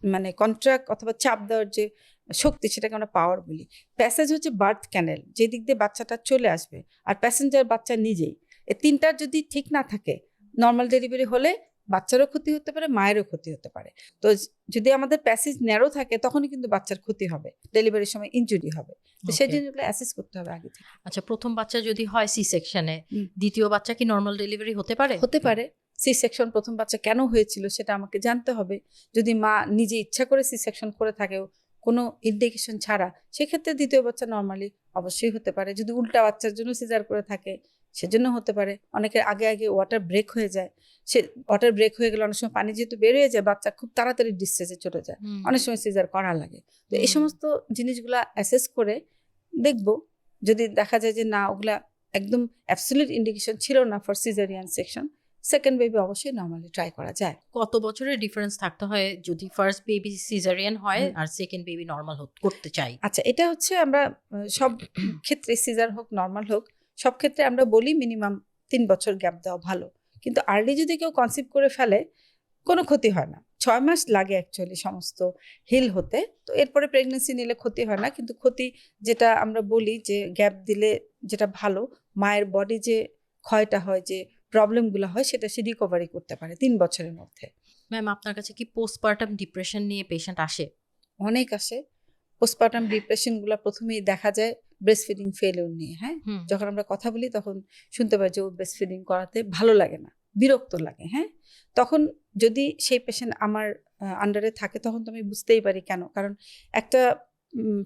মানে কন্ট্রাক্ট অথবা চাপ দেওয়ার যে শক্তি, সেটাকে আমরা পাওয়ার বলি। প্যাসেজ হচ্ছে বার্থ ক্যানেল, যে দিক দিয়ে বাচ্চাটা চলে আসবে, আর প্যাসেঞ্জার বাচ্চা নিজেই। এই তিনটার যদি ঠিক না থাকে, নর্মাল ডেলিভারি হলে বাচ্চারও ক্ষতি হতে পারে, মায়েরও ক্ষতি হতে পারে। তো যদি আমাদের প্যাসেজ ন্যারো থাকে, তখনই কিন্তু বাচ্চার ক্ষতি হবে, ডেলিভারির সময় ইনজুরি হবে। তো সেই জিনিসগুলো অ্যাসেস করতে হবে আগে থেকে। আচ্ছা, প্রথম বাচ্চা যদি হয় সি সেকশনে, দ্বিতীয় বাচ্চা কি নর্মাল ডেলিভারি হতে পারে? হতে পারে। সি সেকশন প্রথম বাচ্চা কেন হয়েছিল সেটা আমাকে জানতে হবে। যদি মা নিজে ইচ্ছা করে সি সেকশন করে থাকেও কোনো ইন্ডিকেশন ছাড়া, সেক্ষেত্রে দ্বিতীয় বাচ্চা নর্মালি অবশ্যই হতে পারে। যদি উল্টা বাচ্চার জন্য সিজার করে থাকে, সেজন্য হতে পারে। অনেকের আগে আগে ওয়াটার ব্রেক হয়ে যায়, সে ওয়াটার ব্রেক হয়ে গেলে অনেক সময় পানি যেহেতু বের হয়ে যায়, বাচ্চা খুব তাড়াতাড়ি ডিসচার্জে চলে যায়, অনেক সময় সিজার করা লাগে। তো এই সমস্ত জিনিসগুলা অ্যাসেস করে দেখব। যদি দেখা যায় যে না, ওগুলা একদম অ্যাবসলিউট ইন্ডিকেশন ছিল না for caesarean section, second baby অবশ্যই নর্মালি ট্রাই করা যায়। কত বছরের ডিফারেন্স থাকতে হয় যদি ফার্স্ট বেবি সিজারিয়ান হয় আর সেকেন্ড বেবি নর্মাল করতে চাই? আচ্ছা, এটা হচ্ছে আমরা সব ক্ষেত্রে, সিজার হোক নর্মাল হোক, সব ক্ষেত্রে আমরা বলি মিনিমাম 3 বছর গ্যাপ দেওয়া ভালো। কিন্তু আর্লি যদি কেউ কনসিভ করে ফেলে, কোনো ক্ষতি হয় না। 6 মাস লাগে অ্যাকচুয়ালি সমস্ত হিল হতে। তো এরপরে প্রেগনেন্সি নিলে ক্ষতি হয় না, কিন্তু ক্ষতি যেটা আমরা বলি যে গ্যাপ দিলে যেটা ভালো, মায়ের বডি যে ক্ষয়টা হয়, যে প্রবলেমগুলো হয়, সেটা সে রিকভারি করতে পারে 3 বছরের মধ্যে। ম্যাম, আপনার কাছে কি পোস্টপার্টাম ডিপ্রেশন নিয়ে পেশেন্ট আসে? অনেক আসে। পোস্টপার্টাম ডিপ্রেশনগুলো প্রথমেই দেখা যায় ব্রেস্ট ফিডিং ফেলিওর নিয়ে। হ্যাঁ, যখন আমরা কথা বলি তখন শুনতে পাই যে ও ব্রেস্ট ফিডিং করাতে ভালো লাগে না, বিরক্ত লাগে। হ্যাঁ, তখন যদি সেই পেশেন্ট আমার আন্ডারে থাকে, তখন তো আমি বুঝতেই পারি কেন। কারণ একটা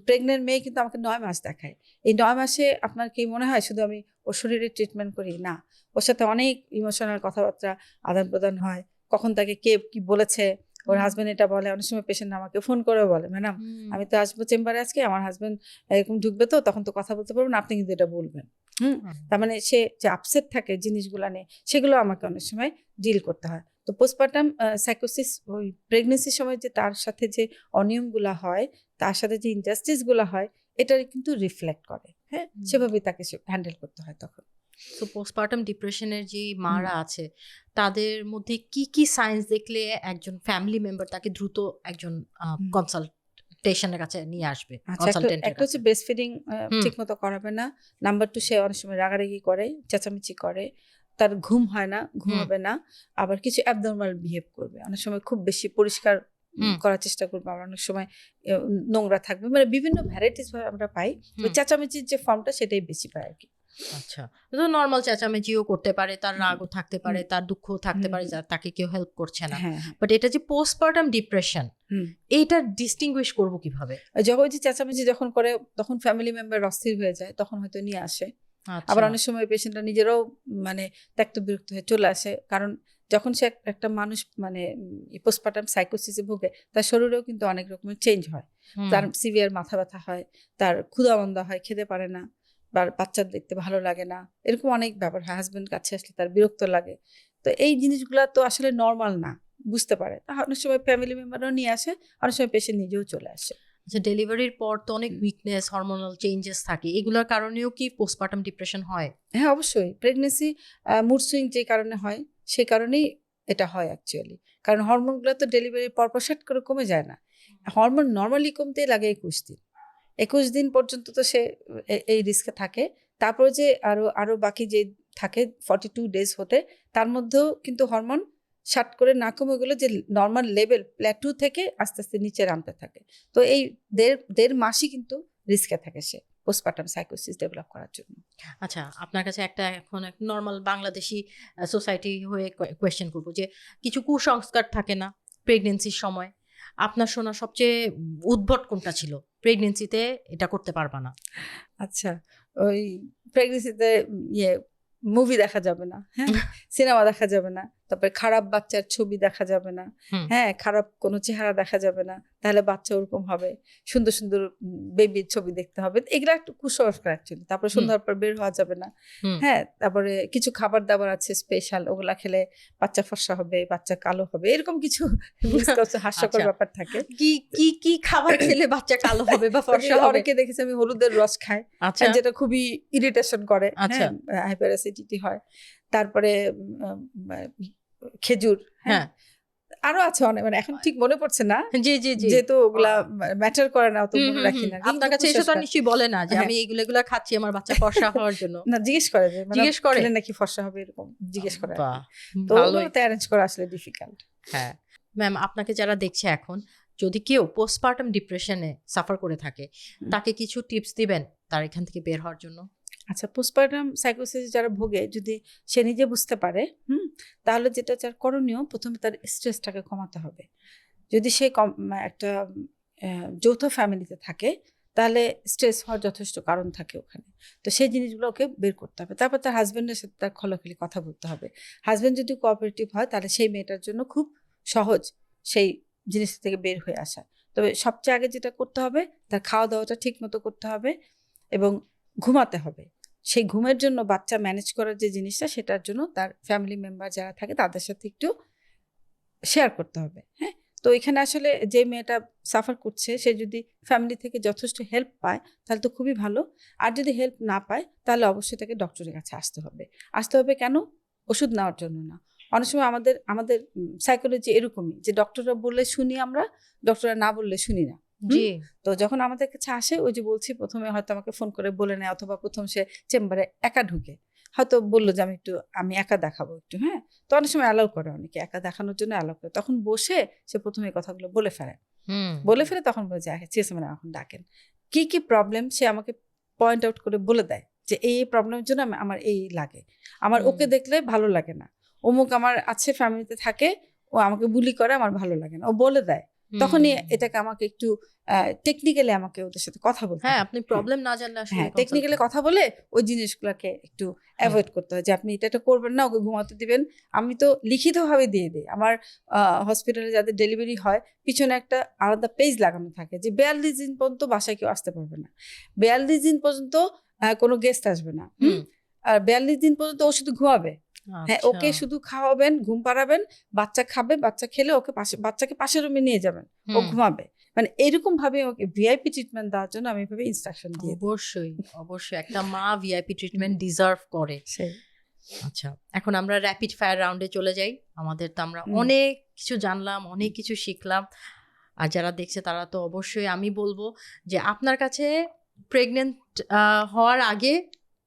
প্রেগনেন্ট মেয়ে কিন্তু আমাকে 9 মাস দেখায়। এই 9 মাসে আপনার কি মনে হয় শুধু আমি ওর শরীরের ট্রিটমেন্ট করি? না, ওর সাথে অনেক ইমোশনাল কথাবার্তা আদান প্রদান হয়। কখন তাকে কে কি বলেছে, ওর হাজবেন্ড এটা বলে। অনেক সময় পেশেন্ট আমাকে ফোন করে বলে, ম্যাডাম আমি তো আসবো চেম্বারে আজকে, আমার হাজবেন্ড এরকম ঢুকবে, তো তখন তো কথা বলতে পারবো না, আপনি কিন্তু এটা বলবেন। তার মানে সে যে আপসেট থাকে জিনিসগুলো নিয়ে, সেগুলো আমাকে অনেক সময় ডিল করতে হয়। তো পোস্টপার্টাম সাইকোসিস, ওই প্রেগনেন্সির সময় যে তার সাথে যে অনিয়মগুলো হয়, তার সাথে যে ইনজাস্টিসগুলো হয়, এটা কিন্তু রিফ্লেক্ট করে। হ্যাঁ, সেভাবেই তাকে হ্যান্ডেল করতে হয় তখন। তো পোস্টপার্টাম ডিপ্রেশনের যে মারা আছে তাদের মধ্যে কি কি সাইন্স দেখলে একজন ফ্যামিলি মেম্বার তাকে দ্রুত একজন কনসালটেশনের কাছে নিয়ে আসবে? আচ্ছা, কনসালটেন্টের একটা হচ্ছে কাছে। ব্রেস্ট ফিডিং হুম। ঠিক মতো করাবে না। নাম্বার 2, সে অনেক সময় রাগারাগি করে, চেঁচামেচি করে, তার ঘুম হয় না, ঘুমাবে না, আবার কিছু অ্যাবনর্মাল বিহেভ করবে, অনেক সময় খুব বেশি পরিষ্কার করার চেষ্টা করবে, আবার অনেক সময় নোংরা থাকবে, মানে বিভিন্ন ভ্যারাইটিস ভাবে আমরা পাই। ওই চেঁচামেচির যে ফর্মটা সেটাই বেশি পাই আর কি। আচ্ছা, তো নর্মাল চেঁচামেচিও করতে পারে, তার রাগও থাকতে পারে, তার দুঃখও থাকতে পারে, তাকে কেউ হেল্প করছে না। হ্যাঁ, বাট এটা যে পোস্টপার্টাম ডিপ্রেশন, এইটা ডিস্টিংগুইশ করব কিভাবে? যখন যে চেঁচামেচি যখন করে তখন ফ্যামিলি মেম্বার অস্থির হয়ে যায়, তখন হয়তো নিয়ে আসে। আবার অনেক সময় পেশেন্টরা নিজেরাও মানে ত্যক্ত বিরক্ত হয়ে চলে আসে, কারণ যখন সে একটা মানুষ মানে পোস্টপার্টাম সাইকোসিসে ভোগে, তার শরীরেও কিন্তু অনেক রকমের চেঞ্জ হয়। তার সিভিয়ার মাথা ব্যথা হয়, তার ক্ষুধামন্দা হয়, খেতে পারে না, বা বাচ্চার দেখতে ভালো লাগে না, এরকম অনেক ব্যাপার হয়। হাজবেন্ড কাছে আসলে তার বিরক্ত লাগে। তো এই জিনিসগুলো তো আসলে নর্মাল না, বুঝতে পারে। অনেক সময় ফ্যামিলি মেম্বাররাও নিয়ে আসে, অনেক সময় পেশেন্ট নিজেও চলে আসে। আচ্ছা, ডেলিভারির পর তো অনেক উইকনেস, হরমোনাল চেঞ্জেস থাকে, এগুলোর কারণেও কি পোস্টপার্টাম ডিপ্রেশন হয়? হ্যাঁ, অবশ্যই। প্রেগনেন্সি মুড সুইং যে কারণে হয়, সেই কারণেই এটা হয় অ্যাকচুয়ালি। কারণ হরমোনগুলো তো ডেলিভারির পর সাট করে কমে যায় না। হরমোন নরমালি কমতেই লাগে 21 দিন। 21 দিন পর্যন্ত তো সে এই রিস্কে থাকে। তারপরে যে আরো বাকি যে থাকে 42 ডেজ হতে, তার মধ্যেও কিন্তু হরমোন সাট করে না কমে গেলে যে নরমাল লেভেল প্ল্যাটু থেকে আস্তে আস্তে নিচে নামতে থাকে। তো এই দেড় মাসই কিন্তু রিস্কে থাকে সে পোস্টপার্টাম সাইকোসিস ডেভেলপ করার জন্য। আচ্ছা, আপনার কাছে এখন এক নর্মাল বাংলাদেশি সোসাইটি হয়ে কোয়েশ্চেন করবো যে কিছু কুসংস্কার থাকে না প্রেগনেন্সির সময়? আপনার শোনা সবচেয়ে উদ্ভট কোনটা ছিল, প্রেগনেন্সিতে এটা করতে পারবা না? আচ্ছা, ওই প্রেগনেন্সিতে মুভি দেখা যাবে না, হ্যাঁ, সিনেমা দেখা যাবে না, তারপরে খারাপ বাচ্চার ছবি দেখা যাবে না, হ্যাঁ, খারাপ কোনো চেহারা দেখা যাবে না, তাহলে বাচ্চা ওরকম হবে, সুন্দর সুন্দর বেবির ছবি দেখতে হবে, এগুলো একটু কুসংস্কার অ্যাকচুয়ালি। তারপরে সন্ধ্যার পর বের হওয়া যাবে না, হ্যাঁ, তারপরে কিছু খাবার দাবার আছে স্পেশাল, ওগুলা খেলে বাচ্চা ফর্সা হবে, বাচ্চা কালো হবে, এরকম কিছু হাস্যকর ব্যাপার থাকে। কি কি কি খাবার খেলে বাচ্চা কালো হবে বা ফর্সা হবে? অনেকে দেখেছি আমি হলুদের রস খায়, যেটা খুবই ইরিটেশন করে, হাইপার অ্যাসিডিটি হয়। তারপরে খেজুর, হ্যাঁ, আরো আছে অনেক, মানে এখন ঠিক মনে পড়ছে না, জি জি জি, যেহেতু ওগুলা ম্যাটার করে না, অত মনে রাখি না। আপনার কাছে এসে তো নিশ্চয়ই বলে না যে আমি এগুলা খাচ্ছি আমার বাচ্চা ফর্সা হওয়ার জন্য? না, জিজ্ঞেস করে, জিজ্ঞেস করে নাকি ফর্সা হবে, এরকম জিজ্ঞেস করে। তো ভালোই অ্যারেঞ্জ করা আসলে ডিফিকাল্ট। হ্যাঁ ম্যাম, আপনাকে যারা দেখছে এখন, যদি কেউ পোস্টপার্টাম ডিপ্রেশনে সাফার করে থাকে, তাকে কিছু টিপস দিবেন তার এখান থেকে বের হওয়ার জন্য? আচ্ছা, পোস্টপার্টাম সাইকোসিস যারা ভোগে, যদি সে নিজে বুঝতে পারে, তাহলে যেটা যার করণীয়, প্রথমে তার স্ট্রেসটাকে কমাতে হবে। যদি সে একটা যৌথ ফ্যামিলিতে থাকে, তাহলে স্ট্রেস হওয়ার যথেষ্ট কারণ থাকে ওখানে। তো সেই জিনিসগুলোকে বের করতে হবে। তারপর তার হাজব্যান্ডের সাথে তার খোলাখুলি কথা বলতে হবে। হাজব্যান্ড যদি কোঅপারেটিভ হয়, তাহলে সেই মেয়েটার জন্য খুব সহজ সেই জিনিস থেকে বের হয়ে আসা। তবে সবচেয়ে আগে যেটা করতে হবে, তার খাওয়া দাওয়াটা ঠিক মতো করতে হবে এবং ঘুমাতে হবে। সেই ঘুমের জন্য বাচ্চা ম্যানেজ করার যে জিনিসটা, সেটার জন্য তার ফ্যামিলি মেম্বার যারা থাকে তাদের সাথে একটু শেয়ার করতে হবে, হ্যাঁ। তো এখানে আসলে যে মেয়েটা সাফার করছে, সে যদি ফ্যামিলি থেকে যথেষ্ট হেল্প পায়, তাহলে তো খুবই ভালো। আর যদি হেল্প না পায়, তাহলে অবশ্যই তাকে ডক্টরের কাছে আসতে হবে। কেন? ওষুধ নেওয়ার জন্য না। অনেক সময় আমাদের সাইকোলজি এরকমই, যে ডক্টররা বললে শুনি আমরা, ডক্টররা না বললে শুনি না। তো যখন আমাদের কাছে আসে, ওই যে বলছি, প্রথমে হয়তো আমাকে ফোন করে বলে নেয়, অথবা প্রথম সে চেম্বারে একা ঢুকে, হয়তো বললো যে আমি একা দেখাবো একটু, হ্যাঁ। তো অনেক সময় অ্যালাউ করে, অনেকে একা দেখানোর জন্য অ্যালাউ করে। তখন বসে সে প্রথমে এই কথাগুলো বলে ফেলে, তখন বলে যে মানে এখন ডাকেন, কি কি প্রবলেম সে আমাকে পয়েন্ট আউট করে বলে দেয়, যে এই প্রবলেমের জন্য আমার এই লাগে, আমার ওকে দেখলে ভালো লাগে না, অমুক আমার আছে ফ্যামিলিতে থাকে, ও আমাকে বুলি করে, আমার ভালো লাগে না, ও বলে দেয়। তখনই এটাকে আমাকে একটু টেকনিক্যালি আমাকে ওদের সাথে কথা বলতে হয়। আপনি প্রবলেম না জানলে আসলে টেকনিক্যালি কথা বলে ওই জিনিসগুলোকে একটু অ্যাভয়েড করতে হয়, যে আপনি এটা করবেন না, ওকে ঘুমাতে দিবেন। আমি তো লিখিতভাবে দিয়ে দিই, আমার হসপিটালে যাদের ডেলিভারি হয়, পিছনে একটা আলাদা পেজ লাগানো থাকে, যে 42 দিন পর্যন্ত বাসায় কেউ আসতে পারবে না, 42 দিন পর্যন্ত কোনো গেস্ট আসবে না, আর 42 দিন পর্যন্ত ও শুধু ঘুমাবে। হ্যাঁ, ওকে শুধু খাওয়াবেন, ঘুম পাড়াবেন, বাচ্চা খাবে, বাচ্চা খেলে বাচ্চাকে পাশের রুমে নিয়ে যাবেন, ও ঘুমাবে। মানে এরকম ভাবে ওকে ভিআইপি ট্রিটমেন্ট দেওয়ার জন্য আমি এভাবে ইনস্ট্রাকশন দিই। অবশ্যই অবশ্যই একটা মা ভিআইপি ট্রিটমেন্ট ডিজার্ভ করে। আচ্ছা, এখন আমরা র্যাপিড ফায়ার রাউন্ডে চলে যাই। আমাদের তো আমরা অনেক কিছু জানলাম, অনেক কিছু শিখলাম, আর যারা দেখছে তারা তো অবশ্যই, আমি বলবো যে আপনার কাছে প্রেগনেন্ট হওয়ার আগে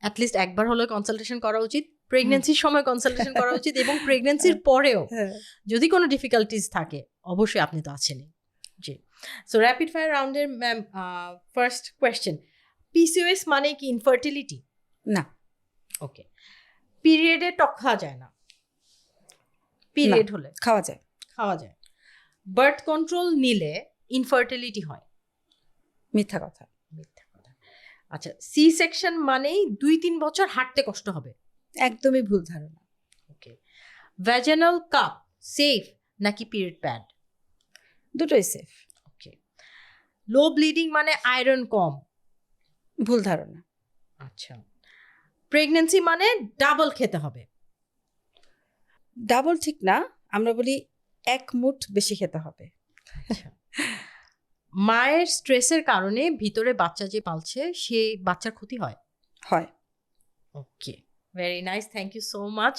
অ্যাটলিস্ট একবার হলে কনসালটেশন করা উচিত, প্রেগনেন্সির সময় কনসালটেশন করা উচিত, এবং প্রেগনেন্সির পরেও যদি কোনো ডিফিকাল্টিস থাকে অবশ্যই আপনি তো আছেনই। জি, সো র্যাপিড ফায়ার রাউন্ডের ম্যাম ফার্স্ট কোয়েশ্চেন, পিসিওএস মানে কি ইনফার্টিলিটি? না। ওকে, পিরিয়ডে টক খাওয়া যায় না? পিরিয়ড হলে খাওয়া যায়। খাওয়া যায়। বার্থ কন্ট্রোল নিলে ইনফার্টিলিটি হয়? মিথ্যা কথা। মিথ্যা কথা। আচ্ছা, সি সেকশন মানেই 2-3 বছর হাঁটতে কষ্ট হবে? একদমই ভুল ধারণা। ওকে, ভ্যাজিনাল কাপ সেফ নাকি পিরিয়ড প্যাড? দুটোই সেফ। ওকে, লো ব্লিডিং মানে আয়রন কম? ভুল ধারণা। আচ্ছা, প্রেগন্যান্সি মানে ডাবল খেতে হবে? ডাবল ঠিক না, আমরা বলি এক মুঠ বেশি খেতে হবে। আচ্ছা, মায়ের স্ট্রেসের কারণে ভিতরে বাচ্চা যে পালছে সে বাচ্চার ক্ষতি হয়? হয়। Okay, very nice, thank you so much.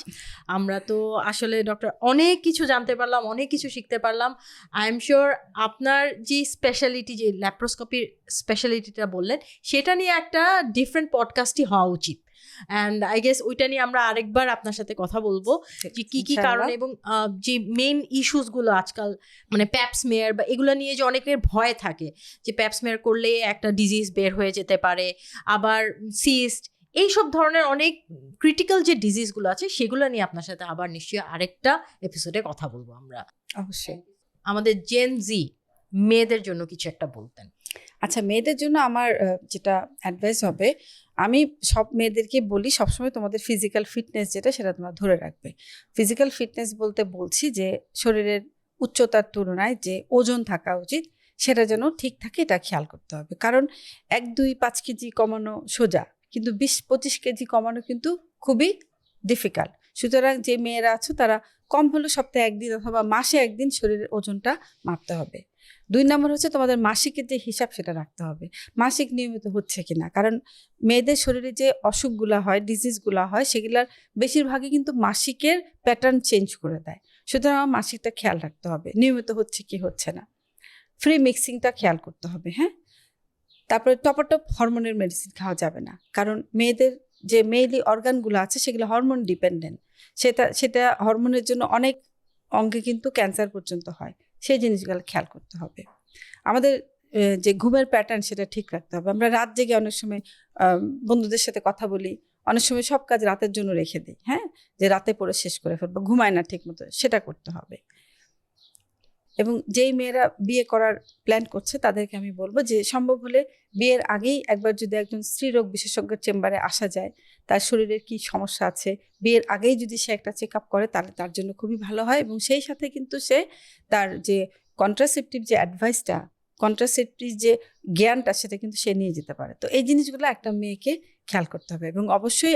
আমরা তো আসলে ডক্টর অনেক কিছু জানতে পারলাম, অনেক কিছু শিখতে পারলাম। আই এম শিওর আপনার যে স্পেশালিটি, যে ল্যাপ্রোস্কোপির স্পেশালিটিটা বললেন, সেটা নিয়ে একটা ডিফারেন্ট পডকাস্টই হওয়া উচিত। অ্যান্ড আই গেস ওইটা নিয়ে আমরা আরেকবার আপনার সাথে কথা বলবো যে কি কি কারণে, এবং যে মেইন ইস্যুসগুলো আজকাল মানে প্যাপসমেয়ার বা এগুলো নিয়ে যে অনেকের ভয় থাকে যে প্যাপসমেয়ার করলে একটা ডিজিজ বের হয়ে যেতে পারে, আবার সিস্ট, এইসব ধরনের অনেক ক্রিটিক্যাল যে ডিজিজগুলো আছে সেগুলো নিয়ে আপনার সাথে আবার নিশ্চয়ই আরেকটা এপিসোডে কথা বলবো আমরা। অবশ্যই। আমাদের জেন জি মেয়েদের জন্য কিছু একটা বলতেন। আচ্ছা, মেয়েদের জন্য আমার যেটা অ্যাডভাইস হবে, আমি সব মেয়েদেরকে বলি সবসময় তোমাদের ফিজিক্যাল ফিটনেস যেটা সেটা তোমরা ধরে রাখবে। ফিজিক্যাল ফিটনেস বলতে বলছি যে শরীরের উচ্চতার তুলনায় যে ওজন থাকা উচিত সেটা যেন ঠিক থাকে, এটা খেয়াল করতে হবে। কারণ 1-2-5 কেজি কমানো সোজা, কিন্তু 20-25 কেজি কমানো কিন্তু খুবই ডিফিকাল্ট। সুতরাং যে মেয়েরা আছো তারা কম হলেও সপ্তাহে 1 দিন অথবা মাসে 1 দিন শরীরের ওজনটা মাপতে হবে। 2 নম্বর হচ্ছে তোমাদের মাসিকের যে হিসাব সেটা রাখতে হবে, মাসিক নিয়মিত হচ্ছে কিনা। কারণ মেয়েদের শরীরে যে অসুখগুলো হয়, ডিজিজগুলো হয়, সেগুলার বেশিরভাগই কিন্তু মাসিকের প্যাটার্ন চেঞ্জ করে দেয়। সুতরাং আমার মাসিকটা খেয়াল রাখতে হবে, নিয়মিত হচ্ছে কি হচ্ছে না। ফ্রি মিক্সিংটা খেয়াল করতে হবে। হ্যাঁ, তারপরে টপাটপ হরমোনের মেডিসিন খাওয়া যাবে না, কারণ মেয়েদের যে মেইলি অর্গানগুলো আছে সেগুলো হরমোন ডিপেন্ডেন্ট। সেটা হরমোনের জন্য অনেক অঙ্গে কিন্তু ক্যান্সার পর্যন্ত হয়, সেই জিনিসগুলো খেয়াল করতে হবে। আমাদের যে ঘুমের প্যাটার্ন সেটা ঠিক রাখতে হবে। আমরা রাত জেগে অনেক সময় বন্ধুদের সাথে কথা বলি, অনেক সময় সব কাজ রাতের জন্য রেখে দিই। হ্যাঁ, যে রাতে পড়ে শেষ করে ফেলবো, ঘুমায় না ঠিক মতো, সেটা করতে হবে। এবং যেই মেয়েরা বিয়ে করার প্ল্যান করছে তাদেরকে আমি বলবো যে সম্ভব হলে বিয়ের আগেই একবার যদি একজন স্ত্রীরোগ বিশেষজ্ঞের চেম্বারে আসা যায়, তার শরীরের কি সমস্যা আছে বিয়ের আগেই যদি সে একটা চেক আপ করে তাহলে তার জন্য খুবই ভালো হয়। এবং সেই সাথে কিন্তু সে তার যে কন্ট্রাসেপটিভ যে অ্যাডভাইসটা, কন্ট্রাসেপটিভ যে জ্ঞানটা, সেটা কিন্তু সে নিয়ে যেতে পারে। তো এই জিনিসগুলো একটা মেয়েকে খেয়াল করতে হবে। এবং অবশ্যই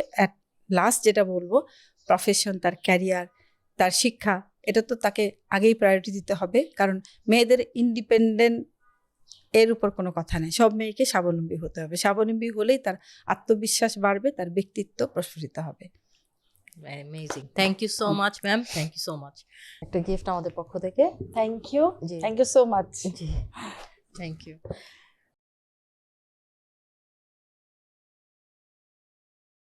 লাস্ট যেটা বলবো, প্রফেশন, তার ক্যারিয়ার, তার শিক্ষা, এটা তো তাকে আগেই প্রায়োরিটি দিতে হবে। কারণ মেয়েদের ইন্ডিপেন্ডেন্ট এর উপর কোনো কথা নেই, সব মেয়েকে স্বাবলম্বী হতে হবে। স্বাবলম্বী হলেই তার আত্মবিশ্বাস বাড়বে, তার ব্যক্তিত্ব প্রস্ফুটিত হবে। Amazing, thank you so much ma'am, thank you so much. একটা গিফট আমাদের পক্ষ থেকে। থ্যাংক ইউ, জি, থ্যাংক ইউ সো মাচ। জি, থ্যাংক ইউ।